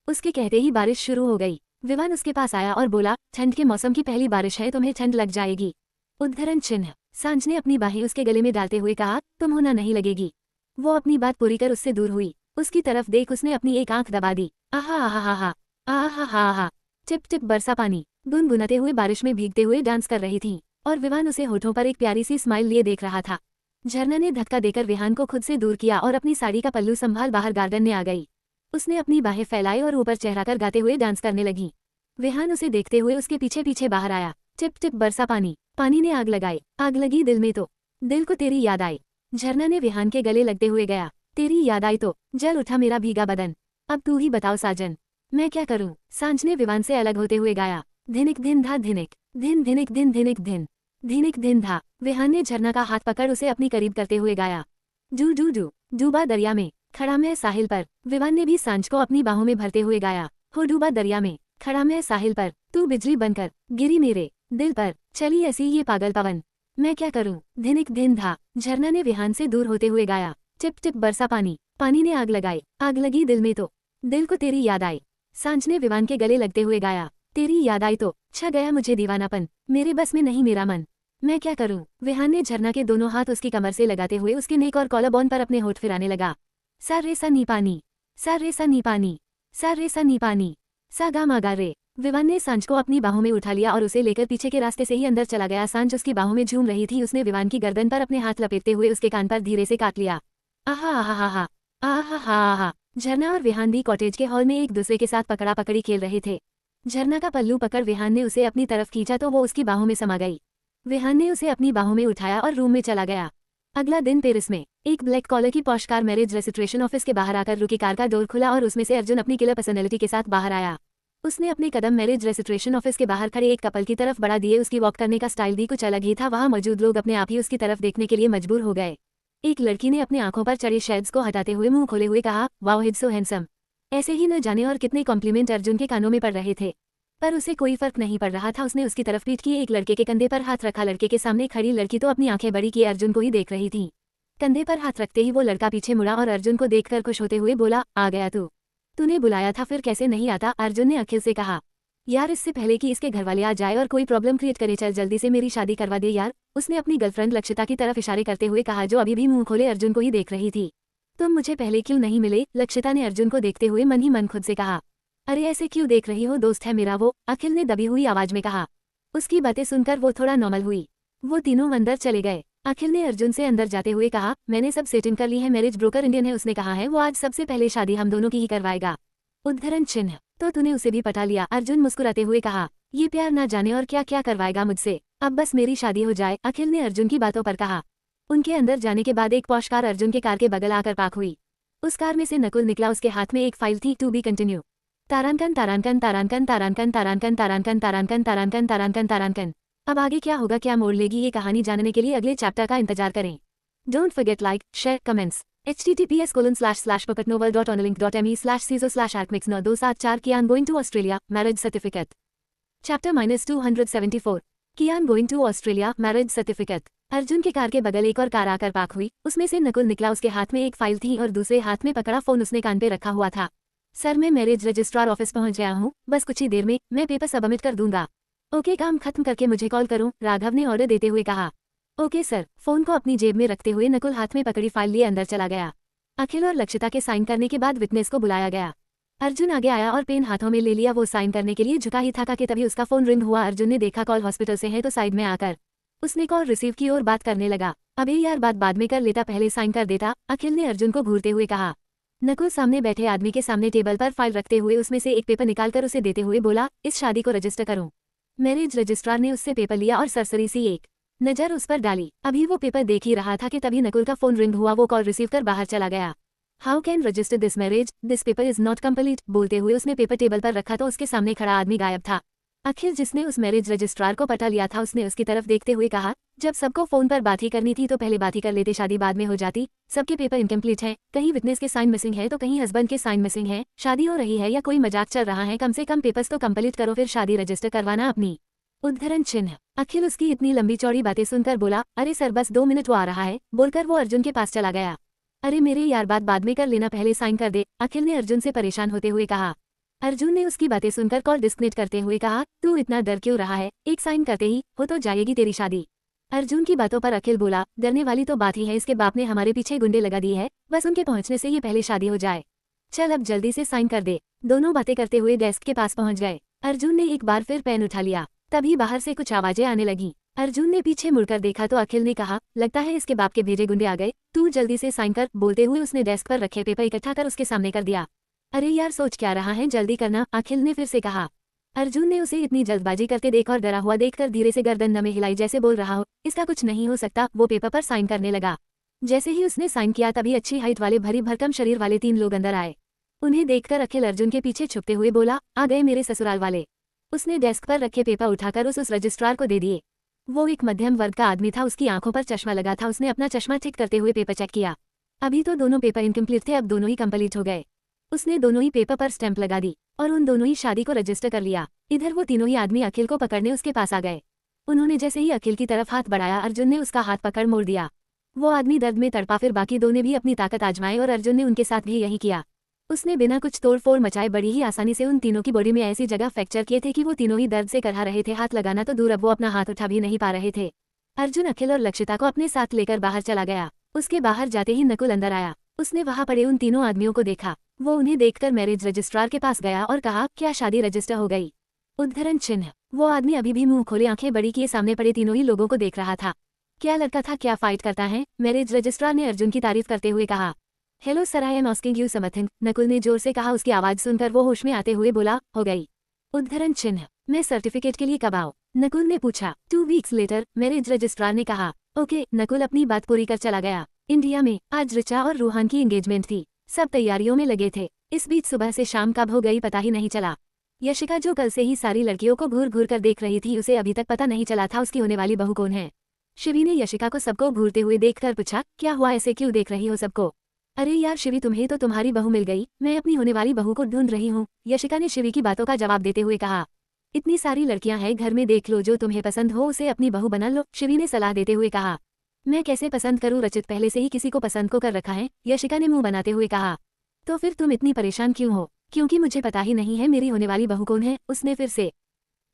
उसके कहते ही बारिश शुरू हो गई। विवान उसके पास आया और बोला, ठंड के मौसम की पहली बारिश है, तुम्हें ठंड लग जाएगी। उद्धरण चिन्ह। सांझ ने अपनी बाहें उसके गले में डालते हुए कहा, तुम होना नहीं लगेगी। वो अपनी बात पूरी कर उससे दूर हुई। उसकी तरफ देख उसने अपनी एक आंख दबा दी। आहा आहा हा हा, आहा हा हा। टिप टिप बरसा पानी। गुनगुनाते हुए बारिश में भीगते हुए डांस कर रही थी और विवान उसे होठों पर एक प्यारी सी स्माइल लिए देख रहा था। झरना ने धक्का देकर विहान को खुद से दूर किया और अपनी साड़ी का पल्लू संभाल बाहर गार्डन में आ गई। उसने अपनी बाहें फैलाई और ऊपर चेहरा कर गाते हुए डांस करने लगी। विहान उसे देखते हुए उसके पीछे पीछे बाहर आया। टिप टिप बरसा पानी। पानी ने आग लगाई। आग लगी दिल में तो दिल को तेरी याद आई। झरना ने विहान के गले लगते हुए गया। तेरी याद आई तो जल उठा मेरा भीगा बदन। अब तू ही बताओ साजन, मैं क्या करूं? सांझ ने विवान से अलग होते हुए गाया। धिनिक धिन धा धिनिक धिन धिनिक धिन धिनिक धिन धिनिक धिन धा। विहान ने झरना का हाथ पकड़ उसे अपनी करीब करते हुए गाया। डू डू डू डूबा दरिया में, खड़ा मैं साहिल पर। विवान ने भी सांझ को अपनी बाहों में भरते हुए गाया। हो डूबा दरिया में, खड़ा मैं साहिल पर, तू बिजली बनकर गिरी मेरे दिल पर, चली ऐसी ये पागल पवन, मैं क्या करूं? धिनिक धिन धा। झरना ने विहान से दूर होते हुए गाया। टिप टिप बरसा पानी। पानी ने आग लगाई। आग लगी दिल में तो दिल को तेरी याद आई। सांझ ने विवान के गले लगते हुए गाया। तेरी याद आई तो छा गया मुझे दीवानापन, मेरे बस में नहीं मेरा मन, मैं क्या करूं? विहान ने झरना के दोनों हाथ उसकी कमर से लगाते हुए उसके नेक और कॉलरबोन पर अपने होठ फिराने लगा। सा रे सा नी पानी, सा रे सा नी पानी, सा रे सा नी पानी, सा गा मा गा रे। विवान ने सांझ को अपनी बाहों में उठा लिया और उसे लेकर पीछे के रास्ते से ही अंदर चला गया। सांझ उसकी बाहों में झूम रही थी। उसने विवान की गर्दन पर अपने हाथ लपेटते हुए उसके कान पर धीरे से काट लिया। आहा आहा हा हा, आहा हा हा। झरना और विहान भी कॉटेज के हॉल में एक दूसरे के साथ पकड़ा पकड़ी खेल रहे थे। झरना का पल्लू पकड़ विहान ने उसे अपनी तरफ खींचा तो वो उसकी बाहों में समा गई। विहान ने उसे अपनी बाहों में उठाया और रूम में चला गया। अगला दिन पेरिस में एक ब्लैक कॉलर की posh car marriage registration office के बाहर आकर रुकी। कार का डोर खुला और उसमें से अर्जुन अपनी किलर पर्सनैलिटी के साथ बाहर आया। उसने अपने कदम मैरिज रजिस्ट्रेशन ऑफिस के बाहर खड़े एक कपल की तरफ बढ़ा दिए। उसकी वॉक करने का स्टाइल भी कुछ अलग ही था। वहां मौजूद लोग अपने आप ही उसकी तरफ देखने के लिए मजबूर हो गए। एक लड़की ने अपने आंखों पर चढ़े शेड्स को हटाते हुए मुंह खोले हुए कहा, वाओ हिज सो हैंडसम। ऐसे ही न जाने और कितने कॉम्प्लीमेंट अर्जुन के कानों में पड़ रहे थे, पर उसे कोई फर्क नहीं पड़ रहा था। उसने उसकी तरफ पीठ की एक लड़के के कंधे पर हाथ रखा। लड़के के सामने खड़ी लड़की तो अपनी आंखें बड़ी किए अर्जुन को ही देख रही थी। कंधे पर हाथ रखते ही वो लड़का पीछे मुड़ा और अर्जुन को देखकर खुश होते हुए बोला, आ गया तूने बुलाया था, फिर कैसे नहीं आता? अर्जुन ने अखिल से कहा, यार इससे पहले कि इसके घरवाले आ जाए और कोई प्रॉब्लम क्रिएट करे, चल जल्दी से मेरी शादी करवा दे यार। उसने अपनी गर्लफ्रेंड लक्षिता की तरफ इशारे करते हुए कहा, जो अभी भी मुंह खोले अर्जुन को ही देख रही थी। तुम मुझे पहले क्यों नहीं मिले? लक्षिता ने अर्जुन को देखते हुए मन ही मन खुद से कहा। अरे ऐसे क्यों देख रही हो, दोस्त है मेरा वो, अखिल ने दबी हुई आवाज में कहा। उसकी बातें सुनकर वो थोड़ा नॉर्मल हुई। वो तीनों अंदर चले गए। अखिल ने अर्जुन से अंदर जाते हुए कहा, मैंने सब सेटिंग कर ली है, मैरिज ब्रोकर इंडियन है। उसने कहा है वो आज सबसे पहले शादी हम दोनों की ही करवाएगा। उद्धरण चिन्ह। तो तूने उसे भी पटा लिया? अर्जुन मुस्कुराते हुए कहा, ये प्यार ना जाने और क्या क्या करवाएगा मुझसे, अब बस मेरी शादी हो जाए। अखिल ने अर्जुन की बातों पर कहा। उनके अंदर जाने के बाद एक पॉश कार अर्जुन के कार के बगल आकर पार्क हुई। उस कार में से नकुल निकला। उसके हाथ में एक फाइल थी, टू बी कंटिन्यू। तारांकन तारांकन तारांकन तारांकन तारांकन तारांकन तारांकन तारांकन तारांकन तारांकन। अब आगे क्या होगा, क्या मोड़ लेगी ये कहानी, जानने के लिए अगले चैप्टर का इंतजार करें। Don't forget like, share, comments. https://puppetnovel.onlink.me/ciso/arcmix 9274 Kian going to Australia, marriage certificate. Chapter -274 Kiyan going to Australia, marriage certificate. Arjun के कार के बगल एक और कार आकर पार्क हुई। उसमें से नकुल निकला। उसके हाथ में एक फाइल थी और दूसरे हाथ में पकड़ा फोन उसने कान पे रखा हुआ था। सर मैं मैरिज रजिस्ट्रार ऑफिस पहुंच गया हूँ, बस कुछ ही देर में मैं पेपर सबमिट कर दूंगा। ओके, काम खत्म करके मुझे कॉल करूं, राघव ने ऑर्डर देते हुए कहा। Okay sir. फोन को अपनी जेब में रखते हुए नकुल हाथ में पकड़ी फाइल लिए अंदर चला गया। अखिल और लक्षिता के साइन करने के बाद विटनेस को बुलाया गया। अर्जुन आगे आया और पेन हाथों में ले लिया। वो साइन करने के लिए झुका ही था कि तभी उसका फोन रिंग हुआ। अर्जुन ने देखा कॉल हॉस्पिटल से है तो साइड में आकर उसने कॉल रिसीव की और बात करने लगा। अबे यार बात बाद में कर लेता, पहले साइन कर देता, अखिल ने अर्जुन को घूरते हुए कहा। नकुल सामने बैठे आदमी के सामने टेबल पर फाइल रखते हुए उसमें से एक पेपर निकालकर उसे देते हुए बोला, इस शादी को रजिस्टर करूं। मैरिज रजिस्ट्रार ने उससे पेपर लिया और सरसरी सी एक नजर उस पर डाली। अभी वो पेपर देख ही रहा था कि तभी नकुल का फोन रिंग हुआ। वो कॉल रिसीव कर बाहर चला गया। How can resistor this marriage, this paper is not complete. बोलते हुए उसने पेपर टेबल पर रखा तो उसके सामने खड़ा आदमी गायब था। अखिल जिसने उस मैरिज रजिस्ट्रार को पटा लिया था उसने उसकी तरफ देखते हुए कहा, जब सबको फोन पर बात ही करनी थी तो पहले बात ही कर लेते, शादी बाद में हो जाती। सबके पेपर इनकम्प्लीट हैं, कहीं विटनेस के साइन मिसिंग है तो कहीं हस्बैंड के साइन मिसिंग है। शादी हो रही है या कोई मजाक चल रहा है, कम से कम पेपर्स तो कंप्लीट करो फिर शादी रजिस्टर करवाना अपनी। उद्धरण चिन्ह। अखिल उसकी इतनी लंबी चौड़ी बातें सुनकर बोला, अरे सर बस 2 मिनट, वो आ रहा है, बोलकर वो अर्जुन के पास चला गया। अरे मेरे यार, बात बाद में कर लेना, पहले साइन कर दे, अखिल ने अर्जुन से परेशान होते हुए कहा। अर्जुन ने उसकी बातें सुनकर कॉल डिस्कनेक्ट करते हुए कहा, तू इतना डर क्यों रहा है, एक साइन करते ही हो तो जाएगी तेरी शादी। अर्जुन की बातों पर अखिल बोला, डरने वाली तो बात ही है, इसके बाप ने हमारे पीछे गुंडे लगा दिए है, बस उनके पहुंचने से ये पहले शादी हो जाए। चल अब जल्दी से साइन कर दे। दोनों बातें करते हुए डेस्क के पास पहुंच गए। अर्जुन ने एक बार फिर पेन उठा लिया, तभी बाहर से कुछ आवाजें आने लगी। अर्जुन ने पीछे मुड़कर देखा तो अखिल ने कहा, लगता है इसके बाप के भेजे गुंडे आ गए, तू जल्दी से साइन कर। बोलते हुए उसने डेस्क पर रखे पेपर इकट्ठा कर उसके सामने कर दिया। अरे यार सोच क्या रहा है, जल्दी करना, अखिल ने फिर से कहा। अर्जुन ने उसे इतनी जल्दबाजी करते देख और डरा हुआ देखकर धीरे से गर्दन नमे हिलाई, जैसे बोल रहा हो इसका कुछ नहीं हो सकता। वो पेपर पर साइन करने लगा। जैसे ही उसने साइन किया तभी अच्छी हाइट वाले भरी भरकम शरीर वाले 3 लोग अंदर आए। उन्हें देखकर अखिल अर्जुन के पीछे छुपते हुए बोला, आ गए मेरे ससुराल वाले। उसने डेस्क पर रखे पेपर उठाकर उस रजिस्ट्रार को दे दिए। वो एक मध्यम वर्ग का आदमी था, उसकी आंखों पर चश्मा लगा था। उसने अपना चश्मा ठीक करते हुए पेपर चेक किया। अभी तो दोनों पेपर इनकम्प्लीट थे, अब दोनों ही कंप्लीट हो गए। उसने दोनों ही पेपर पर स्टैंप लगा दी और उन दोनों ही शादी को रजिस्टर कर लिया। इधर वो तीनों ही आदमी अखिल को पकड़ने उसके पास आ गए। उन्होंने जैसे ही अखिल की तरफ हाथ बढ़ाया, अर्जुन ने उसका हाथ पकड़ मोड़ दिया। वो आदमी दर्द में तड़पा, फिर बाकी दो ने भी अपनी ताकत आजमाई और अर्जुन ने उनके साथ भी यही किया। उसने बिना कुछ तोड़फोड़ मचाए बड़ी ही आसानी से उन तीनों की बॉडी में ऐसी जगह फ्रैक्चर किए थे कि वो तीनों ही दर्द से करहा रहे थे। हाथ लगाना तो दूर, अब वो अपना हाथ उठा भी नहीं पा रहे थे। अर्जुन अखिल और लक्षिता को अपने साथ लेकर बाहर चला गया। उसके बाहर जाते ही नकुल अंदर आया। उसने वहां पड़े उन तीनों आदमियों को देखा। वो उन्हें देखकर मैरिज रजिस्ट्रार के पास गया और कहा, क्या शादी रजिस्टर हो गई? उद्धरण चिन्ह। वो आदमी अभी भी मुंह खोले आंखें बड़ी किए सामने पड़े तीनों ही लोगों को देख रहा था। क्या लड़का था, क्या फाइट करता है, मैरिज रजिस्ट्रार ने अर्जुन की तारीफ करते हुए कहा। Hello sir, I am asking you something, Nakul ने जोर से कहा। उसकी आवाज सुनकर वो होश में आते हुए बोला, हो गई। उद्धरण चिन्ह। मैं सर्टिफिकेट के लिए कब आऊं? नकुल ने पूछा। 2 वीक्स लेटर, मैरिज रजिस्ट्रार ने कहा। ओके, नकुल अपनी बात पूरी कर चला गया। इंडिया में आज ऋचा और रूहान की एंगेजमेंट थी। सब तैयारियों में लगे थे। इस बीच सुबह से शाम कब हो गई पता ही नहीं चला। यशिका जो कल से ही सारी लड़कियों को घूर घूर कर देख रही थी, उसे अभी तक पता नहीं चला था उसकी होने वाली बहू कौन है। शिवी ने यशिका को सबको घूरते हुए देखकर पूछा, क्या हुआ, ऐसे क्यों देख रही हो सबको? अरे यार शिवी, तुम्हें तो तुम्हारी बहू मिल गई, मैं अपनी होने वाली बहू को ढूंढ रही हूँ, यशिका ने शिवी की बातों का जवाब देते हुए कहा। इतनी सारी लड़कियां हैं घर में, देख लो जो तुम्हें पसंद हो उसे अपनी बहू बना लो, शिवी ने सलाह देते हुए कहा। मैं कैसे पसंद करूं, रचित पहले से ही किसी को पसंद को कर रखा है, यशिका ने मुंह बनाते हुए कहा। तो फिर तुम इतनी परेशान क्यों हो? क्योंकि मुझे पता ही नहीं है मेरी होने वाली बहू कौन है, उसने फिर से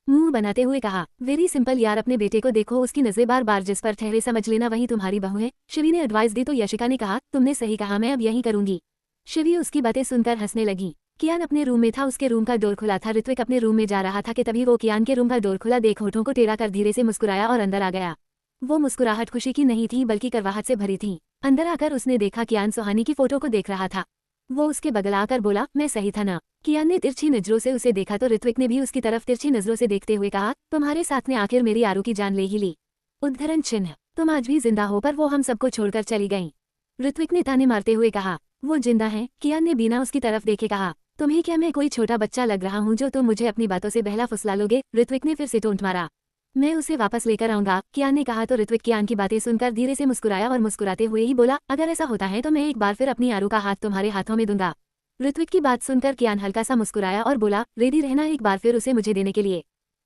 मुंह बनाते हुए कहा। वेरी सिंपल यार, अपने बेटे को देखो, उसकी नजरें बार बार जिस पर ठहरे समझ लेना वही तुम्हारी बहू है, शिवी ने एडवाइस दी तो यशिका ने कहा, तुमने सही कहा, मैं अब यही करूंगी। शिवी उसकी बातें सुनकर हंसने लगी। कियान अपने रूम में था, उसके रूम का डोर खुला था। ऋत्विक अपने रूम में जा रहा था कि तभी वो कियान के रूम का डोर खुला देख होठों को टेढ़ा कर धीरे से मुस्कुराया और अंदर आ गया। वो मुस्कुराहट खुशी की नहीं थी बल्कि करवाहट से भरी थी। अंदर आकर उसने देखा कियान सुहानी की फोटो को देख रहा था। वो उसके बगल आकर बोला, मैं सही था ना? कियान ने तिरछी नजरों से उसे देखा तो ऋत्विक ने भी उसकी तरफ तिरछी नजरों से देखते हुए कहा, तुम्हारे साथ ने आखिर मेरी आरू की जान ले ही ली। उद्धरण चिन्ह। तुम आज भी जिंदा हो, पर वो हम सबको छोड़कर चली गईं। ऋत्विक ने ताने मारते हुए कहा। वो जिंदा है? कियान ने बिना उसकी तरफ देखे कहा। तुम्हें क्या मैं कोई छोटा बच्चा लग रहा हूँ जो तुम मुझे अपनी बातों से बहला फुसला लोगे? ऋत्विक ने फिर से टोंट मारा। मैं उसे वापस लेकर आऊंगा, कियान ने कहा तो ऋत्विक कियान की बातें सुनकर धीरे से मुस्कुराया और मुस्कुराते हुए ही बोला, अगर ऐसा होता है तो मैं एक बार फिर अपनी आरू का हाथ तुम्हारे हाथों में दूंगा। ऋत्विक की बात सुनकर कियान हल्का सा मुस्कुराया और बोला, रेडी रहना एक बार फिर उसे मुझे देने के लिए।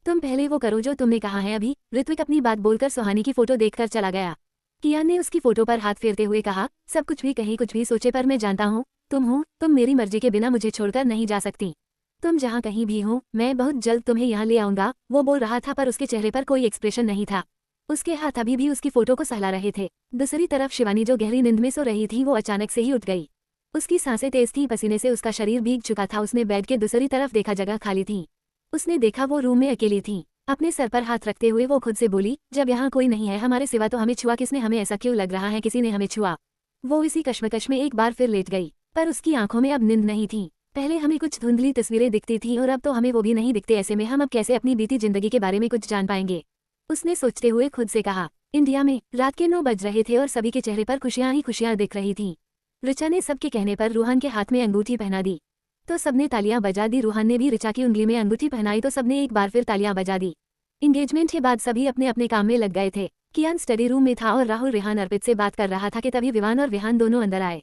तुम पहले वो करो जो तुमने कहा है अभी। ऋत्विक अपनी बात बोलकर सुहानी की फोटो देखकर चला गया। कियान ने उसकी फोटो पर हाथ फेरते हुए कहा, सब कुछ भी कहीं कुछ भी सोचे, पर मैं जानता हूँ तुम मेरी मर्जी के बिना मुझे छोड़कर नहीं जा सकती। तुम जहाँ कहीं भी हो, मैं बहुत जल्द तुम्हें यहाँ ले आऊंगा। वो बोल रहा था पर उसके चेहरे पर कोई एक्सप्रेशन नहीं था। उसके हाथ अभी भी उसकी फोटो को सहला रहे थे। दूसरी तरफ शिवानी जो गहरी नींद में सो रही थी, वो अचानक से ही उठ गई। उसकी सांसें तेज थी, पसीने से उसका शरीर भीग चुका था। उसने बेड के दूसरी तरफ देखा, जगह खाली थी। उसने देखा वो रूम में अकेली थी। अपने सर पर हाथ रखते हुए वो खुद से बोली, जब यहाँ कोई नहीं है हमारे सिवा तो हमें छुआ किसने? हमें ऐसा क्यों लग रहा है किसी ने हमें छुआ? वो इसी कश्मकश में एक बार फिर लेट गई, पर उसकी आंखों में अब नींद नहीं थी। पहले हमें कुछ धुंधली तस्वीरें दिखती थी और अब तो हमें वो भी नहीं दिखते। ऐसे में हम अब कैसे अपनी बीती जिंदगी के बारे में कुछ जान पाएंगे? उसने सोचते हुए खुद से कहा। इंडिया में रात के 9 बज रहे थे और सभी के चेहरे पर खुशियां ही खुशियां दिख रही थीं। ऋचा ने सबके कहने पर रूहान के हाथ में अंगूठी पहना दी तो सबने तालियां बजा दी। रूहान ने भी ऋचा की उंगली में अंगूठी पहनाई तो सबने एक बार फिर तालियां बजा दी। एंगेजमेंट के बाद सभी अपने अपने काम में लग गए थे। कियान स्टडी रूम में था और राहुल रेहान अर्पित से बात कर रहा था कि तभी विवान और विहान दोनों अंदर आए।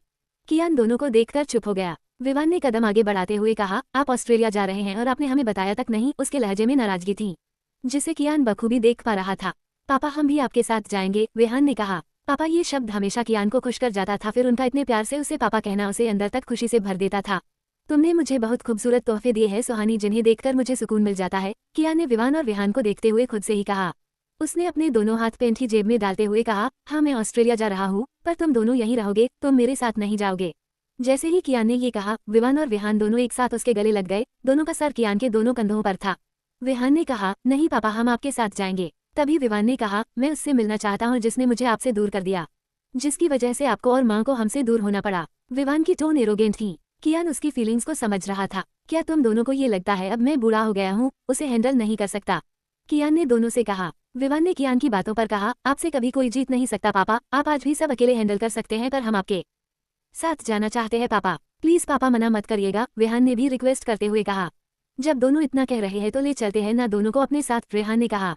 कियान दोनों को देखकर चुप हो गया। विवान ने कदम आगे बढ़ाते हुए कहा, आप ऑस्ट्रेलिया जा रहे हैं और आपने हमें बताया तक नहीं? उसके लहजे में नाराजगी थी। जिसे कियान बखूबी देख पा रहा था। पापा हम भी आपके साथ जाएंगे, विहान ने कहा। पापा ये शब्द हमेशा कियान को खुश कर जाता था, फिर उनका इतने प्यार से उसे पापा कहना उसे अंदर तक खुशी से भर देता था। तुमने मुझे बहुत खूबसूरत तोहफे दिए हैं सुहानी, जिन्हें देखकर मुझे सुकून मिल जाता है, कियान ने विवान और विहान को देखते हुए खुद से ही कहा। उसने अपने दोनों हाथ पेंट की जेब में डालते हुए कहा, हाँ मैं ऑस्ट्रेलिया जा रहा हूँ, पर तुम दोनों यहीं रहोगे, तुम मेरे साथ नहीं जाओगे। जैसे ही कियान ने ये कहा, विवान और विहान दोनों एक साथ उसके गले लग गए। दोनों का सर कियान के दोनों कंधों पर था। विहान ने कहा, नहीं पापा हम आपके साथ जाएंगे। तभी विवान ने कहा, मैं उससे मिलना चाहता हूँ जिसने मुझे आपसे दूर कर दिया, जिसकी वजह से आपको और माँ को हमसे दूर होना पड़ा। विवान की टोन एरोगेंट थी। कियान उसकी फीलिंग्स को समझ रहा था। क्या तुम दोनों को ये लगता है अब मैं बूढ़ा हो गया हूँ, उसे हैंडल नहीं कर सकता? कियान ने दोनों से कहा। विवान ने कियान की बातों पर कहा, आपसे कभी कोई जीत नहीं सकता पापा, आप आज भी सब अकेले हैंडल कर सकते हैं, पर हम आपके साथ जाना चाहते हैं पापा, प्लीज पापा मना मत करिएगा, विहान ने भी रिक्वेस्ट करते हुए कहा। जब दोनों इतना कह रहे हैं तो ले चलते हैं ना दोनों को अपने साथ, विहान ने कहा।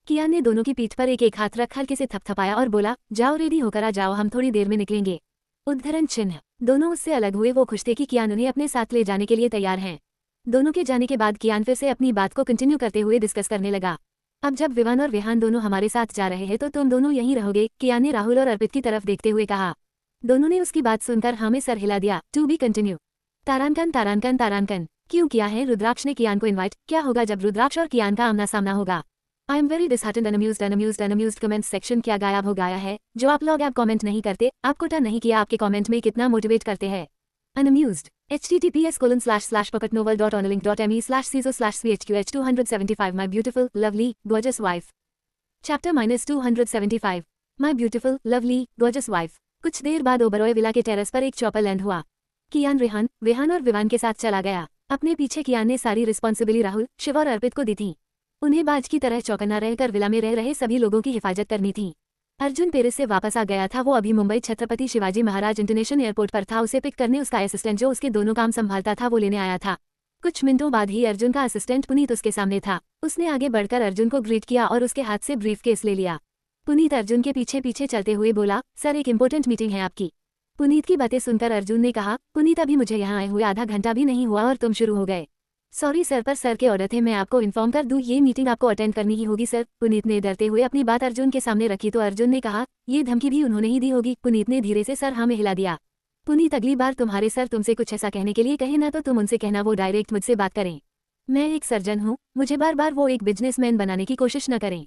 कियान ने दोनों की पीठ पर एक एक हाथ रख हल्के से थपथपाया और बोला, जाओ रेडी होकर आ जाओ, हम थोड़ी देर में निकलेंगे। उद्धरण चिन्ह। दोनों उससे अलग हुए। वो खुश थे कि कियान उन्हें अपने साथ ले जाने के लिए तैयार हैं। दोनों के जाने के बाद कियान फिर से अपनी बात को कंटिन्यू करते हुए डिस्कस करने लगा। अब जब विवान और विहान दोनों हमारे साथ जा रहे हैं तो तुम दोनों यहीं रहोगे, कियान ने राहुल और अर्पित की तरफ देखते हुए कहा। दोनों ने उसकी बात सुनकर हाँ में सर हिला दिया। To be continue. तारांकन तारांकन तारांकन। क्यों किया है रुद्राक्ष ने कियान को इन्वाइट? क्या होगा जब रुद्राक्ष और कियान का आमना सामना होगा? I am very disheartened unamused comment section क्या गायब हो गया है? जो आप लोग आप कमेंट नहीं करते, आपको टर्न नहीं किया, आपके कमेंट में कितना मोटिवेट करते हैं। अनअम्यूज्ड https://pocketnovel.onelink.me/ciso/chqh275 My beautiful, lovely, gorgeous wife. Chapter -275. My beautiful, lovely, gorgeous wife. कुछ देर बाद ओबरॉय विला के टेरेस पर एक चॉपर लैंड हुआ। कियान रेहान, विहान और विवान के साथ चला गया। अपने पीछे कियान ने सारी रिस्पॉन्सिबिलिटी राहुल, शिव और अर्पित को दी थी। उन्हें बाज की तरह चौकन्ना रहकर विला में रह रहे सभी लोगों की हिफाजत करनी थी। अर्जुन पेरिस से वापस आ गया था। वो अभी मुंबई छत्रपति शिवाजी महाराज इंटरनेशनल एयरपोर्ट पर था। उसे पिक करने उसका असिस्टेंट जो उसके दोनों काम संभालता था वो लेने आया था। कुछ मिनटों बाद ही अर्जुन का असिस्टेंट पुनीत उसके सामने था। उसने आगे बढ़कर अर्जुन को ग्रीट किया और उसके हाथ से ब्रीफकेस ले लिया। पुनीत अर्जुन के पीछे पीछे चलते हुए बोला, सर एक इम्पोर्टेंट मीटिंग है आपकी। पुनीत की बातें सुनकर अर्जुन ने कहा, पुनीत अभी मुझे यहाँ आए हुए आधा घंटा भी नहीं हुआ और तुम शुरू हो गए। सॉरी सर, पर सर के ऑर्डर थे, मैं आपको इन्फॉर्म कर दूं, ये मीटिंग आपको अटेंड करनी ही होगी सर। पुनीत ने डरते हुए अपनी बात अर्जुन के सामने रखी तो अर्जुन ने कहा, ये धमकी भी उन्होंने ही दी होगी। पुनीत ने धीरे से सर हाँ में हिला दिया। पुनीत अगली बार तुम्हारे सर तुमसे कुछ ऐसा कहने के लिए कहे ना तो तुम उनसे कहना वो डायरेक्ट मुझसे बात करें। मैं एक सर्जन हूँ, मुझे बार बार वो एक बिजनेसमैन बनाने की कोशिश न करें,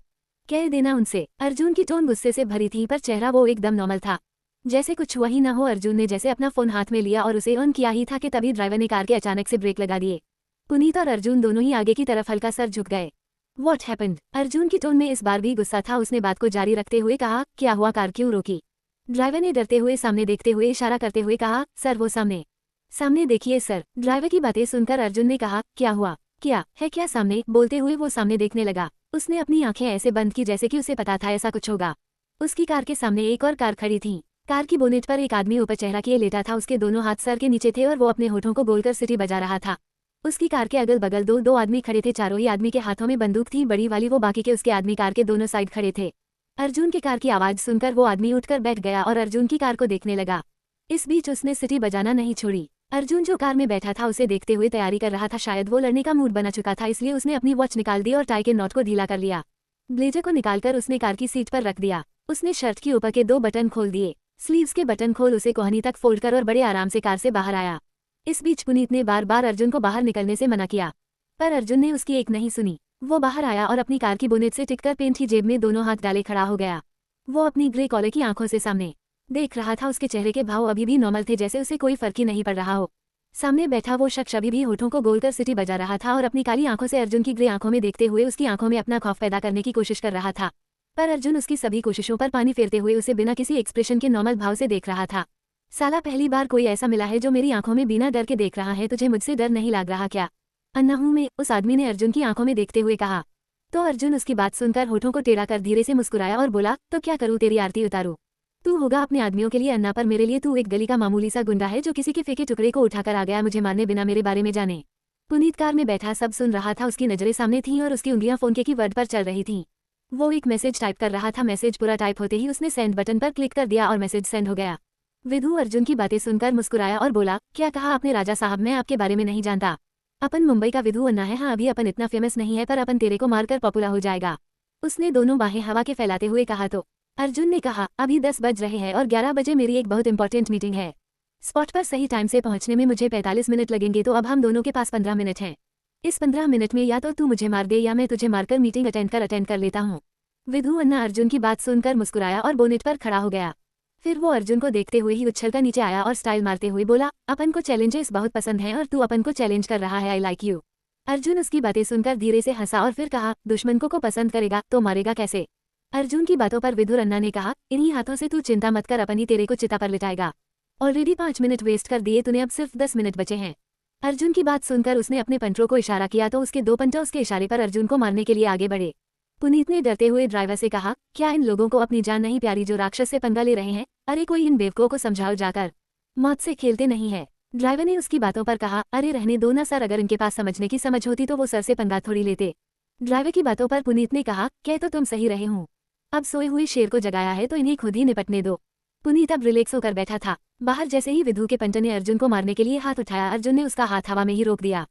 कह देना उनसे। अर्जुन की टोन गुस्से से भरी थी पर चेहरा वो एकदम नॉर्मल था, जैसे कुछ हुआ ही ना हो। अर्जुन ने जैसे अपना फोन हाथ में लिया और उसे ऑन किया ही था कि तभी ड्राइवर ने कार के अचानक से ब्रेक लगा दिए। पुनीत और अर्जुन दोनों ही आगे की तरफ हल्का सर झुक गए। What happened? अर्जुन की टोन में इस बार भी गुस्सा था। उसने बात को जारी रखते हुए कहा, क्या हुआ, कार क्यों रोकी? ड्राइवर ने डरते हुए सामने देखते हुए इशारा करते हुए कहा, सर वो सामने सामने देखिए सर। ड्राइवर की बातें सुनकर अर्जुन ने कहा, क्या हुआ, क्या है क्या सामने? बोलते हुए वो सामने देखने लगा। उसने अपनी आंखें ऐसे बंद की जैसे कि उसे पता था ऐसा कुछ होगा। उसकी कार के सामने एक और कार खड़ी थी। कार की बोनेट पर एक आदमी ऊपर चेहरा किए लेटा था। उसके दोनों हाथ सर के नीचे थे और वो अपने होठों को बोलकर सीटी बजा रहा था। उसकी कार के अगल बगल दो आदमी खड़े थे। चारों ही आदमी के हाथों में बंदूक थी, बड़ी वाली वो, बाकी के उसके आदमी कार के दोनों साइड खड़े थे। अर्जुन की कार की आवाज सुनकर वो आदमी उठकर बैठ गया और अर्जुन की कार को देखने लगा। इस बीच उसने सीटी बजाना नहीं छोड़ी। अर्जुन जो कार में बैठा था उसे देखते हुए तैयारी कर रहा था। शायद वो लड़ने का मूड बना चुका था, इसलिए उसने अपनी वॉच निकाल दी और टाई के नॉट को ढीला कर लिया। ब्लेजर को निकालकर उसने कार की सीट पर रख दिया। उसने शर्ट के ऊपर के 2 बटन खोल दिए। स्लीव्स के बटन खोल उसे कोहनी तक फोल्ड कर और बड़े आराम से कार से बाहर आया। इस बीच पुनीत ने बार बार अर्जुन को बाहर निकलने से मना किया, पर अर्जुन ने उसकी एक नहीं सुनी। वो बाहर आया और अपनी कार की बोनेट से टिककर पेंट की जेब में दोनों हाथ डाले खड़ा हो गया। वो अपनी ग्रे कॉलर की आंखों से सामने देख रहा था। उसके चेहरे के भाव अभी भी नॉर्मल थे, जैसे उसे कोई फर्क ही नहीं पड़ रहा हो। सामने बैठा वो शख्स अभी भी होठों को गोलकर सीटी बजा रहा था और अपनी काली आंखों से अर्जुन की ग्रे आंखों में देखते हुए उसकी आंखों में अपना खौफ पैदा करने की कोशिश कर रहा था। पर अर्जुन उसकी सभी कोशिशों पर पानी फेरते हुए उसे बिना किसी एक्सप्रेशन के नॉर्मल भाव से देख रहा था। साला, पहली बार कोई ऐसा मिला है जो मेरी आंखों में बिना डर के देख रहा है। तुझे मुझसे डर नहीं लग रहा क्या? अन्ना हूं मैं, उस आदमी ने अर्जुन की आंखों में देखते हुए कहा। तो अर्जुन उसकी बात सुनकर होठों को टेढ़ा कर धीरे से मुस्कुराया और बोला, तो क्या करूं, तेरी आरती उतारूं? तू होगा अपने आदमियों के लिए अन्ना, पर मेरे लिए तू एक गली का मामूली सा गुंडा है जो किसी के फेंके टुकड़े को उठाकर आ गया मुझे मारने बिना मेरे बारे में जाने। पुनीत कार में बैठा सब सुन रहा था। उसकी नजरें सामने थीं और उसकी उंगलियां फोन के कीवर्ड पर चल रही थीं। वो एक मैसेज टाइप कर रहा था। मैसेज पूरा टाइप होते ही उसने सेंड बटन पर क्लिक कर दिया और मैसेज सेंड हो गया। विधु अर्जुन की बातें सुनकर मुस्कुराया और बोला, क्या कहा आपने राजा साहब? मैं आपके बारे में नहीं जानता। अपन मुंबई का विधु अन्ना है। हाँ, अभी अपन इतना फेमस नहीं है, पर अपन तेरे को मारकर पॉपुलर हो जाएगा। उसने दोनों बाहें हवा के फैलाते हुए कहा। तो अर्जुन ने कहा, अभी 10 बज रहे हैं और 11 बजे मेरी एक बहुत इंपॉर्टेंट मीटिंग है। स्पॉट पर सही टाइम से पहुंचने में मुझे 45 मिनट लगेंगे, तो अब हम दोनों के पास 15 मिनट हैं। इस 15 मिनट में या तो तू मुझे मार दे या मैं तुझे मारकर मीटिंग अटेंड कर लेता हूँ। विधु अन्ना अर्जुन की बात सुनकर मुस्कुराया और बोनेट पर खड़ा हो गया। फिर वो अर्जुन को देखते हुए ही उछलकर नीचे आया और स्टाइल मारते हुए बोला, अपन को चैलेंजेस बहुत पसंद हैं और तू अपन को चैलेंज कर रहा है। I like you. अर्जुन उसकी बातें सुनकर धीरे से हंसा और फिर कहा, दुश्मन को पसंद करेगा तो मारेगा कैसे? अर्जुन की बातों पर विधु अन्ना ने कहा, इन्हीं हाथों से तू चिंता मत कर, अपन ही तेरे को चिता पर लिटाएगा। ऑलरेडी 5 मिनट वेस्ट कर दिए तूने, अब सिर्फ 10 मिनट बचे हैं। अर्जुन की बात सुनकर उसने अपने पंटरों को इशारा किया तो उसके 2 पंटर उसके इशारे पर अर्जुन को मारने के लिए आगे बढ़े। पुनीत ने डरते हुए ड्राइवर से कहा, क्या इन लोगों को अपनी जान नहीं प्यारी जो राक्षस से पंगा ले रहे हैं? अरे कोई इन बेवकूओं को समझाओ जाकर, मौत से खेलते नहीं है। ड्राइवर ने उसकी बातों पर कहा, अरे रहने दो ना सर, अगर इनके पास समझने की समझ होती तो वो सर से पंगा थोड़ी लेते। ड्राइवर की बातों पर पुनीत ने कहा, कह तो तुम सही रहे हूँ, अब सोए हुए शेर को जगाया है तो इन्हें खुद ही निपटने दो। पुनीत अब रिलैक्स होकर बैठा था। बाहर जैसे ही विधु के पंटर ने अर्जुन को मारने के लिए हाथ उठाया, अर्जुन ने उसका हाथ हवा में ही रोक दिया।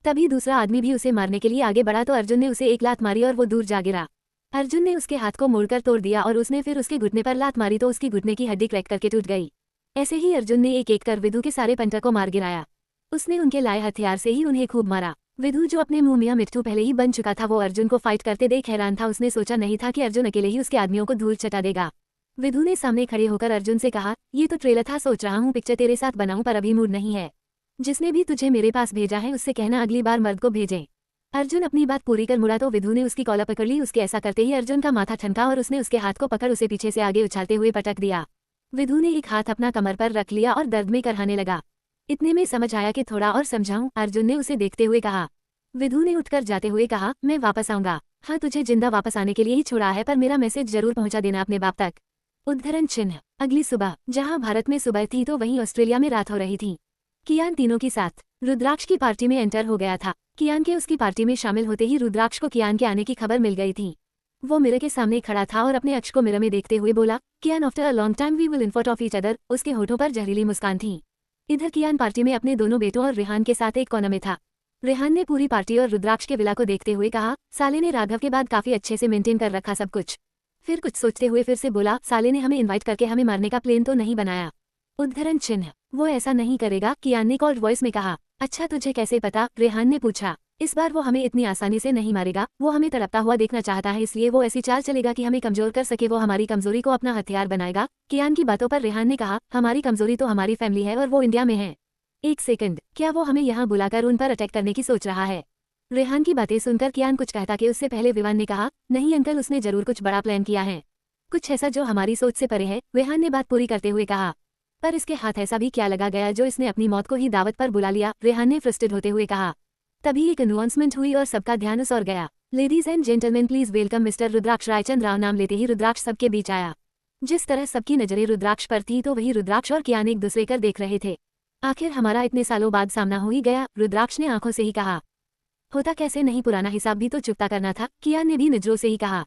तभी दूसरा आदमी भी उसे मारने के लिए आगे बढ़ा तो अर्जुन ने उसे एक लात मारी और वो दूर जा गिरा। अर्जुन ने उसके हाथ को मोड़कर तोड़ दिया और उसने फिर उसके घुटने पर लात मारी तो उसकी घुटने की हड्डी क्रैक करके टूट गई। ऐसे ही अर्जुन ने एक एक कर विधु के सारे पंटर को मार गिराया। उसने उनके लाए हथियार से ही उन्हें खूब मारा। विधु जो अपने मुंह मियां मिट्ठू पहले ही बन चुका था, वो अर्जुन को फाइट करते देख हैरान था। उसने सोचा नहीं था कि अर्जुन अकेले ही उसके आदमियों को धूल चटा देगा। विधु ने सामने खड़े होकर अर्जुन से कहा, ये तो ट्रेलर था, सोच रहा हूँ पिक्चर तेरे साथ बनाऊं, पर अभी मूड नहीं है। जिसने भी तुझे मेरे पास भेजा है उससे कहना अगली बार मर्द को भेजें। अर्जुन अपनी बात पूरी कर मुड़ा तो विधु ने उसकी कॉलर पकड़ ली। उसके ऐसा करते ही अर्जुन का माथा ठनका और उसने उसके हाथ को पकड़ उसे पीछे से आगे उछालते हुए पटक दिया। विधु ने एक हाथ अपना कमर पर रख लिया और दर्द में करहाने लगा। इतने में समझ आया कि थोड़ा और समझाऊं, अर्जुन ने उसे देखते हुए कहा। विधु ने उठकर जाते हुए कहा, मैं वापस आऊंगा। हाँ, तुझे जिंदा वापस आने के लिए ही छोड़ा है, पर मेरा मैसेज जरूर पहुंचा देना अपने बाप तक। उद्धरण चिन्ह। अगली सुबह जहां भारत में सुबह थी तो वहीं ऑस्ट्रेलिया में रात हो रही थी। कियान तीनों के साथ रुद्राक्ष की पार्टी में एंटर हो गया था। कियान के उसकी पार्टी में शामिल होते ही रुद्राक्ष को कियान के आने की खबर मिल गई थी। वो मिरर के सामने खड़ा था और अपने अक्ष को मिरर में देखते हुए बोला, Kiaan after a long time we will in front of each other. उसके होठों पर जहरीली मुस्कान थी। इधर कियान पार्टी में अपने दोनों बेटों और रेहान के साथ एक कोने में था। रेहान ने पूरी पार्टी और रुद्राक्ष के विला को देखते हुए कहा, साले ने राघव के बाद काफी अच्छे से मेंटेन कर रखा सब कुछ। फिर कुछ सोचते हुए फिर से बोला, साले ने हमें इनवाइट करके हमें मारने का प्लान तो नहीं बनाया? उद्धरण चिन्ह। वो ऐसा नहीं करेगा, कियान ने कोल्ड वॉइस में कहा। अच्छा, तुझे कैसे पता? रेहान ने पूछा। इस बार वो हमें इतनी आसानी से नहीं मारेगा। वो हमें तड़पता हुआ देखना चाहता है, इसलिए वो ऐसी चाल चलेगा कि हमें कमजोर कर सके। वो हमारी कमजोरी को अपना हथियार बनाएगा। कियान की बातों पर रेहान ने कहा, हमारी कमजोरी तो हमारी फैमिली है और वो इंडिया में है। एक सेकंड, क्या वो हमें यहाँ बुलाकर उन पर अटैक करने की सोच रहा है? रेहान की बातें सुनकर कियान कुछ कहता कि उससे पहले विवान ने कहा, नहीं अंकल, उसने जरूर कुछ बड़ा प्लान किया है, कुछ ऐसा जो हमारी सोच से परे है। रेहान ने बात पूरी करते हुए कहा, पर इसके हाथ ऐसा भी क्या लगा गया जो इसने अपनी मौत को ही दावत पर बुला लिया? रेहान ने फ्रस्ट्रेटेड होते हुए कहा। तभी एक अनाउंसमेंट हुई और सबका ध्यान उस ओर गया। Ladies and gentleman, please welcome mister Rudraksh Raichand Rao. नाम लेते ही रुद्राक्ष सबके बीच आया। जिस तरह सबकी नजरें रुद्राक्ष पर थी तो वही रुद्राक्ष और कियान एक दूसरे कर देख रहे थे। आखिर हमारा इतने सालों बाद सामना हो ही गया, रुद्राक्ष ने आंखों से ही कहा। होता कैसे नहीं, पुराना हिसाब भी तो चुकता करना था, कियान ने भी नजरों से ही कहा।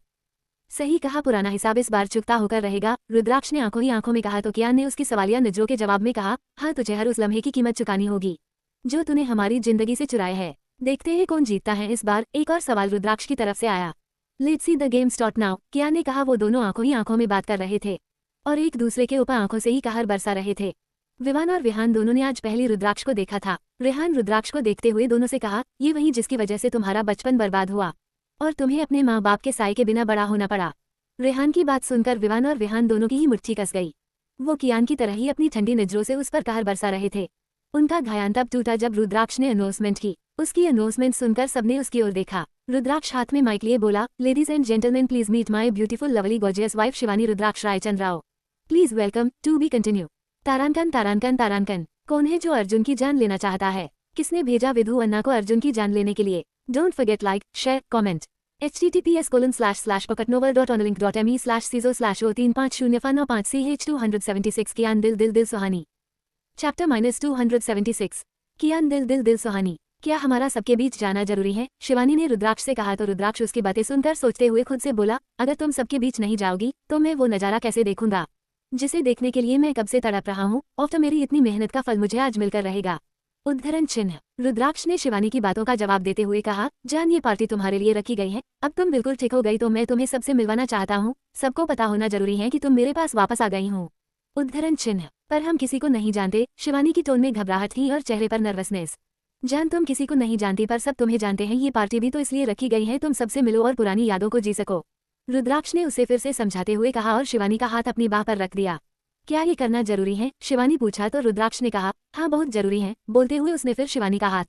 सही कहा, पुराना हिसाब इस बार चुकता होकर रहेगा, रुद्राक्ष ने आंखों ही आंखों में कहा। तो कियान ने उसकी सवालिया नजरों के जवाब में कहा, हाँ, तुझे हर उस लम्हे की कीमत चुकानी होगी जो तूने हमारी जिंदगी से चुराया है। देखते हैं कौन जीतता है इस बार। एक और सवाल रुद्राक्ष की तरफ से आया। Let's see the game start now, Kiaan ने कहा। वो दोनों आंखों ही आंखों में बात कर रहे थे और एक दूसरे के ऊपर आंखों से ही कहर बरसा रहे थे। विवान और रेहान दोनों ने आज पहली रुद्राक्ष को देखा था। रेहान रुद्राक्ष को देखते हुए दोनों से कहा, ये वही जिसकी वजह से तुम्हारा बचपन बर्बाद हुआ और तुम्हें अपने माँ बाप के साए के बिना बड़ा होना पड़ा। रेहान की बात सुनकर विवान और रेहान दोनों की ही मुट्ठी कस गई। वो कियान की तरह ही अपनी ठंडी नजरों से उस पर कहर बरसा रहे थे। उनका घायान तब टूटा जब रुद्राक्ष ने अनाउंसमेंट की। उसकी अनाउंसमेंट सुनकर सबने उसकी ओर देखा। रुद्राक्ष हाथ में माइक लिए बोला, ladies and gentleman, please meet my beautiful lovely gorgeous wife Shivani Rudraksh Raichand Rao. Please welcome, to be continue. तारांकन तारांकन तारांकन। कौन है जो अर्जुन की जान लेना चाहता है? किसने भेजा विधु अन्ना को अर्जुन की जान लेने के लिए? Don't forget like, share, comment. https://pocketnovel.onlink.me/ciso/o35095059 कियान दिल दिल दिल सुहानी। चैप्टर -276। कियान दिल दिल दिल सुहानी। क्या हमारा सबके बीच जाना जरूरी है? शिवानी ने रुद्राक्ष से कहा। तो रुद्राक्ष उसकी बातें सुनकर सोचते हुए खुद से बोला, अगर तुम सबके बीच नहीं जाओगी तो मैं वो नजारा कैसे देखूंगा जिसे देखने के लिए मैं कब से तड़प रहा हूँ। और तो मेरी इतनी मेहनत का फल मुझे आज मिलकर रहेगा। उद्धरण चिन्ह। रुद्राक्ष ने शिवानी की बातों का जवाब देते हुए कहा, जान ये पार्टी तुम्हारे लिए रखी गई है, अब तुम बिल्कुल ठीक हो गई तो मैं तुम्हें सबसे मिलवाना चाहता हूँ, सबको पता होना जरूरी है कि तुम मेरे पास वापस आ गई हो। उद्धरण चिन्ह। पर हम किसी को नहीं जानते। शिवानी की टोन में घबराहट थी और चेहरे पर नर्वसनेस। जान तुम किसी को नहीं जानती पर सब तुम्हें जानते हैं, ये पार्टी भी तो इसलिए रखी गई है तुम सबसे मिलो और पुरानी यादों को जी सको। रुद्राक्ष ने उसे फिर से समझाते हुए कहा और शिवानी का हाथ अपनी बाह पर रख दिया। क्या ये करना जरूरी है? शिवानी पूछा तो रुद्राक्ष ने कहा, हाँ बहुत जरूरी है। बोलते हुए उसने फिर शिवानी का हाथ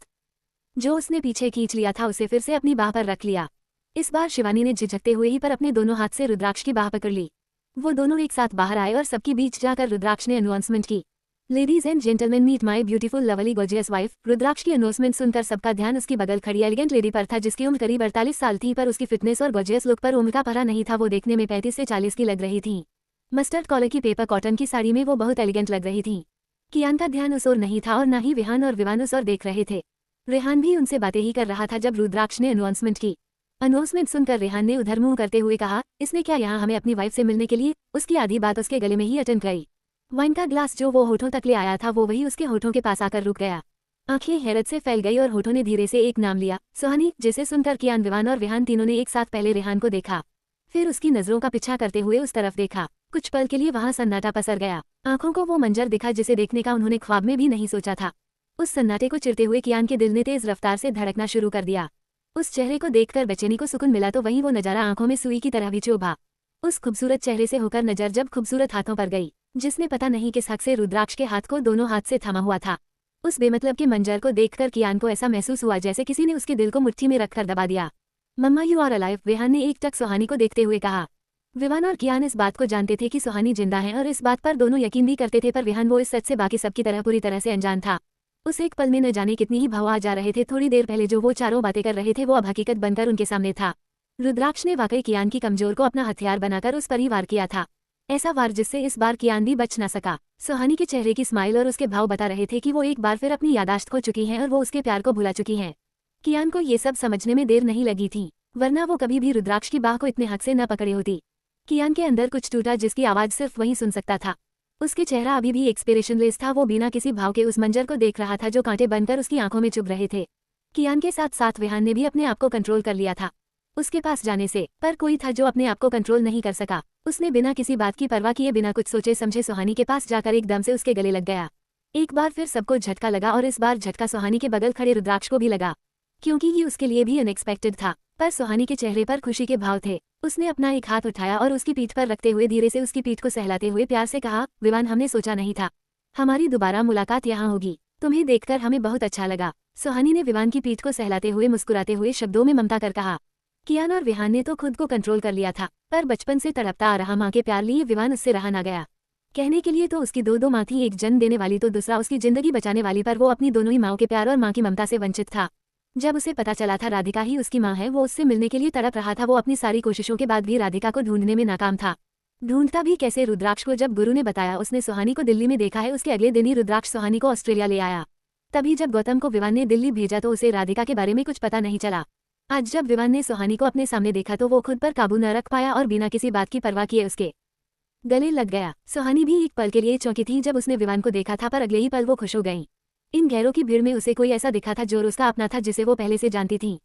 जो उसने पीछे खींच लिया था उसे फिर से अपनी बाह पर रख लिया। इस बार शिवानी ने झिझकते हुए ही पर अपने दोनों हाथ से रुद्राक्ष की बाह पकड़ ली। वो दोनों एक साथ बाहर आए और सबके बीच जाकर रुद्राक्ष ने अनाउंसमेंट की, ladies and gentleman meet my beautiful lovely gorgeous wife. Rudraksh की अनाउंसमेंट सुनकर सबका ध्यान उसकी बगल खड़ी एलिगेंट लेडी पर था जिसकी उम्र करीब 48 साल थी, पर उसकी फिटनेस और गॉर्जियस लुक पर उम्र का परा नहीं था। वो देखने में 35 से 40 की लग रही थी। मस्टर्ड कॉलर की पेपर कॉटन की साड़ी में वो बहुत एलिगेंट लग रही थी। कियान का ध्यान उस ओर नहीं था और न ही विहान और विवान उस ओर देख रहे थे। रेहान भी उनसे बातें ही कर रहा था जब रुद्राक्ष ने अनाउंसमेंट की। अनाउंसमेंट सुनकर रेहान ने उधर मुंह करते हुए कहा, इसने क्या यहाँ हमें अपनी वाइफ से मिलने के लिए? उसकी आधी बात उसके गले में ही अटक गई। वाइन का ग्लास जो वो होठों तक ले आया था वो वही उसके होठों के पास आकर रुक गया। आंखें हैरत से फैल गई और होठों ने धीरे से एक नाम लिया, सुहानी, जिसे सुनकर कियान, विवान और विहान तीनों ने एक साथ पहले रेहान को देखा, फिर उसकी नजरों का पीछा करते हुए उस तरफ देखा। कुछ पल के लिए वहां सन्नाटा पसर गया। आंखों को वो मंजर दिखा जिसे देखने का उन्होंने ख्वाब में भी नहीं सोचा था। उस सन्नाटे को चिरते हुए कियान के दिल ने तेज रफ्तार से धड़कना शुरू कर दिया। उस चेहरे को देखकर बेचैनी को सुकून मिला तो वहीं वो नजारा आंखों में सुई की तरह भी चुभा। उस खूबसूरत चेहरे से होकर नजर जब खूबसूरत हाथों पर गई, जिसने पता नहीं किस हक से रुद्राक्ष के हाथ को दोनों हाथ से थामा हुआ था, उस बेमतलब के मंजर को देखकर कियान को ऐसा महसूस हुआ जैसे किसी ने उसके दिल को मुट्ठी में रखकर दबा दिया। मम्मा यू आर अलाइव, विहान ने एक टक सुहानी को देखते हुए कहा। विवान और कियान इस बात को जानते थे कि सुहानी जिंदा है और इस बात पर दोनों यकीन भी करते थे, पर विहान वो इस सच से बाकी सबकी तरह पूरी तरह से अनजान था। उस एक पल में न जाने कितनी ही भाव आ जा रहे थे। थोड़ी देर पहले जो वो चारों बातें कर रहे थे वो अब हकीकत बनकर उनके सामने था। रुद्राक्ष ने वाकई कियान की कमजोर को अपना हथियार बनाकर उस पर ही वार किया था, ऐसा वार जिससे इस बार कियान भी बच न सका। सुहानी के चेहरे की स्माइल और उसके भाव बता रहे थे कि वो एक बार फिर अपनी यादाश्त खो चुकी हैं और वो उसके प्यार को भुला चुकी हैं। कियान को ये सब समझने में देर नहीं लगी थी, वरना वो कभी भी रुद्राक्ष की बाह को इतने हक से न पकड़े होती। कियान के अंदर कुछ टूटा जिसकी आवाज सिर्फ वही सुन सकता था। उसके चेहरा अभी भी एक्सप्रेशनलेस था। वो बिना किसी भाव के उस मंजर को देख रहा था जो कांटे बनकर उसकी आंखों में चुभ रहे थे। कियान के साथ साथ विहान ने भी अपने आप को कंट्रोल कर लिया था उसके पास जाने से, पर कोई था जो अपने आप को कंट्रोल नहीं कर सका। उसने बिना किसी बात की परवाह किए, बिना कुछ सोचे समझे सुहानी के पास जाकर एकदम से उसके गले लग गया। एक बार फिर सबको झटका लगा और इस बार झटका सुहानी के बगल खड़े रुद्राक्ष को भी लगा, क्योंकि ये उसके लिए भी अनएक्सपेक्टेड था। पर सुहानी के चेहरे पर खुशी के भाव थे। उसने अपना एक हाथ उठाया और उसकी पीठ पर रखते हुए धीरे से उसकी पीठ को सहलाते हुए प्यार से कहा, विवान, हमने सोचा नहीं था हमारी दोबारा मुलाकात यहाँ होगी। तुम्हें देखकर हमें बहुत अच्छा लगा। सुहानी ने विवान की पीठ को सहलाते हुए मुस्कुराते हुए शब्दों में ममता कर कहा। कियान और विहान ने तो खुद को कंट्रोल कर लिया था, पर बचपन से तड़पता आ रहा माँ के प्यार लिए विवान उससे रहा ना गया। कहने के लिए तो उसकी दो माँ थी, एक जन्म देने वाली तो दूसरा उसकी जिंदगी बचाने वाली, पर वो अपनी दोनों ही माँओं के प्यार और माँ की ममता से वंचित था। जब उसे पता चला था राधिका ही उसकी माँ है, वो उससे मिलने के लिए तड़प रहा था। वो अपनी सारी कोशिशों के बाद भी राधिका को ढूंढने में नाकाम था। ढूंढता भी कैसे? रुद्राक्ष को जब गुरु ने बताया उसने सुहानी को दिल्ली में देखा है, उसके अगले दिन ही रुद्राक्ष सुहानी को ऑस्ट्रेलिया ले आया। तभी जब गौतम को विवान ने दिल्ली भेजा तो उसे राधिका के बारे में कुछ पता नहीं चला। आज जब विवान ने सुहानी को अपने सामने देखा तो वो खुद पर काबू न रख पाया और बिना किसी बात की परवाह किए उसके गले लग गया। सुहानी भी एक पल के लिए चौंकी थी जब उसने विवान को देखा था, पर अगले ही पल वो खुश हो गई। इन गैरों की भीड़ में उसे कोई ऐसा दिखा था जो उसका अपना था, जिसे वो पहले से जानती थी।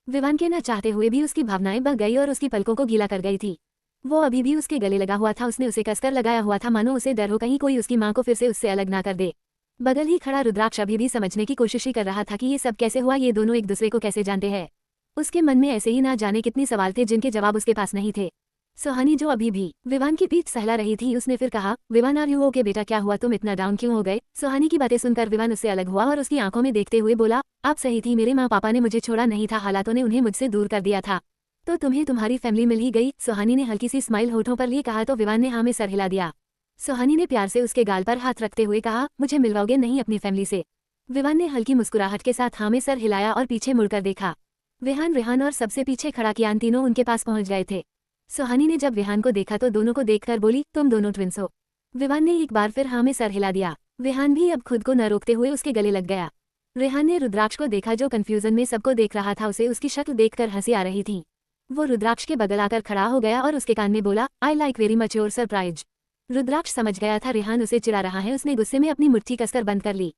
विवान के न चाहते हुए भी उसकी भावनाएं बह गई और उसकी पलकों को गीला कर गई थी। वो अभी भी उसके गले लगा हुआ था। उसने उसे कसकर लगाया हुआ था, मानो उसे डर हो कहीं कोई उसकी माँ को फिर से उससे अलग ना कर दे। बगल ही खड़ा रुद्राक्ष अभी भी समझने की कोशिश ही कर रहा था कि ये सब कैसे हुआ, ये दोनों एक दूसरे को कैसे जानते हैं। उसके मन में ऐसे ही ना जाने कितने सवाल थे जिनके जवाब उसके पास नहीं थे। सुहानी जो अभी भी विवान की पीठ सहला रही थी, उसने फिर कहा, विवान, आर यू ओके बेटा? क्या हुआ, तुम इतना डाउन क्यों हो गए? सुहानी की बातें सुनकर विवान उससे अलग हुआ और उसकी आंखों में देखते हुए बोला, आप सही थी, मेरे माँ पापा ने मुझे छोड़ा नहीं था, हालातों ने उन्हें मुझसे दूर कर दिया था, तो तुम्हें तुम्हारी फैमिली मिल ही गई। सुहानी ने हल्की सी स्माइल होठों पर लिए कहा तो विवान ने हाँ में सर हिला दिया। सुहानी ने प्यार से उसके गाल पर हाथ रखते हुए कहा, मुझे मिलवाओगे नहीं अपनी फैमिली से? विवान ने हल्की मुस्कुराहट के साथ हाँ में सर हिलाया और पीछे मुड़कर देखा। विहान, रेहान और सबसे पीछे खड़ा कियान तीनों उनके पास पहुंच गए थे। सुहानी ने जब विहान को देखा तो दोनों को देखकर बोली, तुम दोनों ट्विंस हो? विवान ने एक बार फिर हाँ में सर हिला दिया। विहान भी अब खुद को न रोकते हुए उसके गले लग गया। रेहान ने रुद्राक्ष को देखा जो कंफ्यूजन में सबको देख रहा था। उसे उसकी शक्ल देखकर हंसी आ रही थी। वो रुद्राक्ष के बगल आकर खड़ा हो गया और उसके कान में बोला, I like very much your surprise. Rudraksh समझ गया था रेहान उसे चिढ़ा रहा है। उसने गुस्से में अपनी मुट्ठी कसकर बंद कर ली।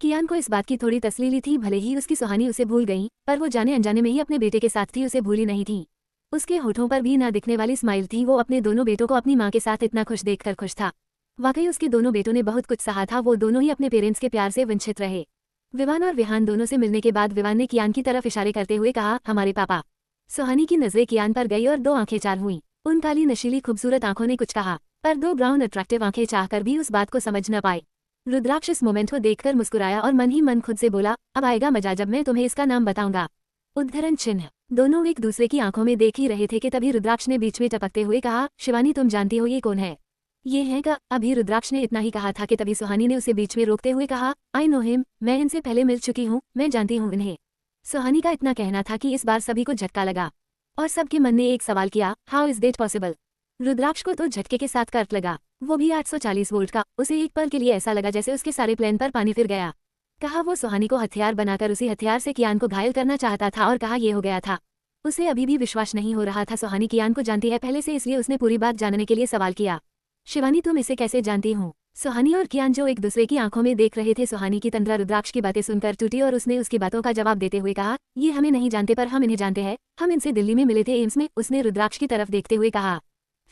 कियान को इस बात की थोड़ी तसल्ली थी, भले ही उसकी सुहानी उसे भूल गई, पर वो जाने अनजाने में ही अपने बेटे के साथ थी, उसे भूली नहीं थी। उसके होठों पर भी ना दिखने वाली स्माइल थी, वो अपने दोनों बेटों को अपनी माँ के साथ इतना खुश देखकर खुश था। वाकई उसके दोनों बेटों ने बहुत कुछ सहा था, वो दोनों ही अपने पेरेंट्स के प्यार से वंचित रहे। विवान और विहान दोनों से मिलने के बाद विवान ने कियान की तरफ इशारे करते हुए कहा, हमारे पापा। सुहानी की नजरें कियान पर गई और दो आंखें चार हुईं। उन काली नशीली खूबसूरत आंखों ने कुछ कहा, पर दो ब्राउन अट्रैक्टिव आंखें चाहकर भी उस बात को समझ न पाए। रुद्राक्ष इस मोमेंट को देखकर मुस्कुराया और मन ही मन खुद से बोला, अब आएगा मजा जब मैं तुम्हें इसका नाम बताऊंगा। उद्धरण चिन्ह। दोनों एक दूसरे की आंखों में देख ही रहे थे कि तभी रुद्राक्ष ने बीच में टपकते हुए कहा, शिवानी तुम जानती हो ये कौन है? ये है का। अभी रुद्राक्ष ने इतना ही कहा था कि तभी सुहानी ने उसे बीच में रोकते हुए कहा, आई नो हिम, मैं इनसे पहले मिल चुकी हूँ, मैं जानती हूँ इन्हें। सुहानी का इतना कहना था कि इस बार सभी को झटका लगा और सबके मन ने एक सवाल किया, हाउ इज दैट पॉसिबल? रुद्राक्ष को तो झटके के साथ कर्क लगा, वो भी 840 वोल्ट का। उसे एक पल के लिए ऐसा लगा जैसे उसके सारे प्लान पर पानी फिर गया। कहा वो सुहानी को हथियार बनाकर उसी हथियार से कियान को घायल करना चाहता था और कहा ये हो गया था। उसे अभी भी विश्वास नहीं हो रहा था सुहानी कियान को जानती है पहले से, इसलिए उसने पूरी बात जानने के लिए सवाल किया, शिवानी तुम इसे कैसे जानती हो? सुहानी और कियान जो एक दूसरे की आंखों में देख रहे थे, सुहानी की तंद्रा रुद्राक्ष की बातें सुनकर टूटी और उसने उसकी बातों का जवाब देते हुए कहा, ये हमें नहीं जानते पर हम इन्हें जानते हैं, हम इनसे दिल्ली में मिले थे एम्स में। उसने रुद्राक्ष की तरफ देखते हुए कहा।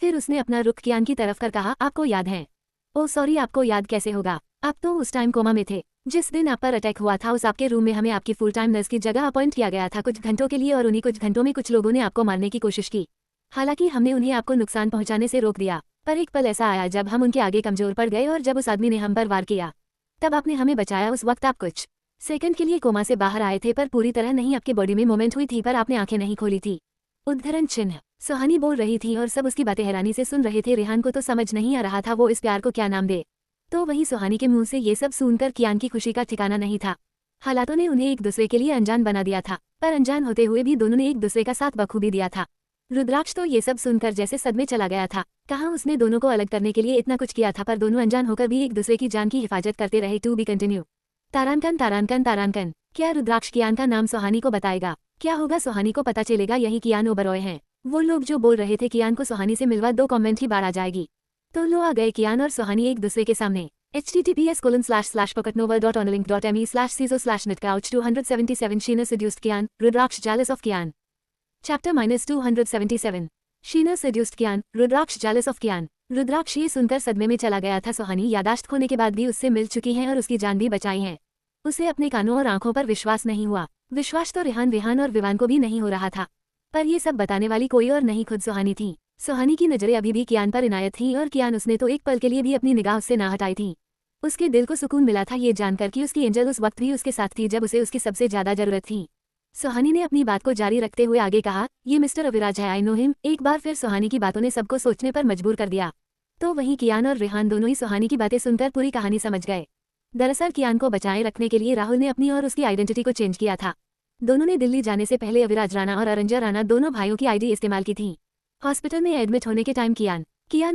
फिर उसने अपना रुख कियान की तरफ कर कहा, आपको याद है? ओह सॉरी, आपको याद कैसे होगा? आप तो उस टाइम कोमा में थे जिस दिन आप पर अटैक हुआ था। उस आपके रूम में हमें आपकी फुल टाइम नर्स की जगह अपॉइंट किया गया था कुछ घंटों के लिए, और उन्हीं कुछ घंटों में कुछ लोगों ने आपको मारने की कोशिश की। हालांकि हमने उन्हें आपको नुकसान पहुंचाने से रोक दिया, पर एक पल ऐसा आया जब हम उनके आगे कमजोर पड़ गए और जब उस आदमी ने हम पर वार किया तब आपने हमें बचाया। उस वक्त आप कुछ सेकंड के लिए कोमा से बाहर आए थे, पर पूरी तरह नहीं। आपके बॉडी में मूवमेंट हुई थी पर आपने आंखें नहीं खोली थी। उद्धरण चिन्ह। सुहानी बोल रही थी और सब उसकी बातें हैरानी से सुन रहे थे। रेहान को तो समझ नहीं आ रहा था वो इस प्यार को क्या नाम दे। तो वहीं सुहानी के मुंह से ये सब सुनकर कियान की खुशी का ठिकाना नहीं था। हालातों ने उन्हें एक दूसरे के लिए अनजान बना दिया था, पर अनजान होते हुए भी दोनों ने एक दूसरे का साथ बखूबी दिया था। रुद्राक्ष तो ये सब सुनकर जैसे सदमे चला गया था। कहाँ उसने दोनों को अलग करने के लिए इतना कुछ किया था, पर दोनों अनजान होकर भी एक दूसरे की जान की हिफाजत करते रहे। To be continue. तारांकन तारांकन तारांकन। क्या रुद्राक्ष कियान का नाम सुहानी को बताएगा? क्या होगा? सुहानी को पता चलेगा यही कियान ओबरॉय हैं। वो लोग जो बोल रहे थे कियान को सुहानी से मिलवा दो, कमेंट ही बाढ़ आ जाएगी। तो लो आ गए कियान और सुहानी एक दूसरे के सामने। https://pocketnovel.onlink.me/ciso/netcouch 277 Sheena seduced Kian, Rudraksh jealous of Kian. Chapter -277 Sheena seduced Kian, rudraksha jealous of Kian. रुद्राक्ष ये सुनकर सदमे में चला गया था। सुहानी यादाश्त खोने के बाद भी उससे मिल चुकी हैं और उसकी जान भी बचाई है। उसे अपने कानों और आंखों पर विश्वास नहीं हुआ। विश्वास तो रेहान और विवान को भी नहीं हो रहा था, पर ये सब बताने वाली कोई और नहीं खुद सुहानी थी। सुहानी की नजरें अभी भी कियान पर इनायत थी और कियान उसने तो एक पल के लिए भी अपनी निगाह उससे ना हटाई थी। उसके दिल को सुकून मिला था ये जानकर कि उसकी एंजल उस वक्त भी उसके साथ थी जब उसे उसकी सबसे ज्यादा जरूरत थी। सुहानी ने अपनी बात को जारी रखते हुए आगे कहा, ये मिस्टर अविराज है, आई नो हिम। एक बार फिर सुहानी की बातों ने सबको सोचने पर मजबूर कर दिया। तो वहीं कियान और रेहान दोनों ही सुहानी की बातें सुनकर पूरी कहानी समझ गए। दरअसल कियान को बचाए रखने के लिए राहुल ने अपनी और उसकी आइडेंटिटी को चेंज किया था। दोनों ने दिल्ली जाने से पहले अविराज राणा और अरंजा राणा दोनों भाइयों की आईडी इस्तेमाल की थी। हॉस्पिटल में एडमिट होने के टाइम कियान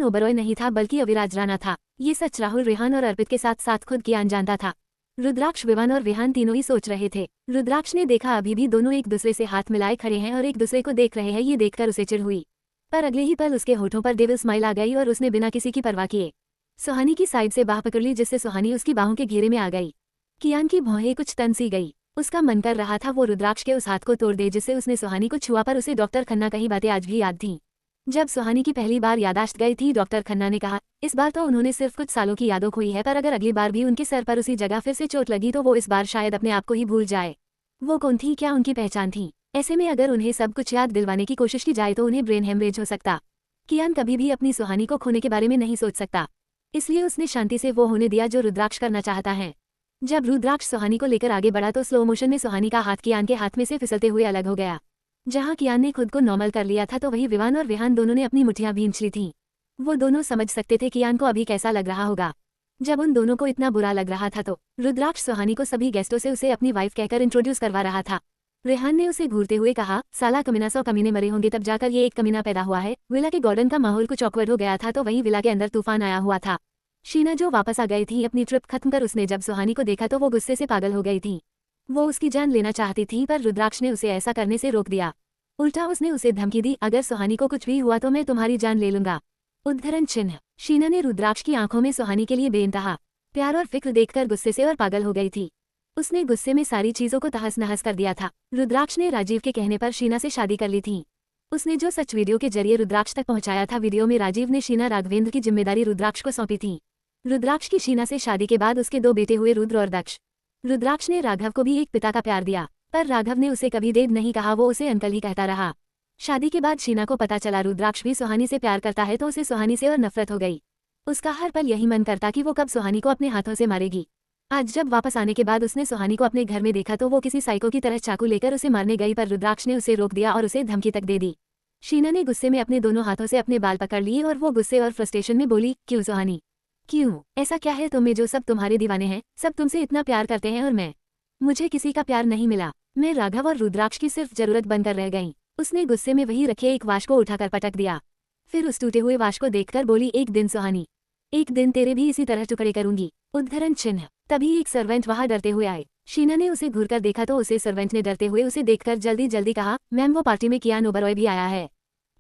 ओबरॉय नहीं था बल्कि अविराज राणा था। ये सच राहुल, रेहान और अर्पित के साथ साथ खुद कियान जानता था। रुद्राक्ष, विवान और रेहान तीनों ही सोच रहे थे। रुद्राक्ष ने देखा अभी भी दोनों एक दूसरे से हाथ मिलाए खड़े हैं और एक दूसरे को देख रहे हैं। ये देखकर उसे चिढ़ हुई, पर अगले ही पल उसके होठों पर डेविल स्माइल आ गई और उसने बिना किसी की परवाह किए सुहानी की साइड से बाह पकड़ ली, जिससे सुहानी उसकी बाहों के घेरे में आ गई। कियान की भौहें कुछ तन सी गई। उसका मन कर रहा था वो रुद्राक्ष के उस हाथ को तोड़ दे जिससे उसने सुहानी को छुआ, पर उसे डॉक्टर खन्ना की बातें आज भी याद थीं। जब सुहानी की पहली बार यादाश्त गई थी, डॉक्टर खन्ना ने कहा, इस बार तो उन्होंने सिर्फ कुछ सालों की यादों खोई है, पर अगर अगली बार भी उनके सर पर उसी जगह फिर से चोट लगी तो वो इस बार शायद अपने आप को ही भूल जाए। वो कौन थी? क्या उनकी पहचान थी? ऐसे में अगर उन्हें सब कुछ याद दिलवाने की कोशिश की जाए तो उन्हें ब्रेन हेमरेज हो सकता। कियान कभी भी अपनी सुहानी को खोने के बारे में नहीं सोच सकता, इसलिए उसने शांति से वो होने दिया जो रुद्राक्ष करना चाहता है। जब रुद्राक्ष सुहानी को लेकर आगे बढ़ा तो स्लो मोशन में सुहानी का हाथ कियान के हाथ में से फिसलते हुए अलग हो गया। जहां कियान ने खुद को नॉर्मल कर लिया था तो वहीं विवान और रेहान दोनों ने अपनी मुठ्ठियां भींच ली थीं। वो दोनों समझ सकते थे कियान को अभी कैसा लग रहा होगा। जब उन दोनों को इतना बुरा लग रहा था तो रुद्राक्ष सुहानी को सभी गेस्टों से उसे अपनी वाइफ कहकर इंट्रोड्यूस करवा रहा था। रेहान ने उसे घूरते हुए कहा, साला कमीना, 100 कमीने मरे होंगे तब जाकर ये एक कमीना पैदा हुआ है। विला के गार्डन का माहौल कुछ ऑकवर्ड हो गया था तो वहीं विला के अंदर तूफान आया हुआ था। शीना जो वापस आ गई थी अपनी ट्रिप खत्म कर, उसने जब सुहानी को देखा तो वो गुस्से से पागल हो गई थी। वो उसकी जान लेना चाहती थी पर रुद्राक्ष ने उसे ऐसा करने से रोक दिया। उल्टा उसने उसे धमकी दी, अगर सुहानी को कुछ भी हुआ तो मैं तुम्हारी जान ले लूंगा। उद्धरण चिन्ह। शीना ने रुद्राक्ष की आंखों में सुहानी के लिए बेइंतहा प्यार और फिक्र देखकर गुस्से से और पागल हो गई थी। उसने गुस्से में सारी चीजों को तहस नहस कर दिया था। रुद्राक्ष ने राजीव के कहने पर शीना से शादी कर ली थी। उसने जो सच वीडियो के जरिए रुद्राक्ष तक पहुंचाया था, वीडियो में राजीव ने शीना राघवेंद्र की जिम्मेदारी रुद्राक्ष को सौंपी थी। रुद्राक्ष की शीना से शादी के बाद उसके 2 बेटे हुए, रुद्र और दक्ष। रुद्राक्ष ने राघव को भी एक पिता का प्यार दिया, पर राघव ने उसे कभी देव नहीं कहा, वो उसे अंकल ही कहता रहा। शादी के बाद शीना को पता चला रुद्राक्ष भी सुहानी से प्यार करता है, तो उसे सुहानी से और नफरत हो गई। उसका हर पल यही मन करता कि वो कब सुहानी को अपने हाथों से मारेगी। आज जब वापस आने के बाद उसने सुहानी को अपने घर में देखा तो वो किसी साइको की तरह चाकू लेकर उसे मारने गई, पर रुद्राक्ष ने उसे रोक दिया और उसे धमकी तक दे दी। शीना ने गुस्से में अपने दोनों हाथों से अपने बाल पकड़ लिए और वो गुस्से और फ्रस्ट्रेशन में बोली, क्यों सुहानी, क्यों? ऐसा क्या है तुम्हें जो सब तुम्हारे दीवाने हैं, सब तुमसे इतना प्यार करते हैं और मुझे किसी का प्यार नहीं मिला। मैं राघव और रुद्राक्ष की सिर्फ जरूरत बनकर रह गई। उसने गुस्से में वहीं रखे एक वाश को उठाकर पटक दिया। फिर उस टूटे हुए वाश को देखकर बोली, एक दिन सुहानी, एक दिन तेरे भी इसी तरह टुकड़े करूंगी। उद्धरण चिन्ह। तभी एक सर्वेंट वहां डरते हुए आए। शीना ने उसे घूरकर देखा तो उसे सर्वेंट ने डरते हुए उसे देखकर जल्दी जल्दी कहा, मैम वो पार्टी में कियान ओबरॉय भी आया है।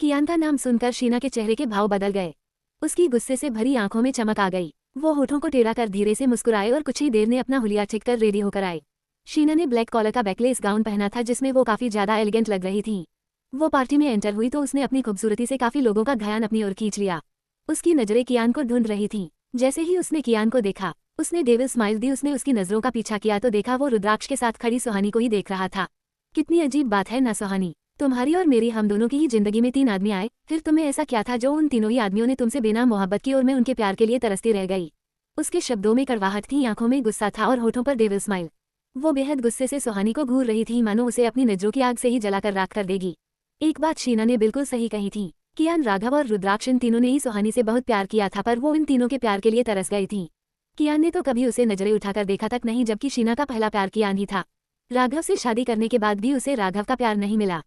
कियान का नाम सुनकर शीना के चेहरे के भाव बदल गए। उसकी गुस्से से भरी आंखों में चमक आ गई। वो होठों को टेढ़ा कर धीरे से मुस्कुराए और कुछ ही देर में अपना हुलिया ठीक कर रेडी होकर आए। शीना ने ब्लैक कॉलर का बैकलेस गाउन पहना था जिसमें वो काफी ज्यादा एलिगेंट लग रही थी। वो पार्टी में एंटर हुई तो उसने अपनी खूबसूरती से काफी लोगों का ध्यान अपनी ओर खींच लिया। उसकी नजरें कियान को ढूंढ रही थीं। जैसे ही उसने कियान को देखा, उसने डेविल स्माइल दी। उसने उसकी नजरों का पीछा किया तो देखा वो रुद्राक्ष के साथ खड़ी सुहानी को ही देख रहा था। कितनी अजीब बात है ना सुहानी, तुम्हारी और मेरी, हम दोनों की ही जिंदगी में 3 आदमी आए, फिर तुम्हें ऐसा क्या था जो उन तीनों ही आदमियों ने तुमसे बिना मोहब्बत की और मैं उनके प्यार के लिए तरसती रह गई। उसके शब्दों में कड़वाहट थी, आंखों में गुस्सा था और होठों पर डेविल स्माइल। वो बेहद गुस्से से सुहानी को घूर रही थी, मानो उसे अपनी नजरों की आग से ही जलाकर राख कर देगी। एक बात शीना ने बिल्कुल सही कही थी। कियान, राघव और रुद्राक्ष, इन तीनों ने ही सुहानी से बहुत प्यार किया था, पर वो इन तीनों के प्यार के लिए तरस गई थी। कियान ने तो कभी उसे नजरें उठाकर देखा तक नहीं, जबकि शीना का पहला प्यार कियान ही था। राघव से शादी करने के बाद भी उसे राघव का प्यार नहीं मिला,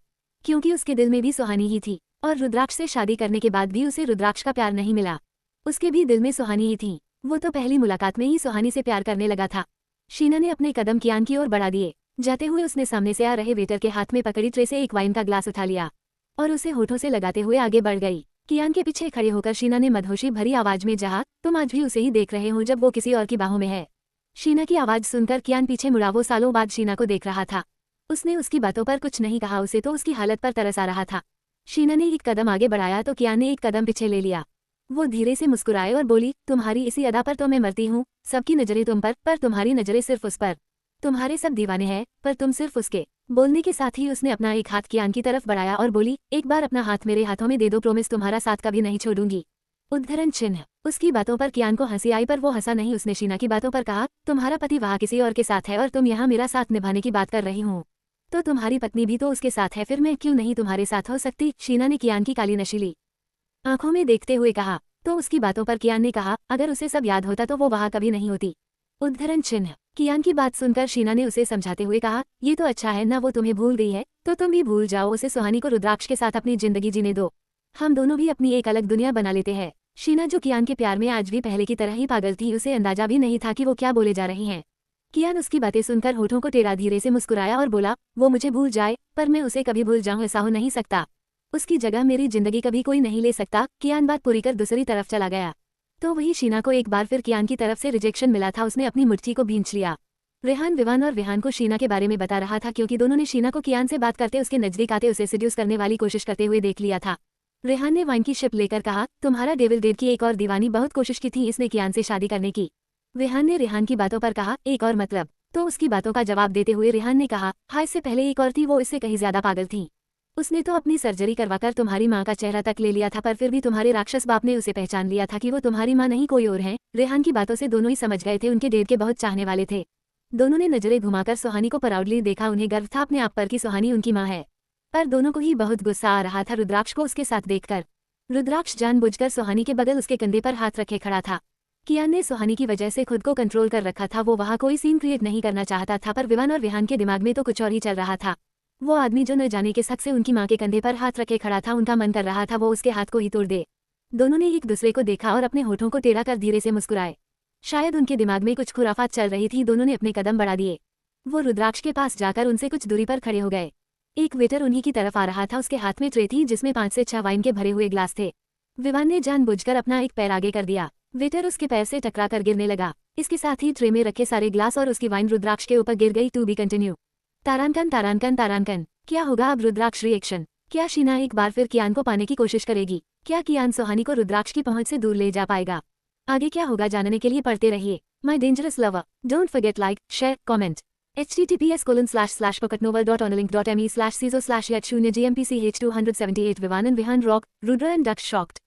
क्योंकि उसके दिल में भी सुहानी ही थी। और रुद्राक्ष से शादी करने के बाद भी उसे रुद्राक्ष का प्यार नहीं मिला, उसके भी दिल में सुहानी ही थी। वो तो पहली मुलाकात में ही सुहानी से प्यार करने लगा था। शीना ने अपने कदम कियान की ओर बढ़ा दिए। जाते हुए उसने सामने से आ रहे वेटर के हाथ में पकड़ी ट्रे से एक वाइन का ग्लास उठा लिया और उसे होठों से लगाते हुए आगे बढ़ गई। कियान के पीछे खड़े होकर शीना ने मदहोशी भरी आवाज में कहा, तुम आज भी उसे ही देख रहे हो जब वो किसी और की बाहों में है। शीना की आवाज सुनकर कियान पीछे मुड़ा। वो सालों बाद शीना को देख रहा था। उसने उसकी बातों पर कुछ नहीं कहा, उसे तो उसकी हालत पर तरस आ रहा था। शीना ने एक कदम आगे बढ़ाया तो कियान ने एक कदम पीछे ले लिया। वो धीरे से मुस्कुराए और बोली, तुम्हारी इसी अदा पर तो मैं मरती हूँ। सबकी नजरें तुम पर तुम्हारी नजरें सिर्फ उस पर। तुम्हारे सब दीवाने हैं, पर तुम सिर्फ उसके। बोलने के साथ ही उसने अपना एक हाथ कियान की तरफ बढ़ाया और बोली, एक बार अपना हाथ मेरे हाथों में दे दो, प्रॉमिस तुम्हारा साथ कभी नहीं छोड़ूंगी। उद्धरण चिन्ह। उसकी बातों पर कियान को हंसी आई, पर वो हंसा नहीं। उसने शीना की बातों पर कहा, तुम्हारा पति वहाँ किसी और के साथ है और तुम यहाँ मेरा साथ निभाने की बात कर रही हूँ, तो तुम्हारी पत्नी भी तो उसके साथ है, फिर मैं क्यों नहीं तुम्हारे साथ हो सकती? शीना ने कियान की काली नशीली आंखों में देखते हुए कहा। तो उसकी बातों पर कियान ने कहा, अगर उसे सब याद होता तो वो वहाँ कभी नहीं होती। उद्धरण चिन्ह। कियान की बात सुनकर शीना ने उसे समझाते हुए कहा, ये तो अच्छा है ना, वो तुम्हें भूल गई है तो तुम भी भूल जाओ उसे। सुहानी को रुद्राक्ष के साथ अपनी जिंदगी जीने दो, हम दोनों भी अपनी एक अलग दुनिया बना लेते हैं। शीना, जो कियान के प्यार में आज भी पहले की तरह ही पागल थी, उसे अंदाजा भी नहीं था कि वो क्या बोले जा रही हैं। कियान उसकी बातें सुनकर होठों को टेढ़ा धीरे से मुस्कुराया और बोला, वो मुझे भूल जाए पर मैं उसे कभी भूल जाऊं, ऐसा हो नहीं सकता। उसकी जगह मेरी जिंदगी कभी कोई नहीं ले सकता। कियान बात पूरी कर दूसरी तरफ चला गया तो वही शीना को एक बार फिर कियान की तरफ से रिजेक्शन मिला था। उसने अपनी मुट्ठी को भींच लिया। रेहान विवान और विहान को शीना के बारे में बता रहा था, क्योंकि दोनों ने शीना को कियान से बात करते, उसके नजदीक आते, उसे सिड्यूस करने वाली कोशिश करते हुए देख लिया था। रेहान ने वाइन की शिप लेकर कहा, तुम्हारा डेविल डेड की एक और दीवानी बहुत कोशिश की थी इसने कियान से शादी करने की। विहान ने रेहान की बातों पर कहा, एक और मतलब? तो उसकी बातों का जवाब देते हुए रेहान ने कहा, हाँ, इससे पहले एक और थी, वो इससे कहीं ज्यादा पागल थी। उसने तो अपनी सर्जरी करवाकर तुम्हारी माँ का चेहरा तक ले लिया था, पर फिर भी तुम्हारे राक्षस बाप ने उसे पहचान लिया था कि वो तुम्हारी माँ नहीं कोई और है। रेहान की बातों से दोनों ही समझ गए थे, उनके डेड के बहुत चाहने वाले थे। दोनों ने नजरें घुमाकर सुहानी को प्राउडली देखा। उन्हें गर्व था अपने आप पर कि सुहानी उनकी माँ है, पर दोनों को ही बहुत गुस्सा आ रहा था रुद्राक्ष को उसके साथ देखकर। रुद्राक्ष जानबूझकर सुहानी के बगल उसके कंधे पर हाथ रखे खड़ा था। कियान ने सुहानी की वजह से खुद को कंट्रोल कर रखा था। वो वहाँ कोई सीन क्रिएट नहीं करना चाहता था, पर विवान और विहान के दिमाग में तो कुछ और ही चल रहा था। वो आदमी जो न जाने के शक से उनकी माँ के कंधे पर हाथ रखे खड़ा था, उनका मन कर रहा था वो उसके हाथ को ही तोड़ दे। दोनों ने एक दूसरे को देखा और अपने होठों को टेढ़ा कर धीरे से मुस्कुराए। शायद उनके दिमाग में कुछ खुराफात चल रही थी। दोनों ने अपने कदम बढ़ा दिए। वो रुद्राक्ष के पास जाकर उनसे कुछ दूरी पर खड़े हो गए। एक वेटर उन्हीं की तरफ आ रहा था। उसके हाथ में ट्रे थी जिसमें 5 से 6 वाइन के भरे हुए ग्लास थे। विवान ने जानबूझकर अपना एक पैर आगे कर दिया। वेटर उसके पैर से टकरा कर गिरने लगा। इसके साथ ही ट्रे में रखे सारे ग्लास और उसकी वाइन रुद्राक्ष के ऊपर गिर गई। To be continue. तारांकन तारांकन तारांकन। क्या होगा अब रुद्राक्ष रिएक्शन? क्या शीना एक बार फिर कियान को पाने की कोशिश करेगी? क्या कियान सोहानी को रुद्राक्ष की पहुंच से दूर ले जा पाएगा? आगे क्या होगा जानने के लिए पढ़ते रहिए my dangerous lover. Don't forget like, share, comment. https://pocketnovel.onelink.me/ciso/@0gmpch278 Vivan and Vihan Rock, Rudra and Daksh shocked.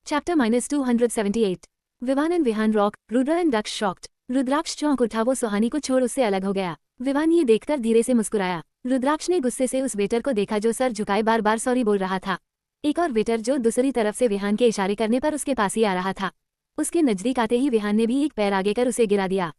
Chapter -278. Vivaan and Vihaan rock, Rudra and Daksh shocked. Rudraksh चौंक उठा। वो सोहानी को छोड़ उससे अलग हो गया। विवान ये देखकर धीरे से मुस्कुराया। रुद्राक्ष ने गुस्से से उस वेटर को देखा जो सर झुकाए बार बार सॉरी बोल रहा था। एक और वेटर जो दूसरी तरफ से विहान के इशारे करने पर उसके पास ही आ रहा था। उसके नजदीक आते ही विहान ने भी एक पैर आगे कर उसे गिरा दिया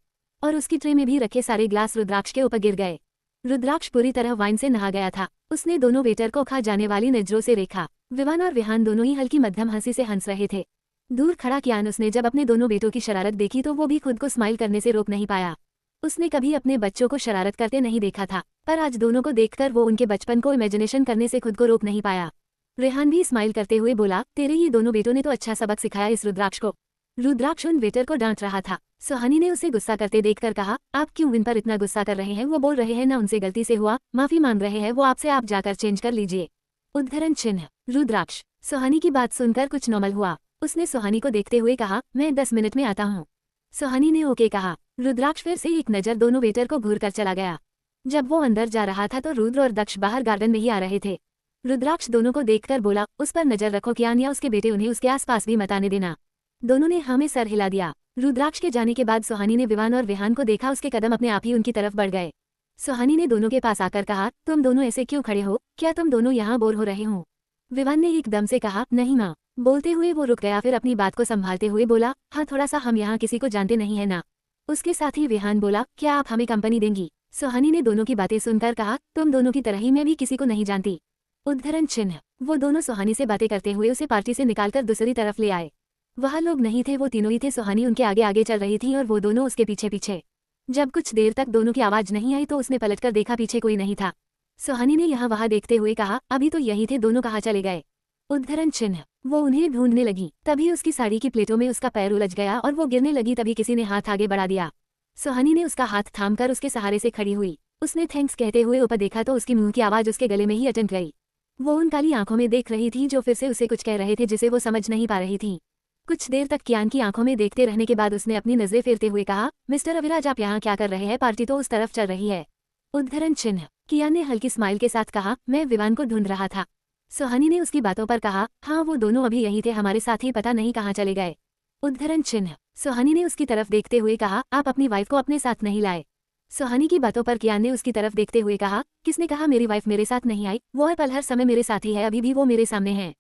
और उसकी ट्रे में भी रखे सारे ग्लास रुद्राक्ष के ऊपर गिर गए। रुद्राक्ष पूरी तरह वाइन से नहा गया था। उसने दोनों वेटर को खा जाने वाली नजरों से देखा। विवान और विहान दोनों ही हल्की मध्यम हंसी से हंस रहे थे। दूर खड़ा कियान उसने जब अपने दोनों बेटों की शरारत देखी तो वो भी खुद को स्माइल करने से रोक नहीं पाया। उसने कभी अपने बच्चों को शरारत करते नहीं देखा था, पर आज दोनों को देखकर वो उनके बचपन को इमेजिनेशन करने से खुद को रोक नहीं पाया। रेहान भी स्माइल करते हुए बोला, तेरे ये दोनों बेटों ने तो अच्छा सबक सिखाया इस रुद्राक्ष को। रुद्राक्ष उन वेटर को डांट रहा था। सोहानी ने उसे गुस्सा करते देखकर कहा, आप क्यों इन पर इतना गुस्सा कर रहे हैं? वो बोल रहे हैं ना उनसे गलती से हुआ, माफी मांग रहे हैं वो आपसे, आप जाकर चेंज कर लीजिए। उद्धरण चिन्ह। रुद्राक्ष। सोहानी की बात सुनकर कुछ नॉर्मल हुआ। उसने सोहानी को देखते हुए कहा, मैं 10 मिनट में आता हूँ। सोहानी ने ओके कहा। रुद्राक्ष फिर से एक नज़र दोनों वेटर को घूर कर चला गया। जब वो अंदर जा रहा था तो रुद्र और दक्ष बाहर गार्डन में ही आ रहे थे। रुद्राक्ष दोनों को देखकर बोला, उस पर नजर रखो कियान या उसके बेटे, उन्हें उसके आसपास भी मत आने देना। दोनों ने हाँ में सर हिला दिया। रुद्राक्ष के जाने के बाद सोहानी ने विवान और विहान को देखा। उसके कदम अपने आप ही उनकी तरफ बढ़ गए। सोहानी ने दोनों के पास आकर कहा, तुम दोनों ऐसे क्यों खड़े हो? क्या तुम दोनों यहाँ बोर हो रहे हो? विवान ने एकदम से कहा, नहीं माँ। बोलते हुए वो रुक गया, फिर अपनी बात को संभालते हुए बोला, हाँ थोड़ा सा, हम यहाँ किसी को जानते नहीं है ना। उसके साथ ही विहान बोला, क्या आप हमें कंपनी देंगी? सोहानी ने दोनों की बातें सुनकर कहा, तुम दोनों की तरह ही मैं भी किसी को नहीं जानती। उद्धरण चिन्ह। वो दोनों सोहानी से बातें करते हुए उसे पार्टी से निकालकर दूसरी तरफ ले आए। वह लोग नहीं थे, वो तीनों ही थे। सोहानी उनके आगे आगे चल रही थी और वो दोनों उसके पीछे पीछे। जब कुछ देर तक दोनों की आवाज नहीं आई तो उसने पलटकर देखा, पीछे कोई नहीं था। सोहानी ने यहाँ वहाँ देखते हुए कहा, अभी तो यही थे, दोनों कहाँ चले गए? उद्धरण चिन्ह। वो उन्हें ढूंढने लगी। तभी उसकी साड़ी की प्लेटों में उसका पैर उलझ गया और वो गिरने लगी। तभी किसी ने हाथ आगे बढ़ा दिया। सोहानी ने उसका हाथ थामकर उसके सहारे से खड़ी हुई। उसने थैंक्स कहते हुए ऊपर देखा तो उसकी मुंह की आवाज उसके गले में ही अटक गई। वो उन काली आंखों में देख रही थी जो फिर से उसे कुछ कह रहे थे जिसे वो समझ नहीं पा रही थी। कुछ देर तक कियान की आंखों में देखते रहने के बाद उसने अपनी नजरें फेरते हुए कहा, मिस्टर अविराज आप यहाँ क्या कर रहे हैं? पार्टी तो उस तरफ चल रही है। उद्धरण चिन्ह। कियान ने हल्की स्माइल के साथ कहा, मैं विवान को ढूंढ रहा था। सोहानी ने उसकी बातों पर कहा, हाँ वो दोनों अभी यही थे, हमारे साथ ही, पता नहीं कहाँ चले गए। उद्धरण चिन्ह। सोहानी ने उसकी तरफ देखते हुए कहा, आप अपनी वाइफ को अपने साथ नहीं लाए? सोहानी की बातों पर कियान ने उसकी तरफ देखते हुए कहा, किसने कहा मेरी वाइफ मेरे साथ नहीं आई? वो हर पल हर समय मेरे साथ ही है, अभी भी वो मेरे सामने है।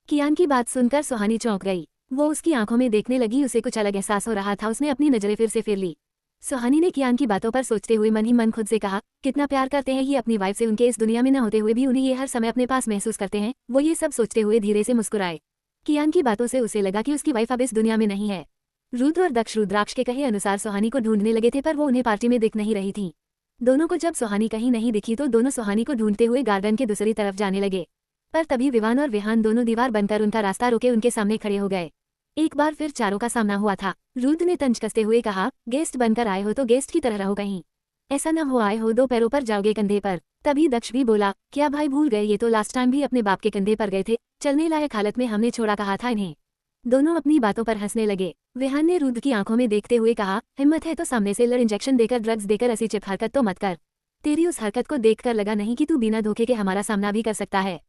कियान की बात सुनकर सोहानी चौंक गई। वो उसकी आंखों में देखने लगी। उसे कुछ अलग एहसास हो रहा था। उसने अपनी नजरें फिर से फेर ली। सोहानी ने कियान की बातों पर सोचते हुए मन ही मन खुद से कहा, कितना प्यार करते हैं ये अपनी वाइफ से, उनके इस दुनिया में न होते हुए भी उन्हें ये हर समय अपने पास महसूस करते हैं। वो ये सब सोचते हुए धीरे से मुस्कुराए। कियान की बातों से उसे लगा कि उसकी वाइफ अब इस दुनिया में नहीं है। रुद्र और दक्ष रुद्राक्ष के कहे अनुसार सोहानी को ढूंढने लगे थे, पर वो उन्हें पार्टी में दिख नहीं रही थी। दोनों को जब सोहानी कहीं नहीं दिखी तो दोनों सोहानी को ढूंढते हुए गार्डन के दूसरी तरफ जाने लगे। पर तभी विवान और विहान दोनों दीवार बनकर उनका रास्ता रोके उनके सामने खड़े हो गए। एक बार फिर चारों का सामना हुआ था। रुद्र ने तंज कसते हुए कहा, गेस्ट बनकर आए हो तो गेस्ट की तरह रहो, कहीं ऐसा न हो आए हो दो पैरों पर जाओगे कंधे पर। तभी दक्ष भी बोला, क्या भाई भूल गए? ये तो लास्ट टाइम भी अपने बाप के कंधे पर गए थे, चलने लायक हालत में हमने छोड़ा कहा था इन्हें। दोनों अपनी बातों पर हंसने लगे। विहान ने रुद्र की आंखों में देखते हुए कहा, हिम्मत है तो सामने से लड़, इंजेक्शन देकर ड्रग्स देकर ऐसी चिप हरकत तो मत कर। तेरी उस हरकत को देखकर लगा नहीं कि तू बिना धोखे के हमारा सामना भी कर सकता है।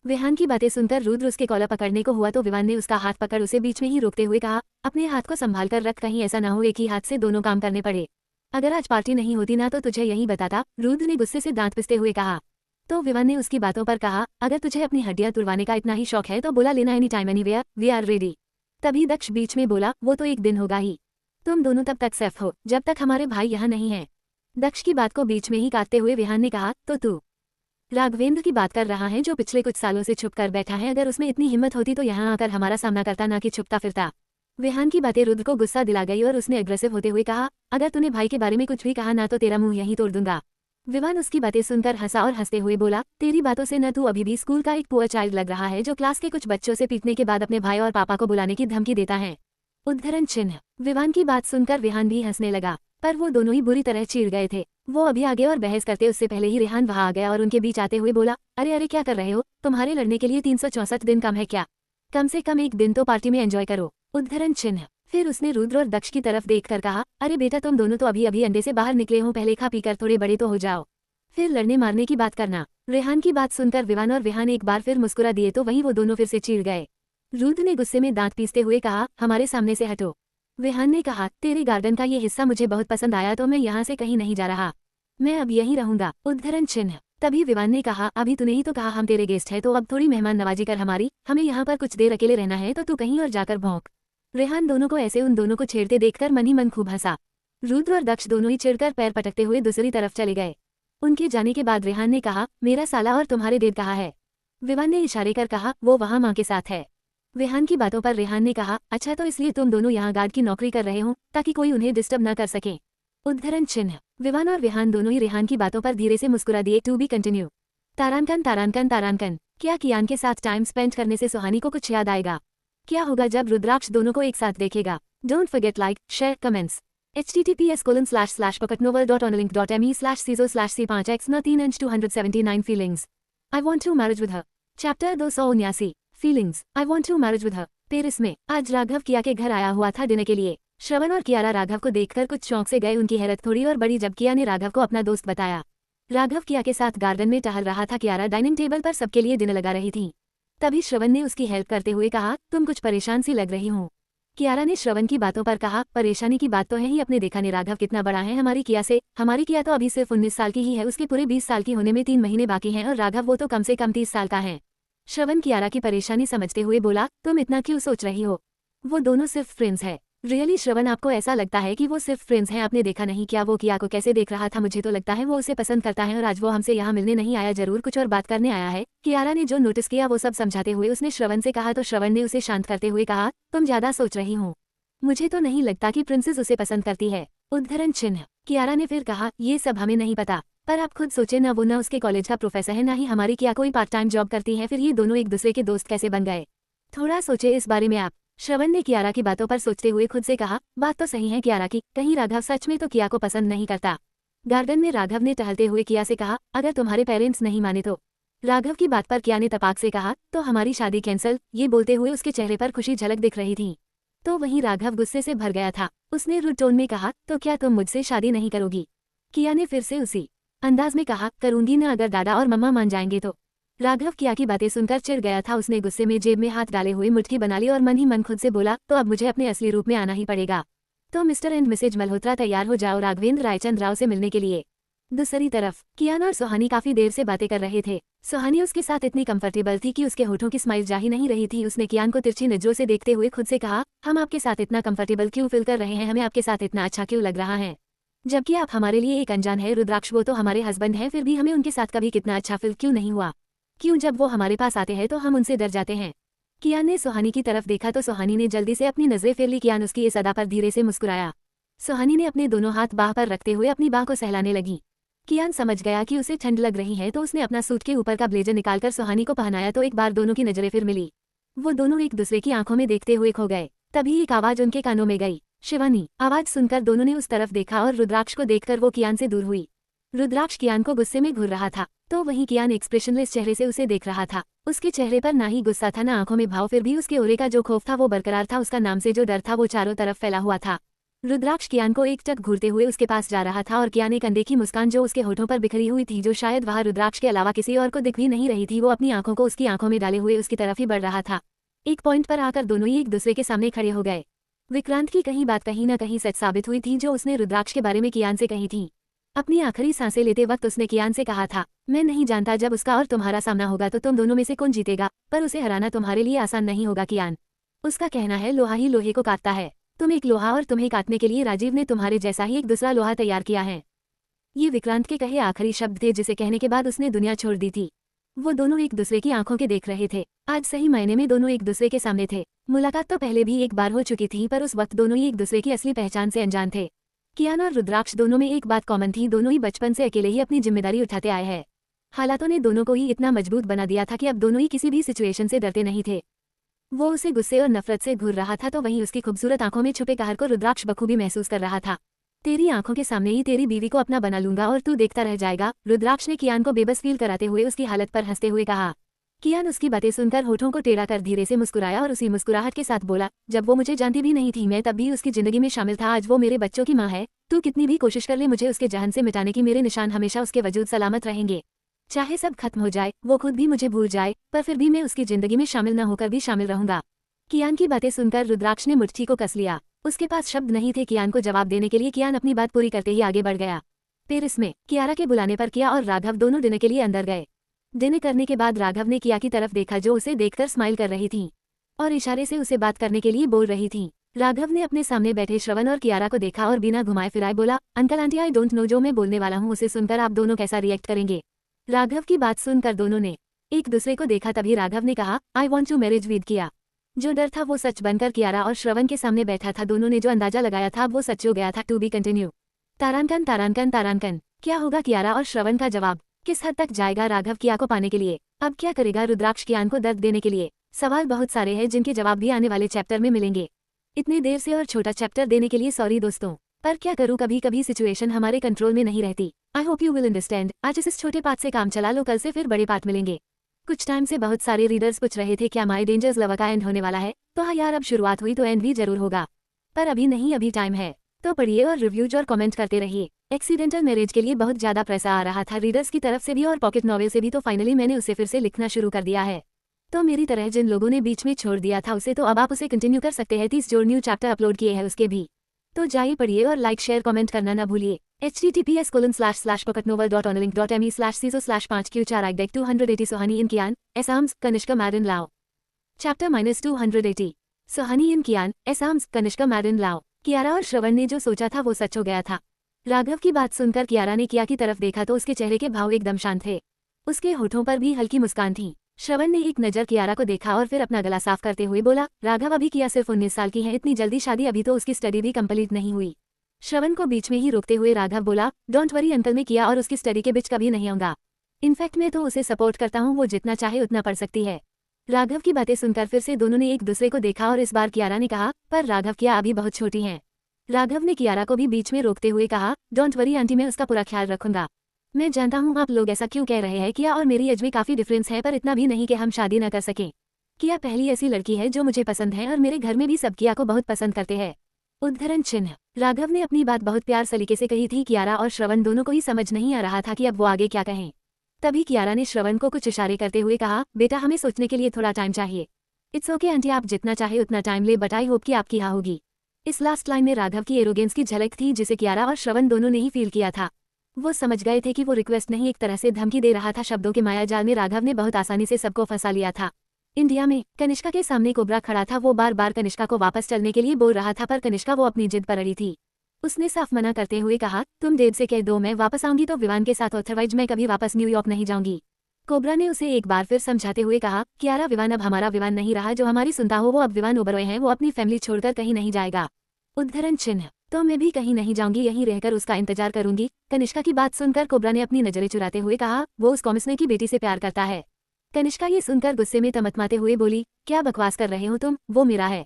विहान की बातें सुनकर रुद्र उसके कॉलर पकड़ने को हुआ तो विवान ने उसका हाथ पकड़ उसे बीच में ही रोकते हुए कहा, अपने हाथ को संभाल कर रख, कहीं ऐसा ना हो एक ही हाथ से दोनों काम करने पड़े। अगर आज पार्टी नहीं होती ना तो तुझे यही बताता। रुद्र ने गुस्से से दांत पिसते हुए कहा। तो विवान ने उसकी बातों पर कहा, अगर तुझे अपनी हड्डियां तुड़वाने का इतना ही शौक है तो बुला लेना any time anywhere, we are ready. तभी दक्ष बीच में बोला, वो तो एक दिन होगा ही, तुम दोनों तब तक सेफ हो जब तक हमारे भाई यहाँ नहीं है। दक्ष की बात को बीच में ही काटते हुए विहान ने कहा, तो तू राघवेंद्र की बात कर रहा है जो पिछले कुछ सालों से छुप कर बैठा है? अगर उसमें इतनी हिम्मत होती तो यहाँ आकर हमारा सामना करता, ना कि छुपता फिरता। विहान की बातें रुद्र को गुस्सा दिला गई और उसने अग्रेसिव होते हुए कहा, अगर तूने भाई के बारे में कुछ भी कहा ना तो तेरा मुंह यहीं तोड़ दूंगा। विवान उसकी बातें सुनकर हंसा और हंसते हुए बोला, तेरी बातों से न तू अभी भी स्कूल का एक पुअर चाइल्ड लग रहा है जो क्लास के कुछ बच्चों से पीटने के बाद अपने भाई और पापा को बुलाने की धमकी देता है। उद्धरण चिन्ह। विवान की बात सुनकर विहान भी हंसने लगा, पर वो दोनों ही बुरी तरह चीड़ गए थे। वो अभी आगे और बहस करते उससे पहले ही रेहान वहां आ गया और उनके बीच आते हुए बोला, अरे अरे क्या कर रहे हो, तुम्हारे लड़ने के लिए 364 दिन कम है क्या? कम से कम एक दिन तो पार्टी में एंजॉय करो। उद्धरण चिन्ह। फिर उसने रुद्र और दक्ष की तरफ देखकर कहा, अरे बेटा तुम दोनों तो अभी अभी अंडे से बाहर निकले हो, पहले खा पीकर थोड़े बड़े तो हो जाओ, फिर लड़ने मारने की बात करना। रेहान की बात सुनकर विवान और विहान एक बार फिर मुस्कुरा दिए तो वहीं वो दोनों फिर से चिढ़ गए। रुद्र ने गुस्से में दांत पीसते हुए कहा, हमारे सामने से हटो। विहान ने कहा, तेरे गार्डन का ये हिस्सा मुझे बहुत पसंद आया तो मैं यहाँ से कहीं नहीं जा रहा, मैं अब यहीं रहूंगा। उद्धरण चिन्ह। तभी विवान ने कहा, अभी तूने ही तो कहा हम तेरे गेस्ट हैं, तो अब थोड़ी मेहमान नवाजी कर हमारी, हमें यहाँ पर कुछ देर अकेले रहना है तो तू कहीं और जाकर भौंक। रेहान दोनों को ऐसे उन दोनों को छेड़ते देखकर मन ही मन खूब हंसा। रुद्र और दक्ष दोनों ही चिढ़कर पैर पटकते हुए दूसरी तरफ चले गए। उनके जाने के बाद रेहान ने कहा, मेरा साला और तुम्हारे डेड कहाँ है? विवान ने इशारे कर कहा, वो वहाँ माँ के साथ है। विहान की बातों पर रेहान ने कहा, अच्छा तो इसलिए तुम दोनों यहाँ गार्ड की नौकरी कर रहे हो ताकि कोई उन्हें डिस्टर्ब न कर सके। उद्धरण चिन्ह। विवान और विहान दोनों ही रेहान की बातों पर धीरे से मुस्कुरा दिए। To be continue. तारांकन तारांकन तारांकन। क्या कियान के साथ टाइम स्पेंड करने से सुहानी को कुछ याद आएगा? क्या होगा जब रुद्राक्ष दोनों को एक साथ देखेगा? Don't forget like, share, comments. https://pocketnovel.onelink.me/c/c5x03 feelings. I want to marriage with her. Chapter 279 feelings. I want to marriage with her. Paris में आज राघव किया के घर आया हुआ था डिनर के लिए। श्रवण और कियारा राघव को देखकर कुछ शौक से गए। उनकी हैरत थोड़ी और बड़ी जब किया ने राघव को अपना दोस्त बताया। राघव किया के साथ गार्डन में टहल रहा था। कियारा डाइनिंग टेबल पर सबके लिए डिनर लगा रही थी। तभी श्रवण ने उसकी हेल्प करते हुए कहा, तुम कुछ परेशान सी लग रही हो। कियारा ने श्रवण की बातों पर कहा, परेशानी की बात तो है ही, अपने देखा ने राघव कितना बड़ा है हमारी किया से। हमारी किया तो अभी सिर्फ 19 साल की ही है, उसके पूरे 20 साल की होने में 3 महीने बाकी हैं और राघव वो तो कम से कम 30 साल का है। श्रवण कियारा की परेशानी समझते हुए बोला, तुम इतना क्यों सोच रही हो, वो दोनों सिर्फ फ्रेंड्स है। रियली श्रवण, आपको ऐसा लगता है कि वो सिर्फ फ्रेंड्स हैं? आपने देखा नहीं क्या वो किया को कैसे देख रहा था? मुझे तो लगता है वो उसे पसंद करता है और आज वो हमसे यहाँ मिलने नहीं आया, जरूर कुछ और बात करने आया है। कियारा ने जो नोटिस किया वो सब समझाते हुए उसने श्रवण से कहा तो श्रवण ने उसे शांत करते हुए कहा, तुम ज्यादा सोच रही हो, मुझे तो नहीं लगता कि प्रिंसेस उसे पसंद करती है। उद्धरण चिन्ह। कियारा ने फिर कहा, ये सब हमें नहीं पता, पर आप खुद सोचे ना, वो ना उसके कॉलेज का प्रोफेसर है ना ही हमारी किया कोई पार्ट टाइम जॉब करती है, फिर ये दोनों एक दूसरे के दोस्त कैसे बन गए? थोड़ा सोचे इस बारे में आप। श्रवण ने कियारा की बातों पर सोचते हुए खुद से कहा, बात तो सही है कियारा की, कहीं राघव सच में तो किया को पसंद नहीं करता। गार्डन में राघव ने टहलते हुए किया से कहा, अगर तुम्हारे पेरेंट्स नहीं माने तो? राघव की बात पर किया ने तपाक से कहा, तो हमारी शादी कैंसिल। ये बोलते हुए उसके चेहरे पर खुशी झलक दिख रही थी। तो वहीं राघव गुस्से से भर गया था। उसने रुड टोन में कहा, तो क्या तुम मुझसे शादी नहीं करोगी? किया ने फिर से उसी अंदाज में कहा, करूंगी ना, अगर दादा और मम्मा मान जाएंगे तो। राघव किया की बातें सुनकर चिढ़ गया था। उसने गुस्से में जेब में हाथ डाले हुए मुट्ठी बना ली और मन ही मन खुद से बोला, तो अब मुझे अपने असली रूप में आना ही पड़ेगा। तो मिस्टर एंड मिसेज मल्होत्रा तैयार हो जाओ राघवेंद्र रायचंद राव से मिलने के लिए। दूसरी तरफ कियान और सुहानी काफी देर से बातें कर रहे थे। सुहानी उसके साथ इतनी कंफर्टेबल थी कि उसके होठों की स्माइल जा ही नहीं रही थी। उसने कियान को तिरछी नजरों से देखते हुए खुद से कहा, हम आपके साथ इतना कंफर्टेबल क्यों फील कर रहे हैं? हमें आपके साथ इतना अच्छा क्यों लग रहा है, जबकि आप हमारे लिए एक अनजान है? रुद्राक्ष, वो तो हमारे हस्बैंड हैं, फिर भी हमें उनके साथ कभी कितना अच्छा फील क्यों नहीं हुआ? क्यों जब वो हमारे पास आते हैं तो हम उनसे डर जाते हैं? कियान ने सुहानी की तरफ देखा तो सुहानी ने जल्दी से अपनी नजरें फेर ली। कियान उसकी इस अदा पर धीरे से मुस्कुराया। सुहानी ने अपने दोनों हाथ बाह पर रखते हुए अपनी बाह को सहलाने लगी। कियान समझ गया कि उसे ठंड लग रही है तो उसने अपना सूट के ऊपर का ब्लेजर निकालकर सुहानी को पहनाया तो एक बार दोनों की नजरें फिर मिली। वो दोनों एक दूसरे की आंखों में देखते हुए खो गए। तभी एक आवाज उनके कानों में गई, शिवानी। आवाज सुनकर दोनों ने उस तरफ देखा और रुद्राक्ष को देखकर वो कियान से दूर हुई। रुद्राक्ष कियान को गुस्से में घूर रहा था, तो वहीं कियान एक्सप्रेशनलेस चेहरे से उसे देख रहा था। उसके चेहरे पर ना ही गुस्सा था ना आंखों में भाव, फिर भी उसके ओरे का जो खौफ था वो बरकरार था। उसका नाम से जो डर था वो चारों तरफ फैला हुआ था। रुद्राक्ष कियान को एकटक घूरते हुए उसके पास जा रहा था और कियान एक अनदेखी मुस्कान जो उसके होठों पर बिखरी हुई थी, जो शायद वहां रुद्राक्ष के अलावा किसी और को दिख भी नहीं रही थी, वो अपनी आंखों को उसकी आंखों में डाले हुए उसकी तरफ ही बढ़ रहा था। एक पॉइंट पर आकर दोनों ही एक दूसरे के सामने खड़े हो गए। विक्रांत की कहीं बात कहीं न कहीं सच साबित हुई थी जो उसने रुद्राक्ष के बारे में कियान से कही थी। अपनी आखिरी सांसें लेते वक्त उसने कियान से कहा था, मैं नहीं जानता जब उसका और तुम्हारा सामना होगा तो तुम दोनों में से कौन जीतेगा, पर उसे हराना तुम्हारे लिए आसान नहीं होगा कियान। उसका कहना है लोहा ही लोहे को काटता है। तुम एक लोहा और तुम्हें काटने के लिए राजीव ने तुम्हारे जैसा ही एक दूसरा लोहा तैयार किया है। ये विक्रांत के कहे आखिरी शब्द थे जिसे कहने के बाद उसने दुनिया छोड़ दी थी। वो दोनों एक दूसरे की आंखों के देख रहे थे। आज सही मायने में दोनों एक दूसरे के सामने थे। मुलाकात तो पहले भी एक बार हो चुकी थी, पर उस वक्त दोनों ही एक दूसरे की असली पहचान से अनजान थे। कियान और रुद्राक्ष दोनों में एक बात कॉमन थी, दोनों ही बचपन से अकेले ही अपनी जिम्मेदारी उठाते आए हैं। हालातों ने दोनों को ही इतना मजबूत बना दिया था कि अब दोनों ही किसी भी सिचुएशन से डरते नहीं थे। वो उसे गुस्से और नफरत से घूर रहा था तो वहीं उसकी खूबसूरत आंखों में छुपे कहर को रुद्राक्ष बखूबी महसूस कर रहा था। तेरी आंखों के सामने ही तेरी बीवी को अपना बना लूंगा और तू देखता रह जाएगा, रुद्राक्ष ने कियान को बेबस फील कराते हुए उसकी हालत पर हंसते हुए कहा। कियान उसकी बातें सुनकर होठों को टेढ़ा कर धीरे से मुस्कुराया और उसी मुस्कुराहट के साथ बोला, जब वो मुझे जानती भी नहीं थी मैं तब भी उसकी जिंदगी में शामिल था, आज वो मेरे बच्चों की माँ है। तू कितनी भी कोशिश कर ले मुझे उसके जहन से मिटाने की, मेरे निशान हमेशा उसके वजूद सलामत रहेंगे। चाहे सब खत्म हो जाए, वो खुद भी मुझे भूल जाए, पर फिर भी मैं उसकी जिंदगी में शामिल न होकर भी शामिल रहूंगा। कियान की बातें सुनकर रुद्राक्ष ने मुट्ठी को कस लिया। उसके पास शब्द नहीं थे कियान को जवाब देने के लिए। कियान अपनी बात पूरी करते ही आगे बढ़ गया। पेरिस में कियारा के बुलाने पर किया और राघव दोनों डिनर के लिए अंदर गए। डिनर करने के बाद राघव ने किया की तरफ देखा जो उसे देखकर स्माइल कर रही थी और इशारे से उसे बात करने के लिए बोल रही थी। राघव ने अपने सामने बैठे श्रवण और कियारा को देखा और बिना घुमाए फिराए बोला, uncle aunty I don't know, जो मैं बोलने वाला हूँ उसे सुनकर आप दोनों कैसा रिएक्ट करेंगे। राघव की बात सुनकर दोनों ने एक दूसरे को देखा। तभी राघव ने कहा, I want to marriage with Kiya. जो डर था वो सच बनकर कियारा और श्रवण के सामने बैठा था। दोनों ने जो अंदाजा लगाया था वो सच हो गया था। To be continue. तारांकन तारांकन तारांकन। क्या होगा कियारा और श्रवण का जवाब? किस हद तक जाएगा राघव किया को पाने के लिए? अब क्या करेगा रुद्राक्ष कियान को दर्द देने के लिए? सवाल बहुत सारे हैं जिनके जवाब भी आने वाले चैप्टर में मिलेंगे। इतनी देर से और छोटा चैप्टर देने के लिए सॉरी दोस्तों, पर क्या करूँ, कभी कभी सिचुएशन हमारे कंट्रोल में नहीं रहती। I hope you will understand. आज इस छोटे पार्ट से काम चला लो, कल से फिर बड़े पार्ट मिलेंगे। कुछ टाइम से बहुत सारे रीडर्स पूछ रहे थे क्या माय डेंजर्स लव का एंड होने वाला है, तो हाँ यार अब शुरुआत हुई तो एंड भी जरूर होगा, पर अभी नहीं, अभी टाइम है। तो पढ़िए और रिव्यूज और कमेंट करते रहिए। एक्सीडेंटल मैरिज के लिए बहुत ज्यादा प्रेशर आ रहा था रीडर्स की तरफ से भी और पॉकेट नॉवेल से भी, तो फाइनली मैंने उसे फिर से लिखना शुरू कर दिया है। तो मेरी तरह जिन लोगों ने बीच में छोड़ दिया था उसे, तो अब आप उसे कंटिन्यू कर सकते हैं। 30 जो न्यू चैप्टर अपलोड किए हैं उसके भी, तो जाइए पढ़िए और लाइक शेयर कमेंट करना ना भूलिए। https://pocketnovel.onlink.me/ciso/5q4 Sohani in Kian, Assams, Kanishka Marin Lao. Chapter -280. Sohani in Kian, Assams, Kanishka Marin Lao. Kiara और श्रवण ने जो सोचा था वो सच हो गया था। राघव की बात सुनकर कियारा ने किया की तरफ देखा तो उसके चेहरे के भाव एकदम शांत थे। उसके होठों पर भी हल्की मुस्कान थी। श्रवण ने एक नज़र कियारा को देखा और फिर अपना गला साफ करते हुए बोला, राघव अभी किया सिर्फ 19 साल की है, इतनी जल्दी शादी? अभी तो उसकी स्टडी भी कंप्लीट नहीं हुई। श्रवण को बीच में ही रोकते हुए राघव बोला, डोंट वरी अंकल, मैं किया और उसकी स्टडी के बीच कभी नहीं आऊंगा। इनफैक्ट मैं तो उसे सपोर्ट करता हूँ, वो जितना चाहे उतना पढ़ सकती है। राघव की बातें सुनकर फिर से दोनों ने एक दूसरे को देखा और इस बार कियारा ने कहा, पर राघव किया अभी बहुत छोटी हैं। राघव ने कियारा को भी बीच में रोकते हुए कहा, डोंट वरी आंटी, मैं उसका पूरा ख्याल रखूंगा। मैं जानता हूँ आप लोग ऐसा क्यों कह रहे हैं, किया और मेरी एज में काफी डिफरेंस है, पर इतना भी नहीं कि हम शादी न कर सकें। किया पहली ऐसी लड़की है जो मुझे पसंद है और मेरे घर में भी सब किया को बहुत पसंद करते हैं। उद्धरण चिन्ह। राघव ने अपनी बात बहुत प्यार सलीके से कही थी। कियारा और श्रवण दोनों को ही समझ नहीं आ रहा था कि अब वो आगे क्या कहें। तभी कियारा ने श्रवण को कुछ इशारे करते हुए कहा, बेटा हमें सोचने के लिए थोड़ा टाइम चाहिए। इट्स ओके आंटी, आप जितना चाहे उतना टाइम ले, बट आई होप कि आपकी हाँ होगी। इस लास्ट लाइन में राघव की एरोगेंस की झलक थी जिसे कियारा और श्रवण दोनों ने ही फील किया था। वो समझ गए थे कि वो रिक्वेस्ट नहीं एक तरह से धमकी दे रहा था। शब्दों के मायाजाल में राघव ने बहुत आसानी से सबको फंसा लिया था। इंडिया में कनिष्का के सामने कोबरा खड़ा था। वो बार बार कनिष्का को वापस चलने के लिए बोल रहा था, पर कनिष्का वो अपनी जिद पर अड़ी थी। उसने साफ मना करते हुए कहा, तुम डेड से कह दो मैं वापस आऊंगी तो विवान के साथ, अदरवाइज मैं कभी वापस न्यूयॉर्क नहीं जाऊंगी। कोबरा ने उसे एक बार फिर समझाते हुए कहा, कियारा विवान अब हमारा विवान नहीं रहा, जो हमारी सुनता हो वो अब विवान ओबरॉय है, वो अपनी फैमिली छोड़कर कहीं नहीं जाएगा। उद्धरण चिन्ह। तो मैं भी कहीं नहीं जाऊंगी, यहीं रहकर उसका इंतजार करूंगी। कनिष्का की बात सुनकर कोबरा ने अपनी नजरें चुराते हुए कहा, वो उस कॉमिसनर की बेटी से प्यार करता है। कनिष्का ये सुनकर गुस्से में तमतमाते हुए बोली, क्या बकवास कर रहे हो तुम, वो मेरा है,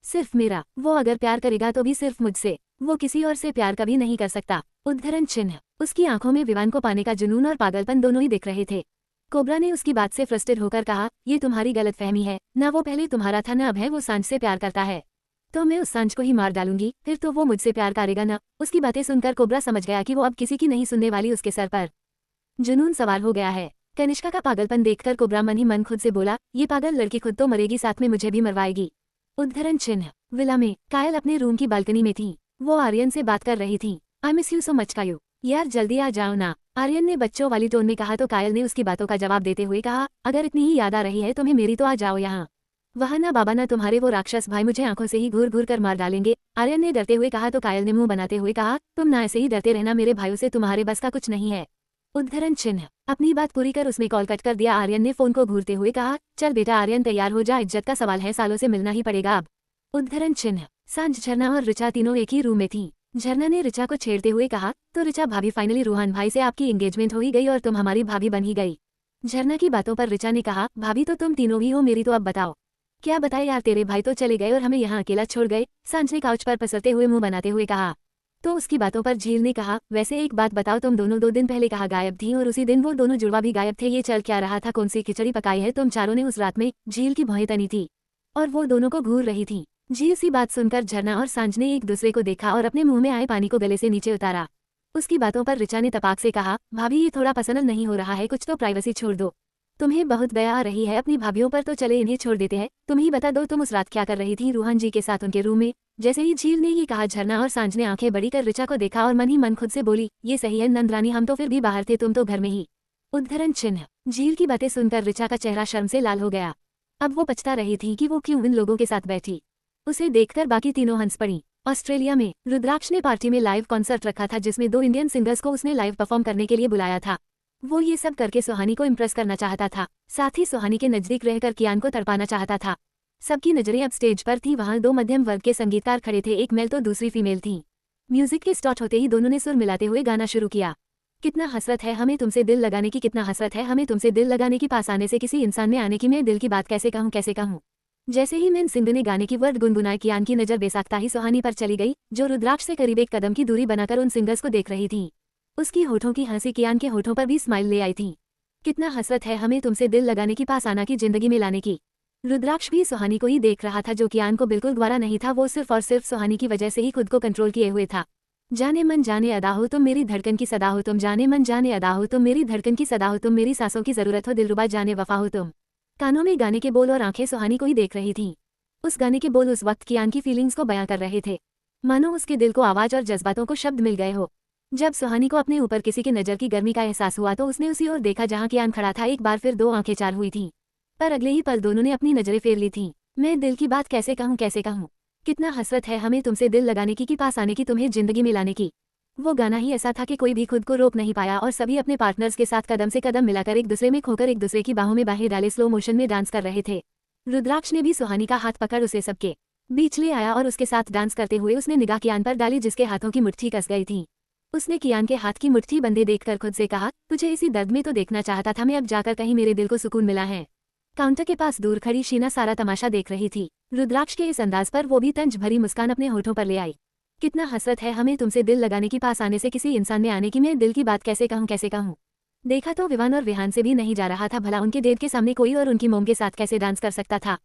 सिर्फ मेरा। वो अगर प्यार करेगा तो भी सिर्फ मुझसे, वो किसी और से प्यार कभी नहीं कर सकता। उद्धरण चिन्ह। उसकी आंखों में विवान को पाने का जुनून और पागलपन दोनों ही दिख रहे थे। कोबरा ने उसकी बात से फ्रस्ट्रेट होकर कहा, ये तुम्हारी गलतफहमी है, ना वो पहले तुम्हारा था ना अब है, वो सांझ से प्यार करता है। तो मैं उस सांझ को ही मार डालूंगी, फिर तो वो मुझसे प्यार करेगा ना। उसकी बातें सुनकर कोबरा समझ गया कि वो अब किसी की नहीं सुनने वाली, उसके सर पर जुनून सवार हो गया है। कनिष्का का पागलपन देखकर कोबरा मन ही मन खुद से बोला, ये पागल लड़की खुद तो मरेगी, साथ में मुझे भी मरवाएगी। उद्धरण चिन्ह। विला में कायल अपने रूम की बालकनी में थी। वो आर्यन से बात कर रही थी। I miss you so much Kayu, यार जल्दी आ जाओ ना, आर्यन ने बच्चों वाली टोन में कहा। तो कायल ने उसकी बातों का जवाब देते हुए कहा, अगर इतनी ही याद आ रही है तुम्हें मेरी तो आ जाओ यहाँ। वहाँ ना बाबा ना तुम्हारे वो राक्षस भाई मुझे आंखों से ही घूर घूर कर मार डालेंगे, आर्यन ने डरते हुए कहा। तो कायल ने मुंह बनाते हुए कहा, तुम ना ऐसे ही डरते रहना, मेरे भाइयों से तुम्हारे बस का कुछ नहीं है। उद्धरण चिन्ह। अपनी बात पूरी कर उसने कॉल कट कर दिया। आर्यन ने फोन को घूरते हुए कहा, चल बेटा आर्यन तैयार हो जा, इज्जत का सवाल है, सालों से मिलना ही पड़ेगा अब। उद्धरण चिन्ह। सांझ झरना और ऋचा तीनों एक ही रूम में थी। झरना ने ऋचा को छेड़ते हुए कहा, तो ऋचा भाभी फाइनली रूहान भाई से आपकी एंगेजमेंट हो ही गई और तुम हमारी भाभी बन ही गई। झरना की बातों पर ऋचा ने कहा, भाभी तो तुम तीनों ही हो मेरी, तो अब बताओ क्या बताए यार, तेरे भाई तो चले गए और हमें यहाँ अकेला छोड़ गए, सांझ ने काउच पर पसरते हुए मुंह बनाते हुए कहा। तो उसकी बातों पर झील ने कहा, वैसे एक बात बताओ, तुम दोनों 2 दिन पहले कहाँ गायब थी और उसी दिन वो दोनों जुड़वा भी गायब थे। ये चल क्या रहा था? कौन सी खिचड़ी पकाई है तुम चारों ने उस रात में? झील की भौहें तनी थी और वो दोनों को घूर रही थी। झील सी बात सुनकर झरना और सांझ ने एक दूसरे को देखा और अपने मुंह में आए पानी को गले से नीचे उतारा। उसकी बातों पर ऋचा ने तपाक से कहा, भाभी ये थोड़ा पसंद नहीं हो रहा है, कुछ तो प्राइवेसी छोड़ दो। तुम्हें बहुत दया आ रही है अपनी भाभीियों पर, तो चले इन्हें छोड़ देते हैं। तुम ही बता दो, तुम उस रात क्या कर रही थी रूहान जी के साथ उनके रूम में? जैसे ही झील ने ये कहा, झरना और सांझ ने आंखें बड़ी कर ऋचा को देखा और मन ही मन खुद से बोली, ये सही है नंदरानी, हम तो फिर भी बाहर थे, तुम तो घर में ही। उद्धरण चिन्ह। झील की बातें सुनकर ऋचा का चेहरा शर्म से लाल हो गया। अब वो पछता रही थी कि वो क्यों इन लोगों के साथ बैठी। उसे देखकर बाकी तीनों हंस पड़ी। ऑस्ट्रेलिया में रुद्राक्ष ने पार्टी में लाइव कॉन्सर्ट रखा था जिसमें 2 इंडियन सिंगर्स को उसने लाइव परफॉर्म करने के लिए बुलाया था। वो ये सब करके सुहानी को इम्प्रेस करना चाहता था, साथ ही सुहानी के नजदीक रहकर कियान को तड़पाना चाहता था। सबकी नजरें अब स्टेज पर थी। वहां 2 मध्यम वर्ग के संगीतकार खड़े थे, एक मेल तो दूसरी फीमेल थी। म्यूजिक के स्टार्ट होते ही दोनों ने सुर मिलाते हुए गाना शुरू किया। कितना हसरत है हमें तुमसे दिल लगाने की, कितना हसरत है हमें तुमसे दिल लगाने की, पास आने से किसी इंसान में आने की, मैं दिल की बात कैसे कहूँ कैसे कहूँ। जैसे ही मैन सिंह ने गाने की वर्ड गुनगुनाए, कियान की नजर बेसाख्ता ही सुहानी पर चली गई, जो रुद्राक्ष से करीब 1 कदम की दूरी बनाकर उन सिंगर्स को देख रही थी। उसकी होठों की हंसी कियान के होठों पर भी स्माइल ले आई थी। कितना हसरत है हमें तुमसे दिल लगाने की, पास आना की, जिंदगी में लाने की। रुद्राक्ष भी सुहानी को ही देख रहा था, जो कियान को बिल्कुल ग्वारा नहीं था। वो सिर्फ और सिर्फ सुहानी की वजह से ही खुद को कंट्रोल किए हुए था। जाने मन जाने अदा हो तुम, मेरी धड़कन की सदा हो तुम, जाने मन जाने अदा हो तुम, मेरी धड़कन की सदा हो तुम, मेरी सांसों की जरूरत हो, दिलरुबा जाने वफा हो तुम। कानों में गाने के बोल और आंखें सुहानी को ही देख रही थीं। उस गाने के बोल उस वक्त कियान की फीलिंग्स को बयां कर रहे थे, मानो उसके दिल को आवाज और जज्बातों को शब्द मिल गए हो। जब सुहानी को अपने ऊपर किसी के नजर की गर्मी का एहसास हुआ तो उसने उसी ओर देखा जहां कियान खड़ा था। एक बार फिर 2 आंखें चार हुई थीं, पर अगले ही पल दोनों ने अपनी नजरें फेर ली थीं। मैं दिल की बात कैसे कहूँ कैसे कहूँ, कितना हसरत है हमें तुमसे दिल लगाने की, पास आने की, तुम्हें जिंदगी में लाने की। वो गाना ही ऐसा था कि कोई भी खुद को रोक नहीं पाया और सभी अपने पार्टनर्स के साथ कदम से कदम मिलाकर एक दूसरे में खोकर एक दूसरे की बाहों में बाहें डाले स्लो मोशन में डांस कर रहे थे। रुद्राक्ष ने भी सुहानी का हाथ पकड़ उसे सबके बीच ले आया और उसके साथ डांस करते हुए उसने निगाह कियान पर डाली, जिसके हाथों की मुट्ठी कस गई थी। उसने कियान के हाथ की मुट्ठी बंधे देखकर खुद से कहा, तुझे इसी दर्द में तो देखना चाहता था मैं, अब जाकर कहीं मेरे दिल को सुकून मिला है। काउंटर के पास दूर खड़ी शीना सारा तमाशा देख रही थी। रुद्राक्ष के इस अंदाज पर वो भी तंज भरी मुस्कान अपने होठों पर ले आई। कितना हसरत है हमें तुमसे दिल लगाने की, पास आने से किसी इंसान में आने की, मैं दिल की बात कैसे कहूँ कैसे कहूँ। देखा तो विवान और विहान से भी नहीं जा रहा था, भला उनके डेट के सामने कोई और उनकी मोम के साथ कैसे डांस कर सकता था।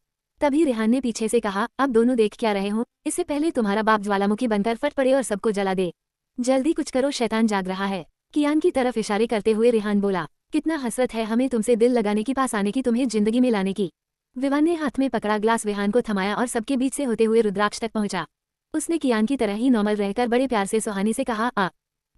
तभी रेहान ने पीछे से कहा, अब दोनों देख क्या रहे हो, इससे पहले तुम्हारा बाप ज्वालामुखी बनकर फट पड़े और सबको जला दे। जल्दी कुछ करो, शैतान जाग रहा है। कियान की तरफ इशारे करते हुए रेहान बोला, कितना हसरत है हमें तुमसे दिल लगाने की, पास आने की, तुम्हें जिंदगी में लाने की। विवान ने हाथ में पकड़ा ग्लास रेहान को थमाया और सबके बीच से होते हुए रुद्राक्ष तक पहुंचा। उसने कियान की तरह ही नॉर्मल रहकर बड़े प्यार से सुहानी से कहा,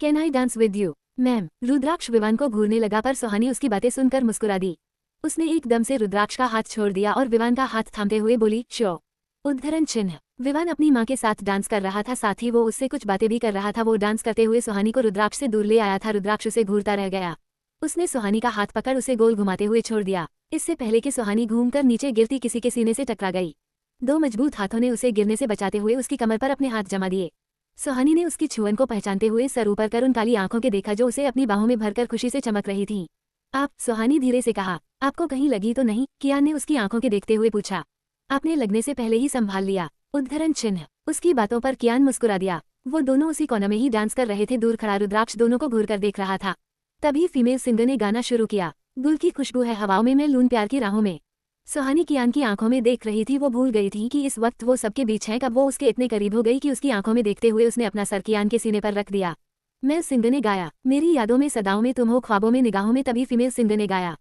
can I dance with you ma'am. Rudraksh Vivaan को घूरने लगा, पर सुहानी उसकी बातें सुनकर मुस्कुरा दी। उसने एकदम से रुद्राक्ष का हाथ छोड़ दिया और विवान का हाथ थामते हुए बोली, श्योर। उद्धरण चिन्ह। विवान अपनी माँ के साथ डांस कर रहा था, साथ ही वो उससे कुछ बातें भी कर रहा था। वो डांस करते हुए सुहानी को रुद्राक्ष से दूर ले आया था। रुद्राक्ष उसे घूरता रह गया। उसने सुहानी का हाथ पकड़ उसे गोल घुमाते हुए छोड़ दिया, इससे पहले कि सुहानी घूमकर नीचे गिरती किसी के सीने से टकरा गई। 2 मजबूत हाथों ने उसे गिरने से बचाते हुए उसकी कमर पर अपने हाथ जमा दिए। सुहानी ने उसकी छुअन को पहचानते हुए सर ऊपर कर उन काली आंखों के देखा जो उसे अपनी बाहों में भरकर खुशी से चमक रही थी। आप, सुहानी धीरे से कहा, आपको कहीं लगी तो नहीं? कियान ने उसकी आंखों के देखते हुए पूछा। आपने लगने से पहले ही संभाल लिया। उद्धरण चिन्ह। उसकी बातों पर कियान मुस्कुरा दिया। वो दोनों उसी कोने में ही डांस कर रहे थे। दूर खड़ा रुद्राक्ष दोनों को घूरकर देख रहा था। तभी फीमेल सिंगर ने गाना शुरू किया, गुल की खुशबू है हवाओं में, मैं लून प्यार की राहों में। सुहानी कियान की आंखों में देख रही थी। वो भूल गई थी कि इस वक्त वो सबके बीच है। कब वो उसके इतने करीब हो गई कि उसकी आंखों में देखते हुए उसने अपना सर कियान के सीने पर रख दिया। मेल सिंगर ने गाया, मेरी यादों में सदाओं में तुम हो, ख्वाबों में निगाहों में। तभी फीमेल सिंगर ने गाया,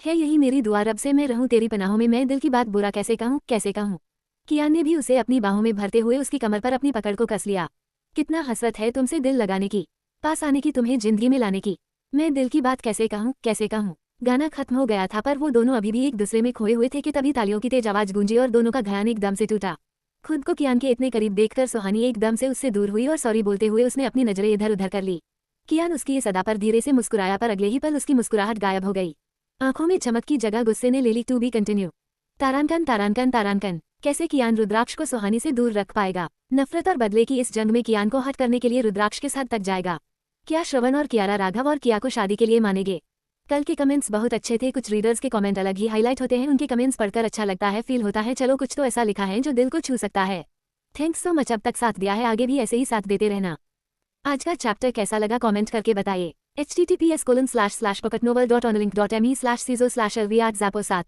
है यही मेरी दुआ रब से, मैं रहूं तेरी पनाहों में, मैं दिल की बात बुरा कैसे कहूँ कैसे कहूँ। कियान ने भी उसे अपनी बाहों में भरते हुए उसकी कमर पर अपनी पकड़ को कस लिया। कितना हसरत है तुमसे दिल लगाने की, पास आने की, तुम्हें जिंदगी में लाने की, मैं दिल की बात कैसे कहूँ कैसे कहूँ। गाना खत्म हो गया था, पर वो दोनों अभी भी एक दूसरे में खोए हुए थे कि तभी तालियों की तेज आवाज गूंजी और दोनों का ध्यान एकदम से टूटा। खुद को कियान के इतने करीब देखकर सुहानी एकदम से उससे दूर हुई और सॉरी बोलते हुए उसने अपनी नजरें इधर उधर कर ली। कियान उसकी इस अदा पर धीरे से मुस्कुराया, पर अगले ही पल उसकी मुस्कुराहट गायब हो गई। आंखों में चमक की जगह गुस्से ने ले ली। To be continue. तारानकन तारानकन तारानकन। कैसे कियान रुद्राक्ष को सुहानी से दूर रख पाएगा? नफरत और बदले की इस जंग में कियान को हट करने के लिए रुद्राक्ष के साथ तक जाएगा? क्या श्रवण और कियारा राघव और किया को शादी के लिए मानेंगे? कल के कमेंट्स बहुत अच्छे थे। कुछ रीडर्स के कमेंट अलग ही हाईलाइट होते हैं, उनके कमेंट्स पढ़कर अच्छा लगता है, फील होता है चलो कुछ तो ऐसा लिखा है जो दिल को छू सकता है। थैंक्स सो मच अब तक साथ दिया है, आगे भी ऐसे ही साथ देते रहना। आज का चैप्टर कैसा लगा कमेंट करके बताइए। https://pocketnovel.onlink.me/ciso/lv8zapo7